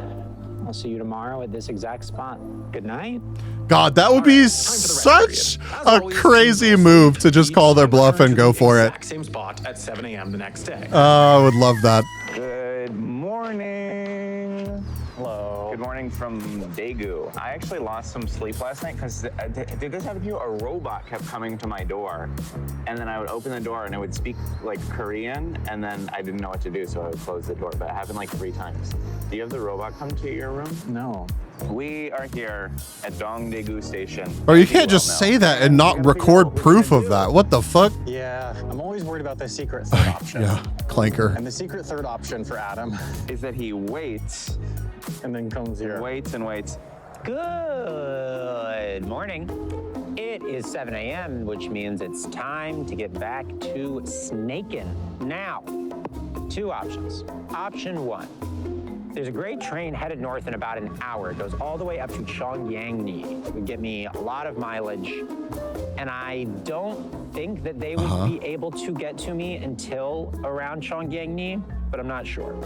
I'll see you tomorrow at this exact spot. Good night. God, that would be such a crazy move to just call their bluff and go for it. Same spot at 7 a.m. the next day. I would love that. Good morning. Hello. Good morning from Daegu. I actually lost some sleep last night because did this happen to you? A robot kept coming to my door, and then I would open the door and it would speak like Korean, and then I didn't know what to do, so I would close the door. But it happened like 3 times. Do you have the robot come to your room? No. We are here at Dong Daegu Station. Bro, you can't just say that and not record proof of that. What the fuck? Yeah, I'm always worried about the secret third option. Yeah, clanker. And the secret third option for Adam is that he waits and then comes here. Waits and waits. Good morning. It is 7 a.m., which means it's time to get back to snaking. Now, 2 options. Option 1. There's a great train headed north in about an hour. It goes all the way up to Chongyangni. It would get me a lot of mileage. And I don't think that they would be able to get to me until around Chongyangni, but I'm not sure.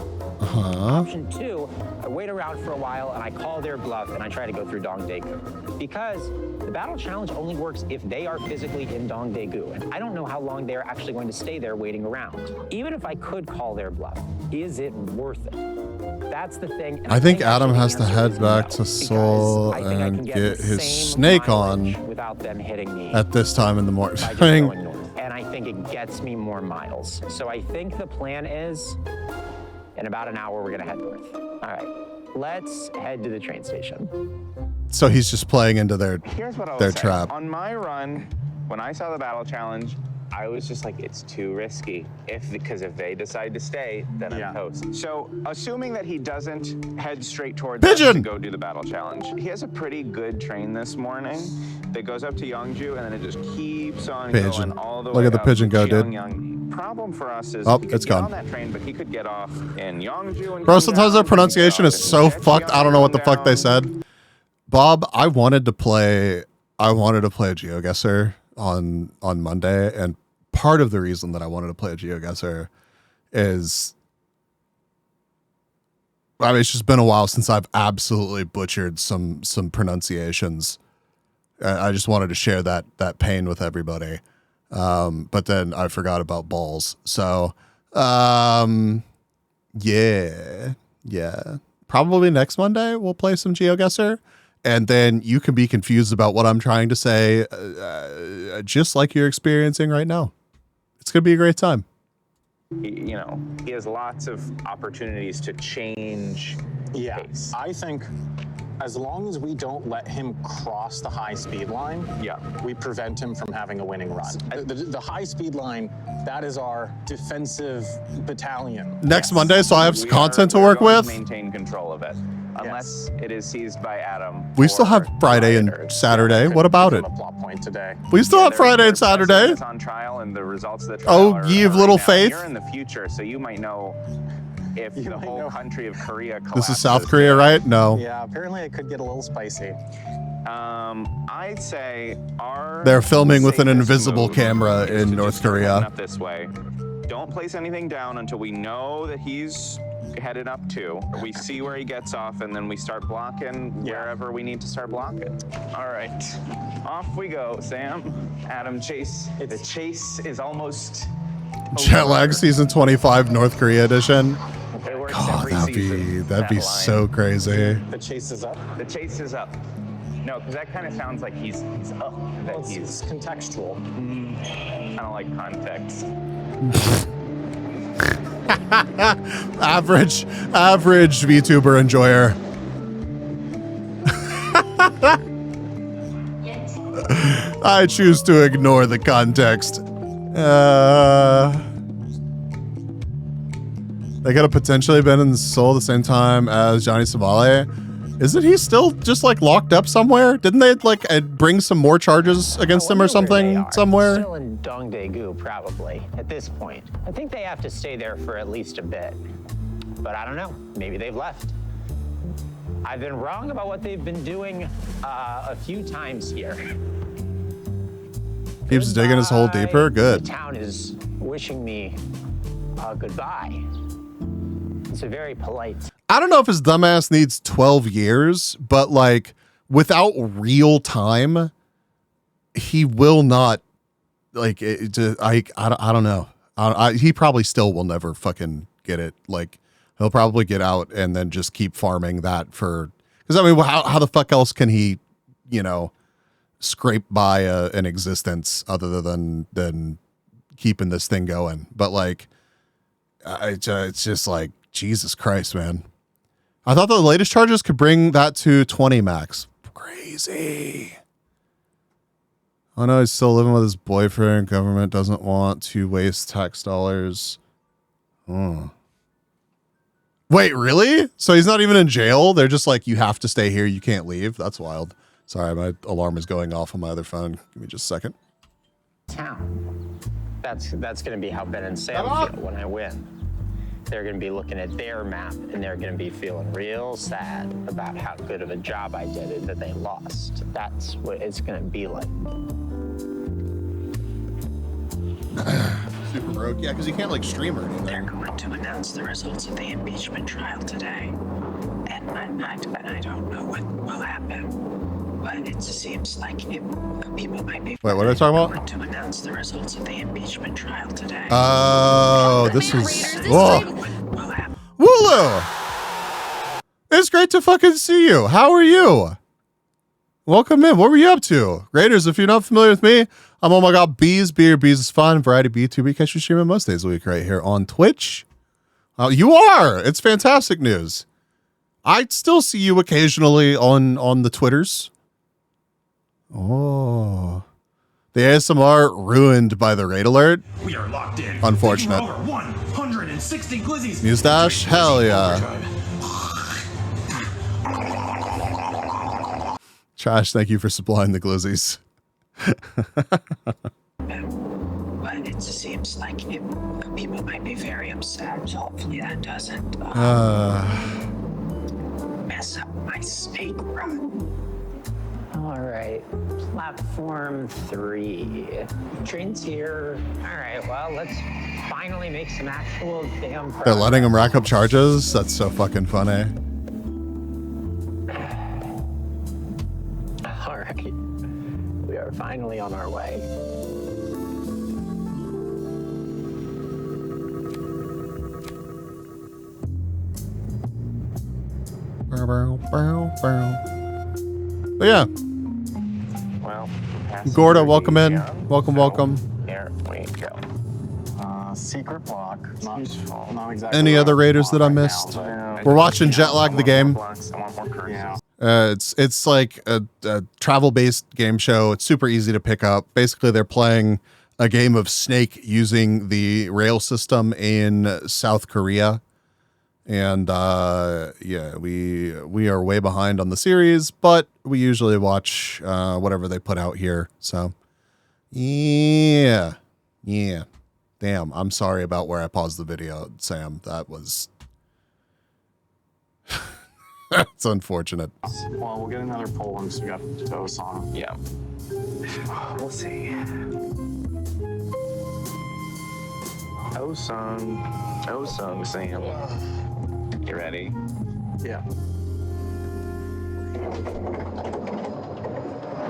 Option 2, I wait around for a while and I call their bluff and I try to go through Dong Daegu. Because the battle challenge only works if they are physically in Dong Daegu. And I don't know how long they're actually going to stay there waiting around. Even if I could call their bluff, is it worth it? That's the thing. And I think Adam has to head back to Seoul and get his snake on without them hitting me at this time in the morning. And I think it gets me more miles. So I think the plan is in about an hour, we're going to head north. All right, let's head to the train station. So he's just playing into their trap. On my run, when I saw the battle challenge, I was just like, it's too risky. Because if they decide to stay, then I'm toast. So assuming that he doesn't head straight towards us to go do the battle challenge, he has a pretty good train this morning that goes up to Yeongju and then it just keeps on going all the way Look at the up pigeon to go, dude. Pyongyang. Problem for us is Oh, he it's could get gone. on that train, but he could get off in Yeongju and Bro, come sometimes down, their or he could pronunciation get is off so in fucked. I don't know what the fuck they said. Bob, I wanted to play a GeoGuessr on Monday, and part of the reason that I wanted to play a GeoGuessr is, I mean, it's just been a while since I've absolutely butchered some pronunciations. I just wanted to share that pain with everybody. But then I forgot about balls. So, yeah. Probably next Monday we'll play some GeoGuessr, and then you can be confused about what I'm trying to say, just like you're experiencing right now. It's going to be a great time. He has lots of opportunities to change pace. I think as long as we don't let him cross the high speed line, we prevent him from having a winning run. The high speed line, that is our defensive battalion. Next Monday, so I have content to work with. Maintain control of it, unless it is seized by Adam. We still have Friday and Saturday. What about it? We still have Friday and Saturday. On trial, and the results of the trial Oh, ye of little faith. You're in the future, so you might know if the whole country of Korea collapses. This is South Korea, right? No. Yeah, apparently it could get a little spicy. I'd say our They're filming with an safest invisible move camera is in to North just start heading Korea. up this way. Don't place anything down until we know that he's headed up to. We see where he gets off, and then we start blocking wherever we need to start blocking. All right, off we go, Sam. Adam, chase. The chase is almost Jet Lag Season 25 North Korea edition. It works God, every that'd season, be that line. so crazy. The chase is up? The chase is up. No, because that kind of sounds like he's up. That he's contextual. I don't like context. average VTuber enjoyer. I choose to ignore the context. They could have potentially been in Seoul at the same time as Johnny Somali. Isn't he still just like locked up somewhere? Didn't they like bring some more charges against him or something somewhere? Still in Dongdaegu, probably, at this point. I think they have to stay there for at least a bit. But I don't know. Maybe they've left. I've been wrong about what they've been doing a few times here. Keeps digging his hole deeper. Good. The town is wishing me goodbye. It's a very polite. I don't know if his dumbass needs 12 years, but like without real time, he will not like I don't know. He probably still will never fucking get it. Like he'll probably get out and then just keep farming that for, because I mean, how the fuck else can he, you know, scrape by an existence other than keeping this thing going? But like, it's just like, Jesus Christ, man. I thought the latest charges could bring that to 20 max. Crazy. Oh no, he's still living with his boyfriend. Government doesn't want to waste tax dollars. Oh. Wait, really? So he's not even in jail? They're just like, you have to stay here. You can't leave. That's wild. Sorry, my alarm is going off on my other phone. Give me just a second. Town. That's going to be how Ben and Sam feel when I win. They're going to be looking at their map and they're going to be feeling real sad about how good of a job I did and that they lost. That's what it's going to be like. Super broke. Yeah, because you can't like stream or anything. They're going to announce the results of the impeachment trial today. And I don't know what will happen. But it seems like people might be. Wait, what are they talking about? Going to announce the results of the impeachment trial today. Oh, this is. Whoa. Wooloo! It's great to fucking see you. How are you? Welcome in. What were you up to? Raiders, if you're not familiar with me, I'm Oh My God Bees. Beer Bees is fun. Variety B2B. Catch you streaming most days of the week right here on Twitch. You are. It's fantastic news. I still see you occasionally on the Twitters. Oh. The ASMR ruined by the raid alert. We are locked in. Unfortunate. Over 160 glizzies. Mustache? Hell yeah. Trash, thank you for supplying the glizzies. But it seems like people might be very upset. Hopefully that doesn't mess up my snake run. All right, platform 3. Train's here. All right, well, let's finally make some actual damn progress. They're letting him rack up charges? That's so fucking funny. All right, we are finally on our way. But yeah. Well, Gorda, welcome in. Welcome. Here we go. Secret block. Not exactly. Any other raiders that I missed? We're watching Jet Lag the game. Yeah. It's like a travel-based game show. It's super easy to pick up. Basically, they're playing a game of Snake using the rail system in South Korea. And yeah, we are way behind on the series, but we usually watch whatever they put out here. So yeah. Damn, I'm sorry about where I paused the video, Sam. That was That's unfortunate. Well, we'll get another poll once we got those on. Yeah. We'll see. Oh song, Sam. You ready? Yeah.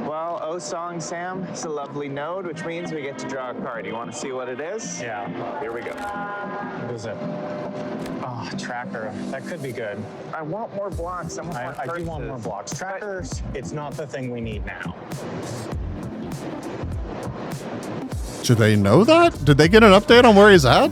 Well, Oh Song Sam, it's a lovely node, which means we get to draw a card. You want to see what it is? Yeah. Here we go. What is it? Oh, tracker. That could be good. I want more blocks. I do want more blocks. Trackers, it's not the thing we need now. Should they know that? Did they get an update on where he's at?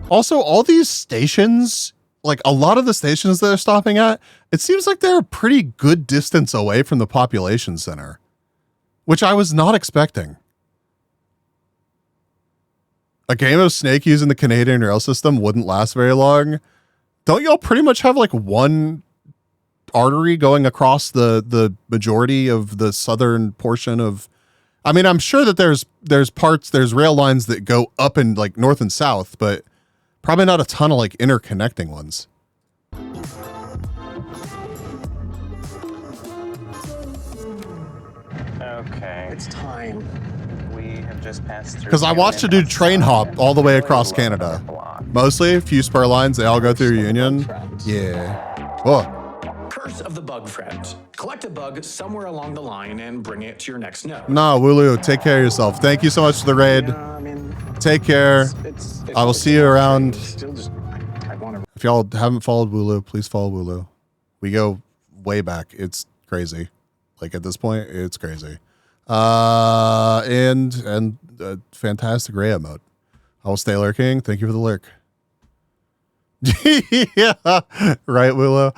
Also, all these stations, like a lot of the stations they're stopping at, it seems like they're a pretty good distance away from the population center, which I was not expecting. A game of Snake using the Canadian rail system wouldn't last very long. Don't y'all pretty much have like one artery going across the majority of the southern portion of, I mean, I'm sure that there's rail lines that go up and like north and south, but probably not a ton of like interconnecting ones. Okay. It's time. We have just passed through. Because I watched a dude train hop all the way across Canada. Mostly, a few spur lines, they all go through Union. Yeah. Oh. Curse of the bug friend. Collect a bug somewhere along the line and bring it to your next node. Nah, Wooloo, take care of yourself. Thank you so much for the raid. Take care. I will see you around. If y'all haven't followed Wooloo, please follow Wooloo. We go way back. It's crazy. Like at this point, it's crazy. And a fantastic Ray emote. I will stay lurking. Thank you for the lurk. Yeah, right, Willow.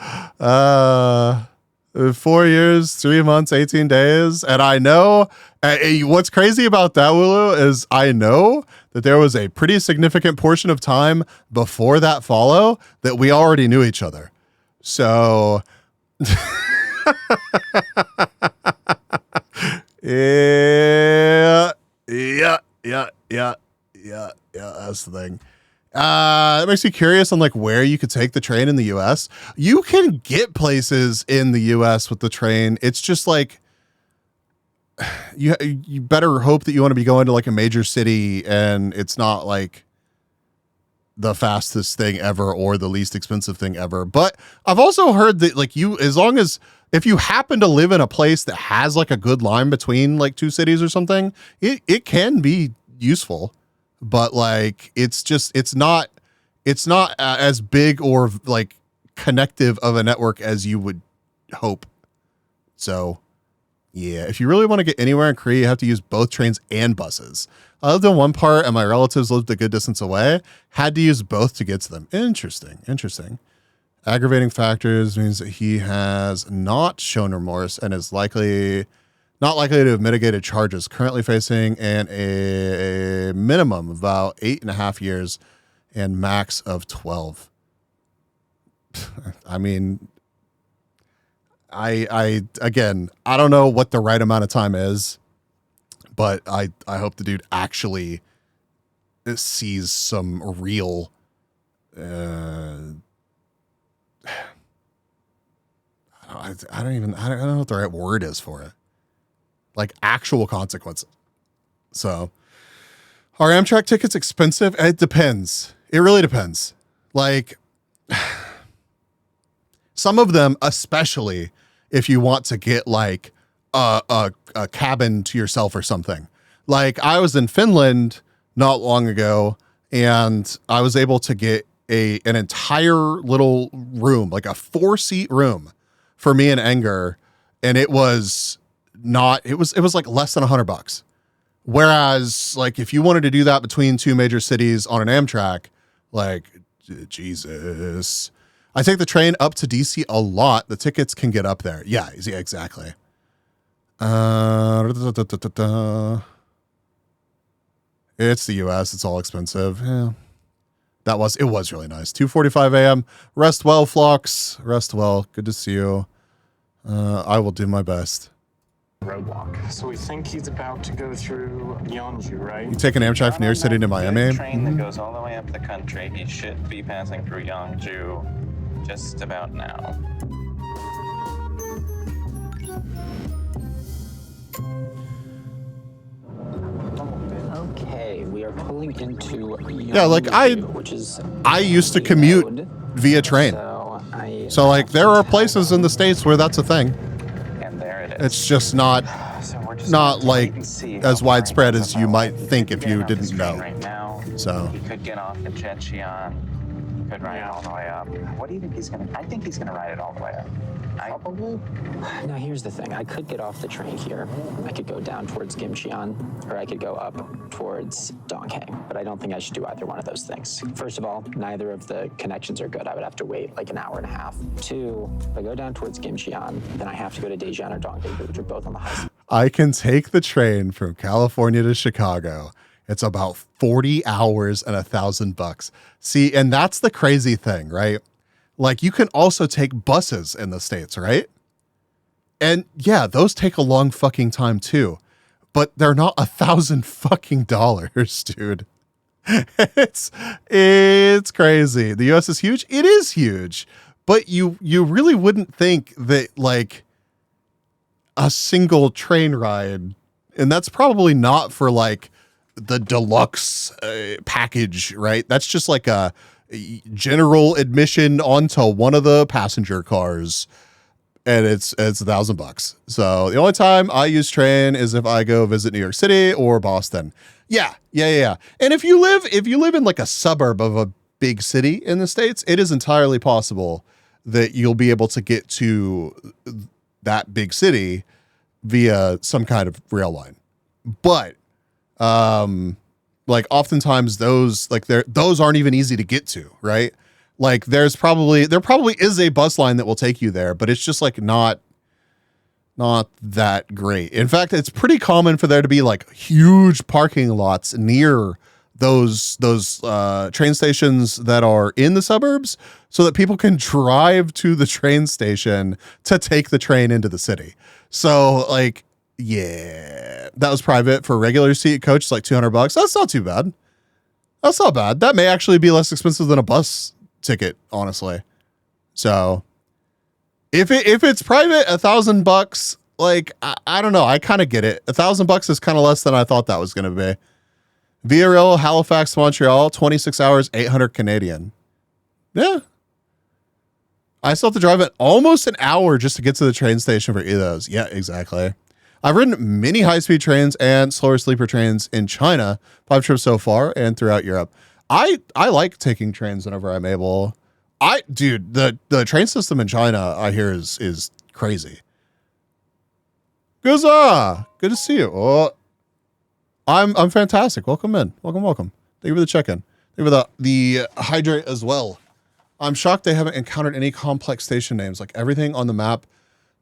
4 years, 3 months, 18 days. And I know what's crazy about that, Willow, is I know that there was a pretty significant portion of time before that follow that we already knew each other. So yeah, that's the thing. It makes me curious on like where you could take the train in the US. You can get places in the US with the train. It's just like you better hope that you want to be going to like a major city and it's not like the fastest thing ever or the least expensive thing ever. But I've also heard that like if you happen to live in a place that has like a good line between like two cities or something, it can be useful. But like it's not as big or like connective of a network as you would hope. So yeah, if you really want to get anywhere in Korea, you have to use both trains and buses. I lived in one part and my relatives lived a good distance away. Had to use both to get to them. Interesting. Aggravating factors means that he has not shown remorse and is not likely to have mitigated charges. Currently facing a minimum of about 8.5 years and max of 12. I mean, I don't know what the right amount of time is, but I hope the dude actually sees some real I don't know what the right word is for it. Like actual consequences. So are Amtrak tickets expensive? It depends. It really depends. Like some of them, especially if you want to get like a cabin to yourself or something. Like I was in Finland not long ago and I was able to get an entire little room, like a 4-seat room for me and Enger. And it was like less than $100. Whereas like if you wanted to do that between two major cities on an Amtrak, like Jesus, I take the train up to DC a lot. The tickets can get up there. Yeah, exactly. It's the US. It's all expensive. Yeah. It was really nice. 2:45 a.m. Rest well, Flux. Rest well. Good to see you. I will do my best. roadblock. So we think he's about to go through Yeonju, right? You take an Amtrak from New York City to Miami. Train that goes all the way up the country. He should be passing through Yeonju just about now. Okay, we are pulling into Yeah, like I used to commute via train. So like there are places in the States where that's a thing. And there it is. It's just not like as widespread as you might think if you didn't know. Right now, so he could get off at Checheon, could ride it all the way up. What do you think he's gonna? I think he's gonna ride it all the way up. Probably. Now here's the thing. I could get off the train here. I could go down towards Gimcheon, or I could go up towards Donghae. But I don't think I should do either one of those things. First of all, neither of the connections are good. I would have to wait like an hour and a half. Two, if I go down towards Gimcheon, then I have to go to Daejeon or Donghae, which are both on the high. I can take the train from California to Chicago. It's about 40 hours and $1,000. See, and that's the crazy thing, right? Like you can also take buses in the States, right? And yeah, those take a long fucking time too, but they're not $1,000 dude. It's crazy. The US is huge. It is huge, but you really wouldn't think that like a single train ride, and that's probably not for like the deluxe package, right? That's just like a general admission onto one of the passenger cars, and it's $1,000. So the only time I use train is if I go visit New York City or Boston. Yeah. And if you live in like a suburb of a big city in the States, it is entirely possible that you'll be able to get to that big city via some kind of rail line. But like oftentimes those aren't even easy to get to, right? Like there probably is a bus line that will take you there, but it's just like not that great. In fact, it's pretty common for there to be like huge parking lots near those train stations that are in the suburbs so that people can drive to the train station to take the train into the city. So like, yeah, that was private. For a regular seat coach, it's like $200. That's not too bad. That's not bad. That may actually be less expensive than a bus ticket, honestly. So if it's private, $1,000, like I don't know. I kind of get it. $1,000 is kind of less than I thought that was going to be. Via rail, Halifax, Montreal, 26 hours, 800 Canadian. Yeah. I still have to drive it almost an hour just to get to the train station for either of those. Yeah, exactly. I've ridden many high-speed trains and slower sleeper trains in China, 5 trips so far, and throughout Europe. I like taking trains whenever I'm able. Dude, the train system in China, I hear, is crazy. Guza, good to see you. Oh, I'm fantastic. Welcome in. Welcome. Thank you for the check-in. Thank you for the hydrate as well. I'm shocked they haven't encountered any complex station names. Like everything on the map,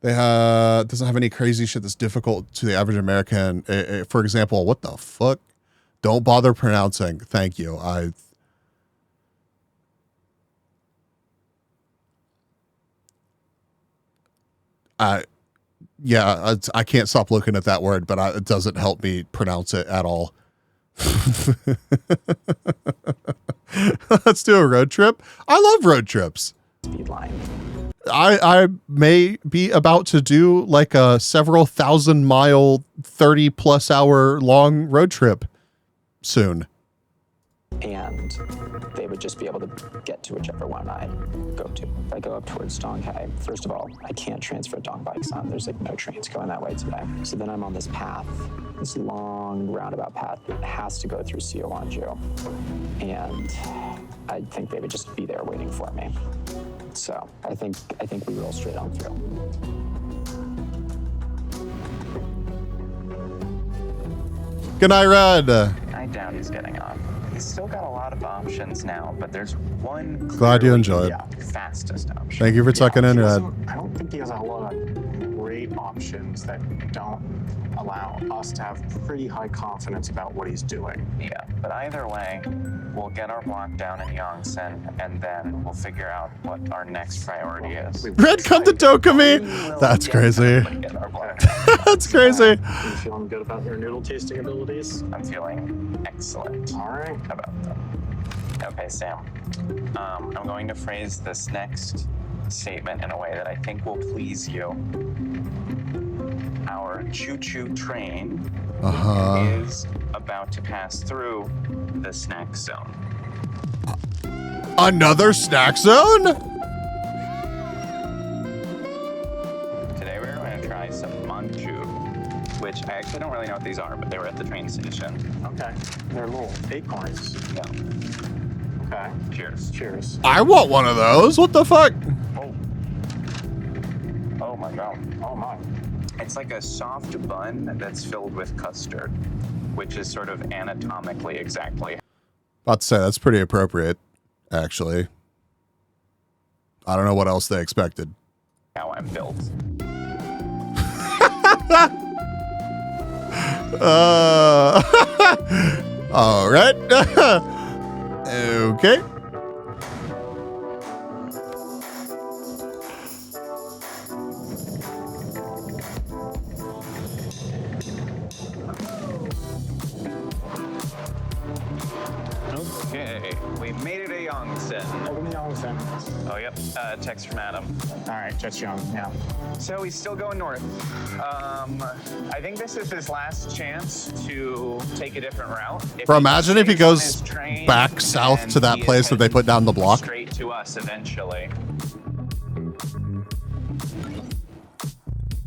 doesn't have any crazy shit that's difficult to the average American. For example, what the fuck? Don't bother pronouncing. Thank you. I can't stop looking at that word, but it doesn't help me pronounce it at all. Let's do a road trip. I love road trips. Speed line. I may be about to do like a several 1,000-mile, 30+ hour long road trip soon. And they would just be able to get to whichever one I go to. If I go up towards Donghae, first of all, I can't transfer dong bikes on. There's like no trains going that way today. So then I'm on this path, this long roundabout path that has to go through Seowonju. And I think they would just be there waiting for me. So I think we roll straight on through. Good night, Red. I doubt he's getting off. He's still got a lot of options now, but there's one Glad you enjoyed. fastest option. Thank you for tucking in, Red. I don't think he has a lot of great options that don't allow us to have pretty high confidence about what he's doing. Yeah, but either way, we'll get our block down in Yongsan, and then we'll figure out what our next priority is. Red, come to Dokumi. That's crazy. That's crazy. Are you feeling good about your noodle tasting abilities? I'm feeling excellent. All right. About them. Okay, Sam. I'm going to phrase this next statement in a way that I think will please you. Our choo-choo train is about to pass through the snack zone. Another snack zone? Today we're going to try some manju, which I actually don't really know what these are, but they were at the train station. Okay. They're little acorns. Yeah. Okay. Cheers. Cheers. I want one of those. What the fuck? Oh my god. Oh my. It's like a soft bun that's filled with custard, which is sort of anatomically exactly About to say, that's pretty appropriate, actually. I don't know what else they expected. how I'm built. All right. Okay. Okay, we made it a Yongsen. Open the Yongsen. Oh, yep. Text from Adam. All right, just young. Yeah. So he's still going north. I think this is his last chance to take a different route. Bro, imagine if he goes back south to that place that they put down the block. Straight to us eventually.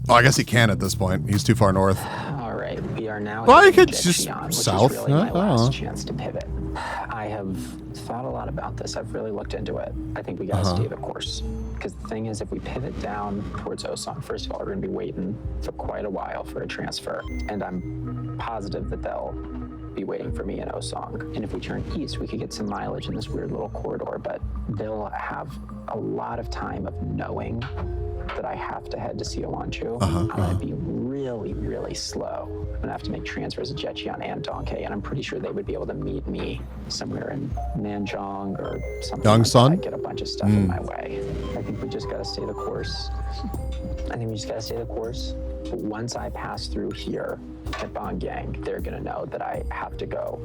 Oh, I guess he can at this point. He's too far north. All right, we are now. Well, you at could Jet just Xi'an, which south. Is really my last Oh. chance to pivot. I have thought a lot about this. I've really looked into it. I think we gotta stay the course. Because the thing is, if we pivot down towards Osong, first of all, we're gonna be waiting for quite a while for a transfer, and I'm positive that they'll be waiting for me in Osong. And if we turn east, we could get some mileage in this weird little corridor, but they'll have a lot of time of knowing that I have to head to Siowanchu. I'm gonna be really, really slow. I'm gonna have to make transfers at Jetchion and Donkey, and I'm pretty sure they would be able to meet me somewhere in Nanjong or something. Yongsan? Like that. Get a bunch of stuff in my way. I think we just gotta stay the course. But once I pass through here at Bongyang, they're gonna know that I have to go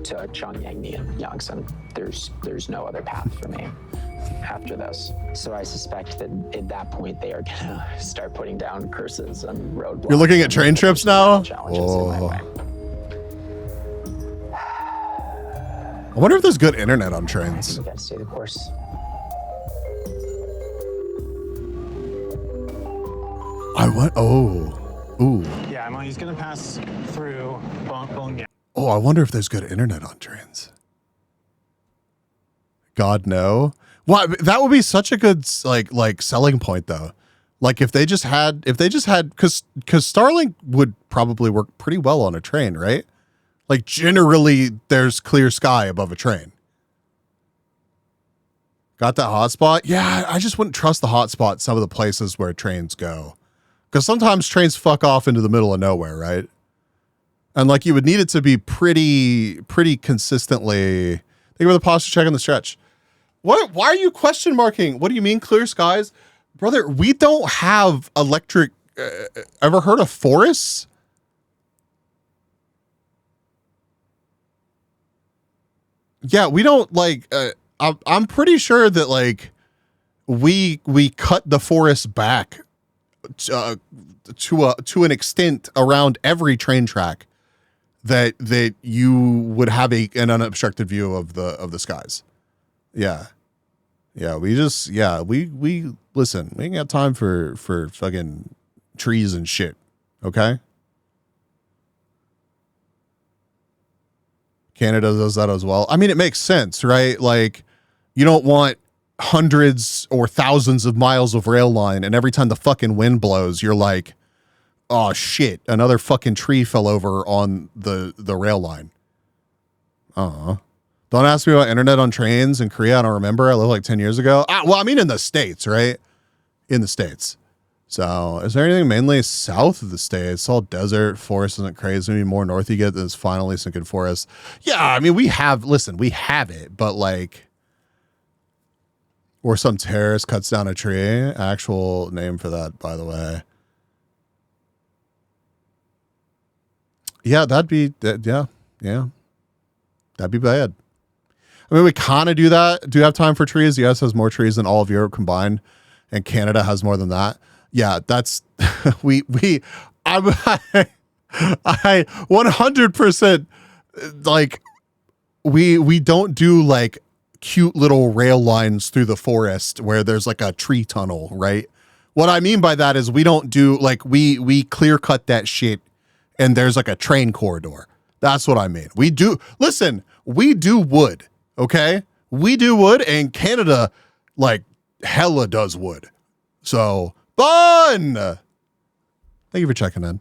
to Chongyangni and Yongsan. There's no other path for me after this. So I suspect that at that point they are gonna start putting down curses and roadblocks. You're looking at train trips now? Oh. I wonder if there's good internet on trains. We gotta stay the course. I want. Oh. Ooh. Yeah, well, he's gonna pass through Bongyang. Oh, I wonder if there's good internet on trains. God, no. Well, that would be such a good like selling point though. Like if they just had because Starlink would probably work pretty well on a train, right? Like generally there's clear sky above a train. Got that hotspot? Yeah, I just wouldn't trust the hotspot some of the places where trains go. Because sometimes trains fuck off into the middle of nowhere, right? And like you would need it to be pretty consistently. Think about the posture check on the stretch. What? Why are you question marking? What do you mean clear skies? Brother, we don't have electric. Ever heard of forests? Yeah, we don't like. I'm pretty sure that like we cut the forest back to an extent around every train track that you would have an unobstructed view of the skies. Yeah. We listen. We ain't got time for fucking trees and shit. Okay. Canada does that as well. I mean, it makes sense, right? Like, you don't want hundreds or thousands of miles of rail line, and every time the fucking wind blows, you're like, oh shit, another fucking tree fell over on the rail line. Don't ask me about internet on trains in Korea. I don't remember. I lived like 10 years ago. Well, I mean in the States, right? In the States. So is there anything mainly south of the States? It's all desert. Forest isn't crazy. Maybe more north you get, there's finally some good forest. Yeah, I mean, we have it, but like, or some terrorist cuts down a tree. Actual name for that, by the way. Yeah, that'd be yeah. That'd be bad. I mean, we kind of do that. Do you have time for trees? The US has more trees than all of Europe combined, and Canada has more than that. Yeah, that's I 100% like we don't do like cute little rail lines through the forest where there's like a tree tunnel, right? What I mean by that is we don't do like we clear cut that shit and there's like a train corridor. That's what I mean. We do wood, okay? We do wood, and Canada like hella does wood. So fun. Thank you for checking in.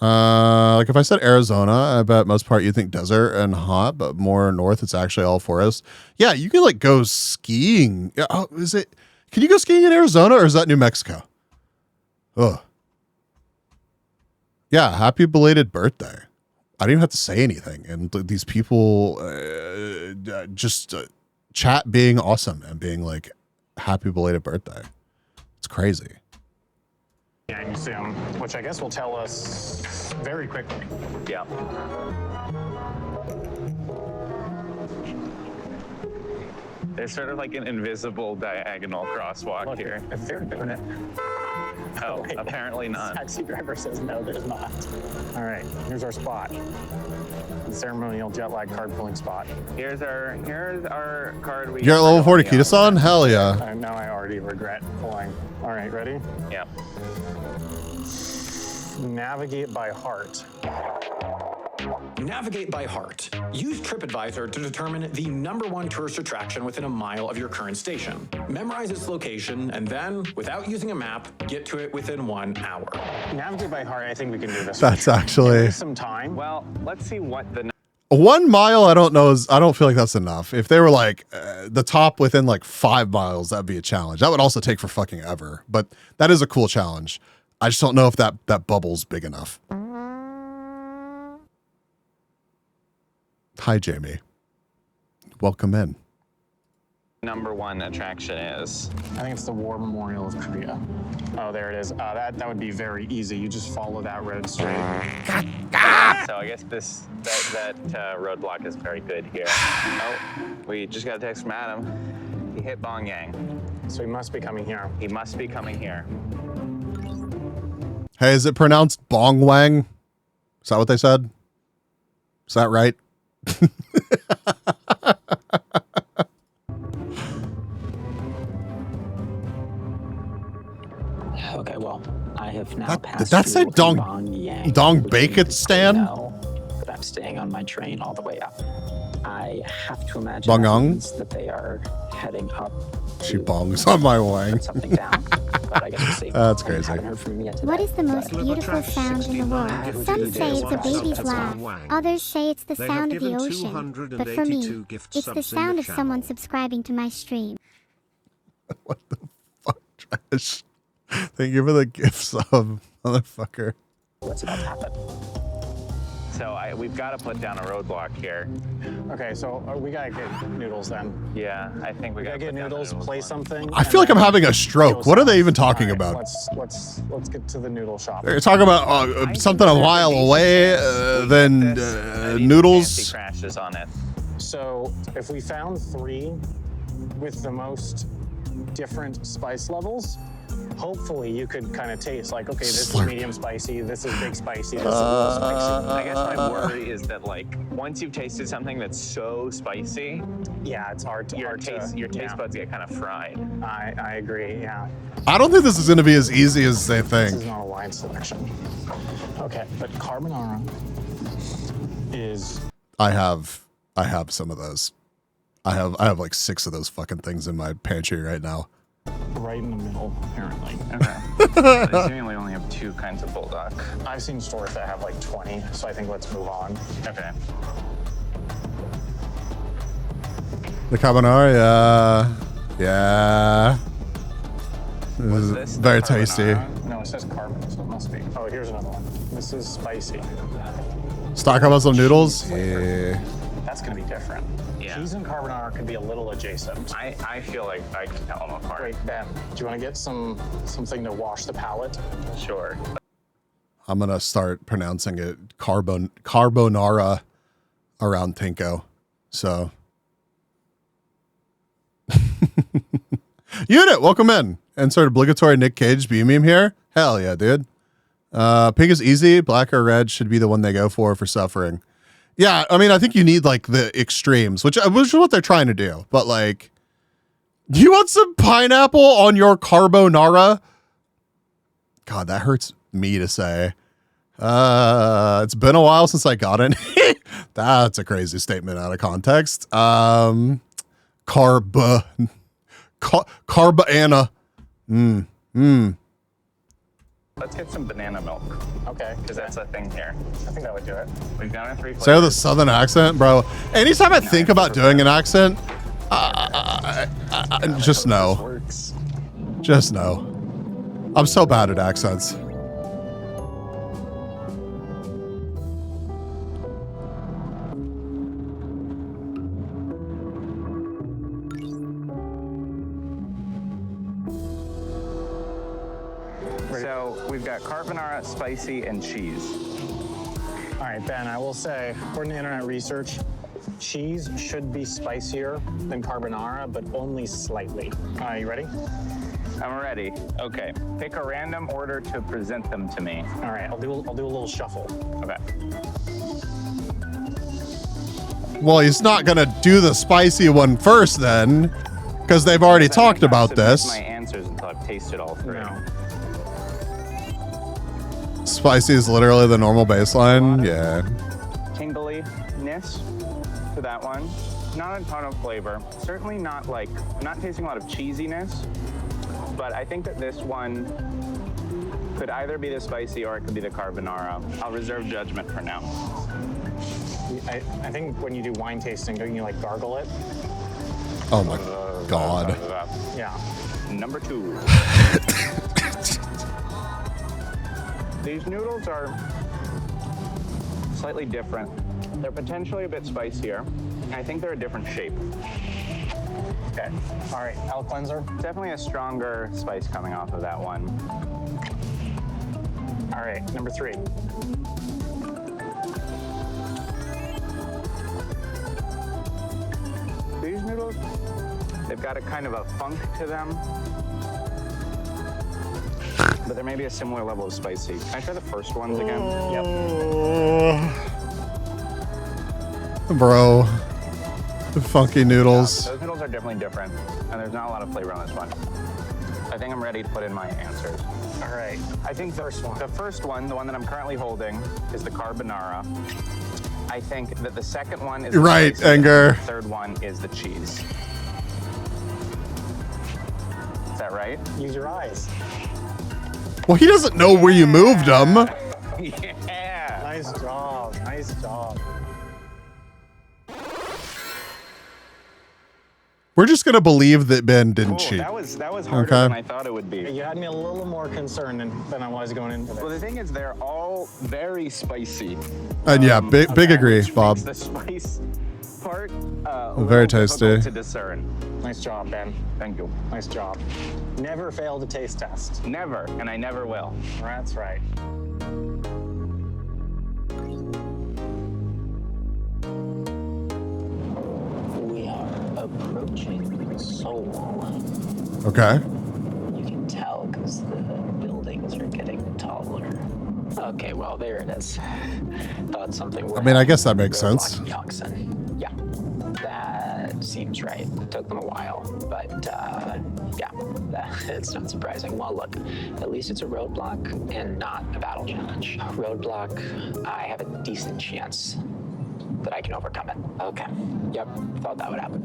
Like if I said Arizona, I bet most part you think desert and hot, but more north it's actually all forest. Yeah, you can like go skiing. Oh, can you go skiing in Arizona, or is that New Mexico? Ugh. Yeah, happy belated birthday. I didn't even have to say anything, and these people just chat being awesome and being like, happy belated birthday. It's crazy. Yeah, you see them, which I guess will tell us very quickly. Yeah. There's sort of like an invisible diagonal crosswalk here. If they're doing it. Oh, apparently not. Taxi driver says no, there's not. All right, here's our spot. The ceremonial jet lag card pulling spot. Here's our card. You're at level 40 Kita-san? Hell yeah. Now I already regret pulling. All right, ready? Yeah. Navigate by heart. Navigate by heart. Use TripAdvisor to determine the #1 tourist attraction within a mile of your current station. Memorize its location, and then, without using a map, get to it within 1 hour. Navigate by heart, I think we can do this. That's actually some time. Well, let's see what the 1 mile. I don't feel like that's enough. If they were like the top within like 5 miles, that'd be a challenge. That would also take for fucking ever, but that is a cool challenge. I just don't know if that bubble's big enough. Hi, Jamie. Welcome in. #1 attraction is? I think it's the War Memorial of Korea. Oh, there it is. That would be very easy. You just follow that road straight. So I guess that roadblock is very good here. Oh, we just got a text from Adam. He hit Bong Yang. So he must be coming here. He must be coming here. Hey, is it pronounced Bong Wang? Is that what they said? Is that right? Okay, well, I have now passed. Did that say Dong Bacon Stan? But I'm staying on my train all the way up. I have to imagine that they are heading up. She bongs on my wang. Something down, but I guess we'll see. That's crazy. What is the most beautiful sound in the world? Some say it's a baby's laugh. Others say it's the sound of the ocean. But for me, it's the sound of someone subscribing to my stream. What the fuck, Trash? Thank you for the gifts of motherfucker. What's about to happen? So we've got to put down a roadblock here. Okay, so we gotta get noodles then. Yeah, I think we gotta get noodles. Play something. I feel like I'm having a stroke. What are they even talking about? Let's get to the noodle shop. They're talking about something a mile away, then noodles. Crashes on it. So if we found 3 with the most different spice levels, hopefully you could kind of taste like, okay, this is medium spicy, this is big spicy, this is low spicy. I guess my worry is that like once you've tasted something that's so spicy, yeah, it's hard to your taste buds get kind of fried. I agree. Yeah. I don't think this is going to be as easy as they think. This is not a wine selection. Okay, but carbonara is. I have some of those. I have like 6 of those fucking things in my pantry right now. Right in the middle, apparently. Okay. They seemingly only have 2 kinds of bulldog. I've seen stores that have like 20, so I think let's move on. Okay. The carbonara, yeah. This is very tasty. No, it says carbon, so it must be. Oh, here's another one. This is spicy. Stock up on some noodles? Yeah. That's gonna be different. Yeah. Cheese and carbonara could be a little adjacent. I feel like I can tell them apart. Wait, Ben, do you want to get something to wash the palate? Sure. I'm going to start pronouncing it carbonara around Tinko. So. Unit, welcome in. Insert obligatory Nick Cage B meme here. Hell yeah, dude. Pink is easy. Black or red should be the one they go for suffering. Yeah, I mean, I think you need like the extremes, which is what they're trying to do. But like, do you want some pineapple on your carbonara? God, that hurts me to say. It's been a while since I got it. That's a crazy statement out of context. Carbana. Let's get some banana milk. Okay. Because that's a thing here. I think that would do it. We've got our 3 flavors. Say the southern accent, bro. Anytime I think about doing an accent, just know. Just know. I'm so bad at accents. So we've got carbonara, spicy, and cheese. All right, Ben, I will say, according to internet research, cheese should be spicier than carbonara, but only slightly. Are you ready? I'm ready. Okay. Pick a random order to present them to me. All right, I'll do a little shuffle. Okay. Well, he's not going to do the spicy one first then, because they've already talked about this. My answers until I've tasted all 3. No. Spicy is literally the normal baseline. Yeah. Tingliness to that one. Not a ton of flavor. Certainly not like, I'm not tasting a lot of cheesiness, but I think that this one could either be the spicy or it could be the carbonara. I'll reserve judgment for now. I think when you do wine tasting, don't you like gargle it? Oh my God. Yeah. Number 2. These noodles are slightly different. They're potentially a bit spicier. I think they're a different shape. Okay. All right, palate cleanser. Definitely a stronger spice coming off of that one. All right, number 3. These noodles, they've got a kind of a funk to them, but there may be a similar level of spicy. Can I try the first ones again? Yep. Bro. The funky noodles. Yeah, those noodles are definitely different, and there's not a lot of flavor on this one. I think I'm ready to put in my answers. All right. I think the first one, the one that I'm currently holding, is the carbonara. I think that the second one is You're right, spicy, Anger. and the third one is the cheese. Is that right? Use your eyes. Well, he doesn't know where you moved them. Yeah. Nice job. Nice job. We're just gonna believe that Ben didn't cheat. That was harder than I thought it would be. You had me a little more concerned than I was going into this. Well, the thing is, they're all very spicy. And yeah, big agree, Bob. The spice part, Very tasty. to discern. Nice job, Ben. Thank you. Nice job. Never failed a taste test. Never, and I never will. That's right. We are approaching Seoul. Okay. You can tell because the buildings are getting taller. Okay, well, there it is. Thought something. I mean, I guess that makes sense. Yongsan. Yeah, that seems right. Took them a while, but yeah, it's not surprising. Well, look, at least it's a roadblock and not a battle challenge. Roadblock, I have a decent chance that I can overcome it. Okay. Yep. Thought that would happen.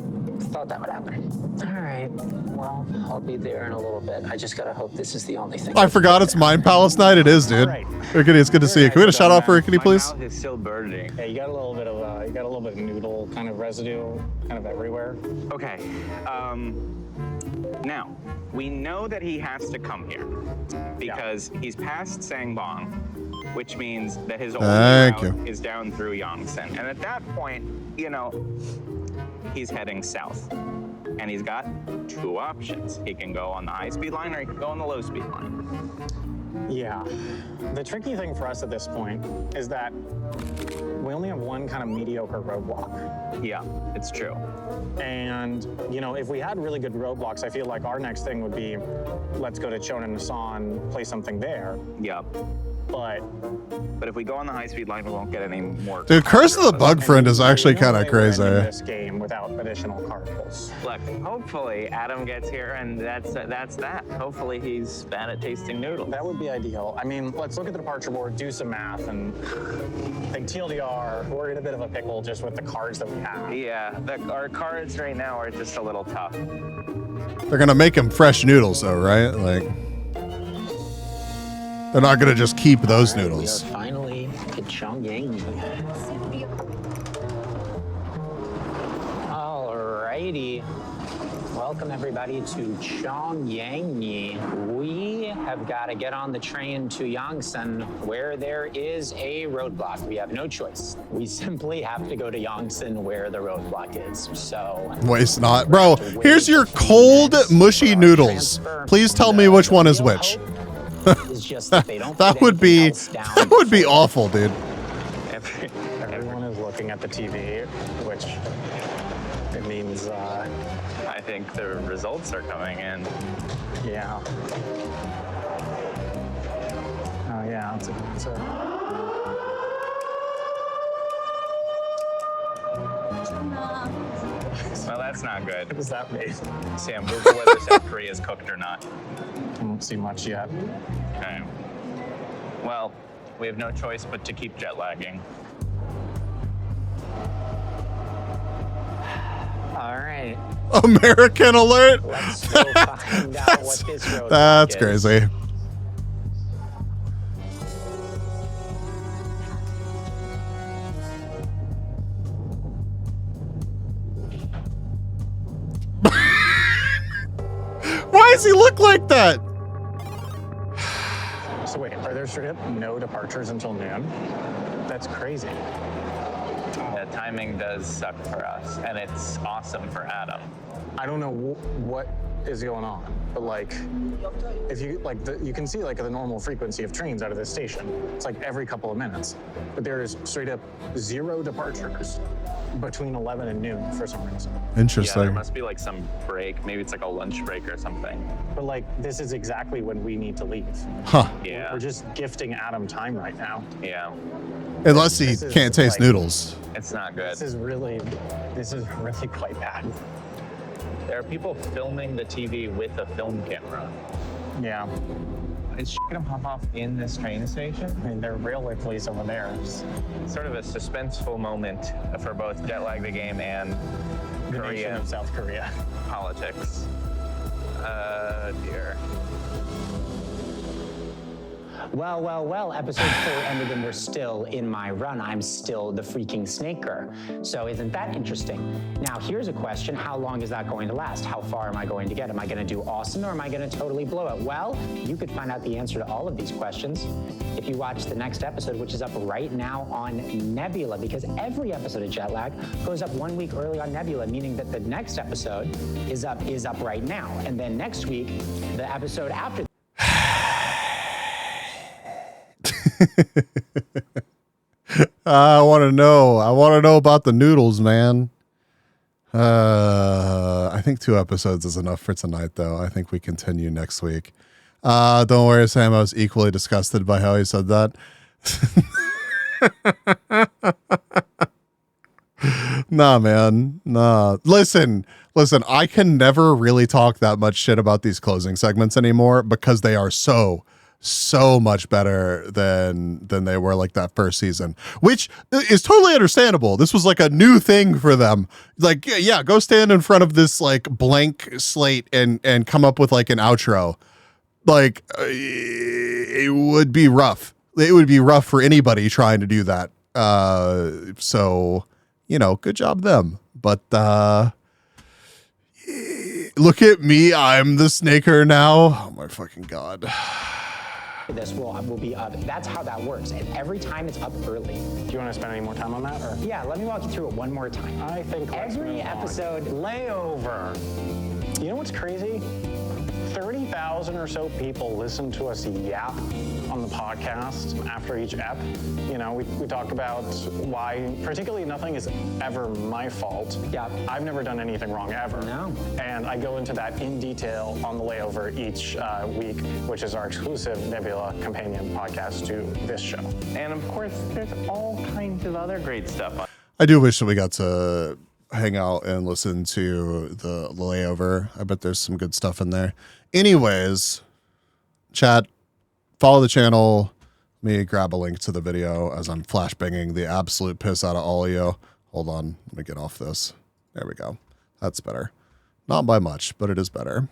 Thought that would happen. All right. Well, I'll be there in a little bit. I just gotta hope this is the only thing. I forgot it's Mind Palace night. It is, dude. Rickety, it's good to see you. Can we get a shout out for Rickety, please? My mouth is still burning. Yeah, you got a little bit of noodle kind of residue kind of everywhere. Okay. Now, we know that he has to come here because he's past Sangbong, which means that his only route is down through Yongsan. And at that point, you know, he's heading south. And he's got 2 options. He can go on the high-speed line or he can go on the low-speed line. Yeah. The tricky thing for us at this point is that we only have one kind of mediocre roadblock. Yeah, it's true. And, you know, if we had really good roadblocks, I feel like our next thing would be, let's go to Chonan Nasan, play something there. Yeah. But if we go on the high-speed line, we won't get any more. Dude, Curse of the Bug Friend is actually kind of crazy. This game without additional cartels. Look, hopefully Adam gets here, and that's that. Hopefully he's bad at tasting noodles. That would be ideal. I mean, let's look at the departure board, do some math, and think TLDR. We're in a bit of a pickle just with the cards that we have. Yeah, our cards right now are just a little tough. They're gonna make him fresh noodles, though, right? Like, they're not gonna just keep those noodles. We are finally at Chongyang. Alrighty. Welcome everybody to Chongyang. We have got to get on the train to Yongsan where there is a roadblock. We have no choice. We simply have to go to Yongsan where the roadblock is. So Waste not. Bro, here's your cold, mushy noodles. Please tell me which one is which. that would be awful, dude. Everyone is looking at the TV, which it means I think the results are coming in. Yeah. Oh yeah, it's a Well, that's not good. What does that mean? Sam, Google whether South Korea is cooked or not. I don't see much yet. Okay. Well, we have no choice but to keep jet lagging. all right. American alert. Let's go find out what this roadblock That's is. crazy. Why does he look like that? So wait, are there straight up no departures until noon? That's crazy. The timing does suck for us, and it's awesome for Adam. I don't know what is going on, but like, if you like, you can see like the normal frequency of trains out of this station. It's like every couple of minutes, but there is straight up 0 departures between 11 and noon for some reason. Interesting. Yeah, there must be like some break. Maybe it's like a lunch break or something. But like, this is exactly when we need to leave. Huh. Yeah. We're just gifting Adam time right now. Yeah. Unless he can't taste noodles. It's not good. This is really quite bad. There are people filming the TV with a film camera. Yeah. Is she gonna pop off in this train station? I mean, they're railway police over there. It's sort of a suspenseful moment for both Jet Lag the Game and The nation of South Korea. Politics. Dear. Well, episode 4 ended and we're still in my run. I'm still the freaking snaker. So isn't that interesting? Now, here's a question. How long is that going to last? How far am I going to get? Am I going to do awesome or am I going to totally blow it? Well, you could find out the answer to all of these questions if you watch the next episode, which is up right now on Nebula, because every episode of Jet Lag goes up 1 week early on Nebula, meaning that the next episode is up right now. And then next week, the episode after I want to know. I want to know about the noodles, man. I think 2 episodes is enough for tonight, though. I think we continue next week. Don't worry, Sam. I was equally disgusted by how he said that. Nah, man. Nah. Listen. I can never really talk that much shit about these closing segments anymore because they are so much better than they were like that first season, which is totally understandable. This was like a new thing for them. Like, yeah, go stand in front of this like blank slate and come up with like an outro. Like, it would be rough. It would be rough for anybody trying to do that. So, you know, good job them. But look at me. I'm the snaker now. Oh my fucking God. this will be up. That's how that works. And every time it's up early. Do you want to spend any more time on that? Or? Yeah, let me walk you through it one more time. I think every episode layover. You know what's crazy? 30,000 or so people listen to us yap on the podcast after each ep. You know, we talk about why, particularly nothing is ever my fault. Yeah. I've never done anything wrong ever. No. And I go into that in detail on the layover each week, which is our exclusive Nebula companion podcast to this show. And of course, there's all kinds of other great stuff. I do wish that we got to hang out and listen to the layover. I bet there's some good stuff in there. Anyways, chat, follow the channel. Let me grab a link to the video as I'm flashbanging the absolute piss out of all of you. Hold on. Let me get off this. There we go. That's better. Not by much, but it is better.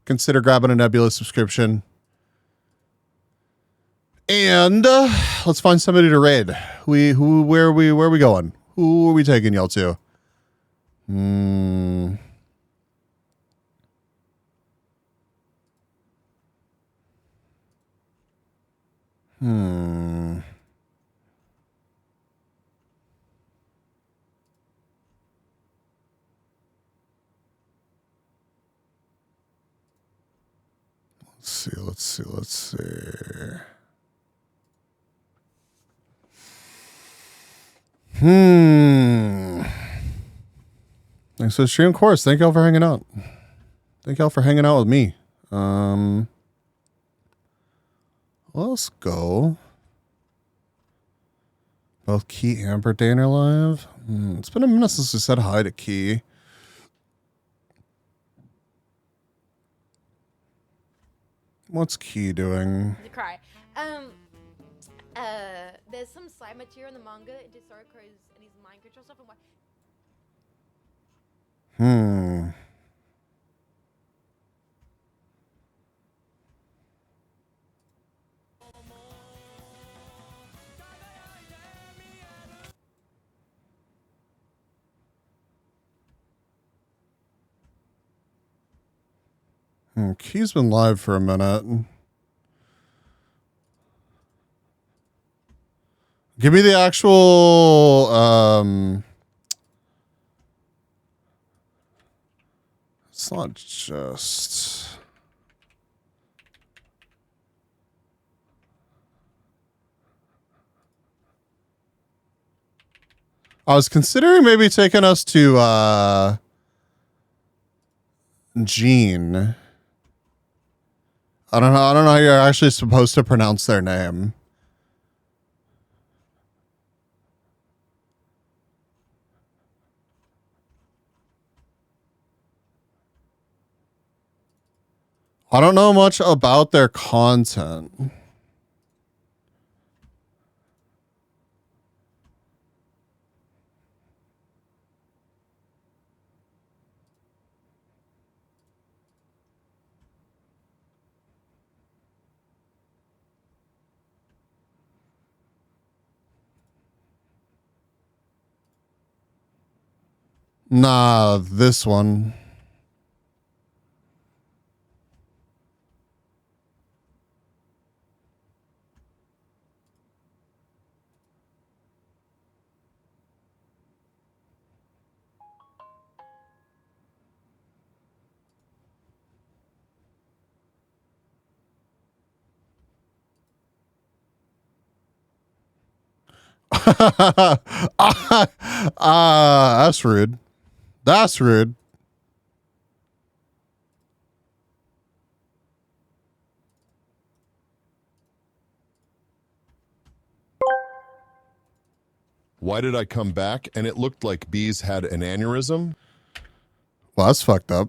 Consider grabbing a Nebula subscription. And let's find somebody to raid. Where are we going? Who are we taking y'all to? Let's see. Thanks for the stream course. Thank y'all for hanging out. Thank y'all for hanging out with me. Let's go. Both Key and Berdane are live. It's been a minute since we said hi to Key. What's Key doing? Cry. There's some side material in the manga. It just started because and he's mind control stuff and what. Key's been live for a minute. Give me the actual it's not just I was considering maybe taking us to Jean. I don't know how you're actually supposed to pronounce their name. I don't know much about their content. Nah, this one. That's rude. That's rude. Why did I come back? And it looked like Bees had an aneurysm. Well, that's fucked up.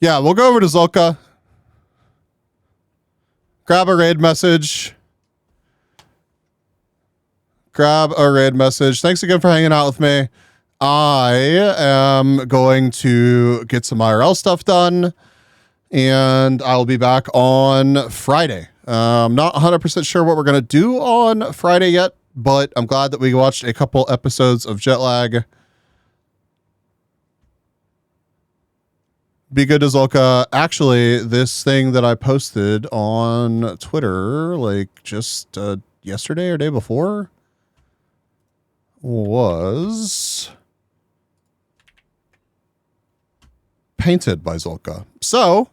Yeah, we'll go over to Zulka. Grab a raid message. Thanks again for hanging out with me. I am going to get some IRL stuff done, and I'll be back on Friday. I'm not 100% sure what we're going to do on Friday yet, but I'm glad that we watched a couple episodes of Jetlag. Be good to Zulka. Actually, this thing that I posted on Twitter, like just yesterday or day before, was painted by Zulka. So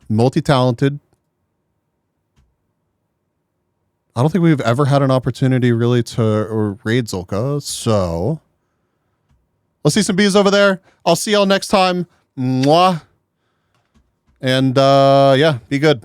multi-talented. I don't think we've ever had an opportunity really to raid Zulka. So let's see some bees over there. I'll see y'all next time. Mwah. And yeah, be good.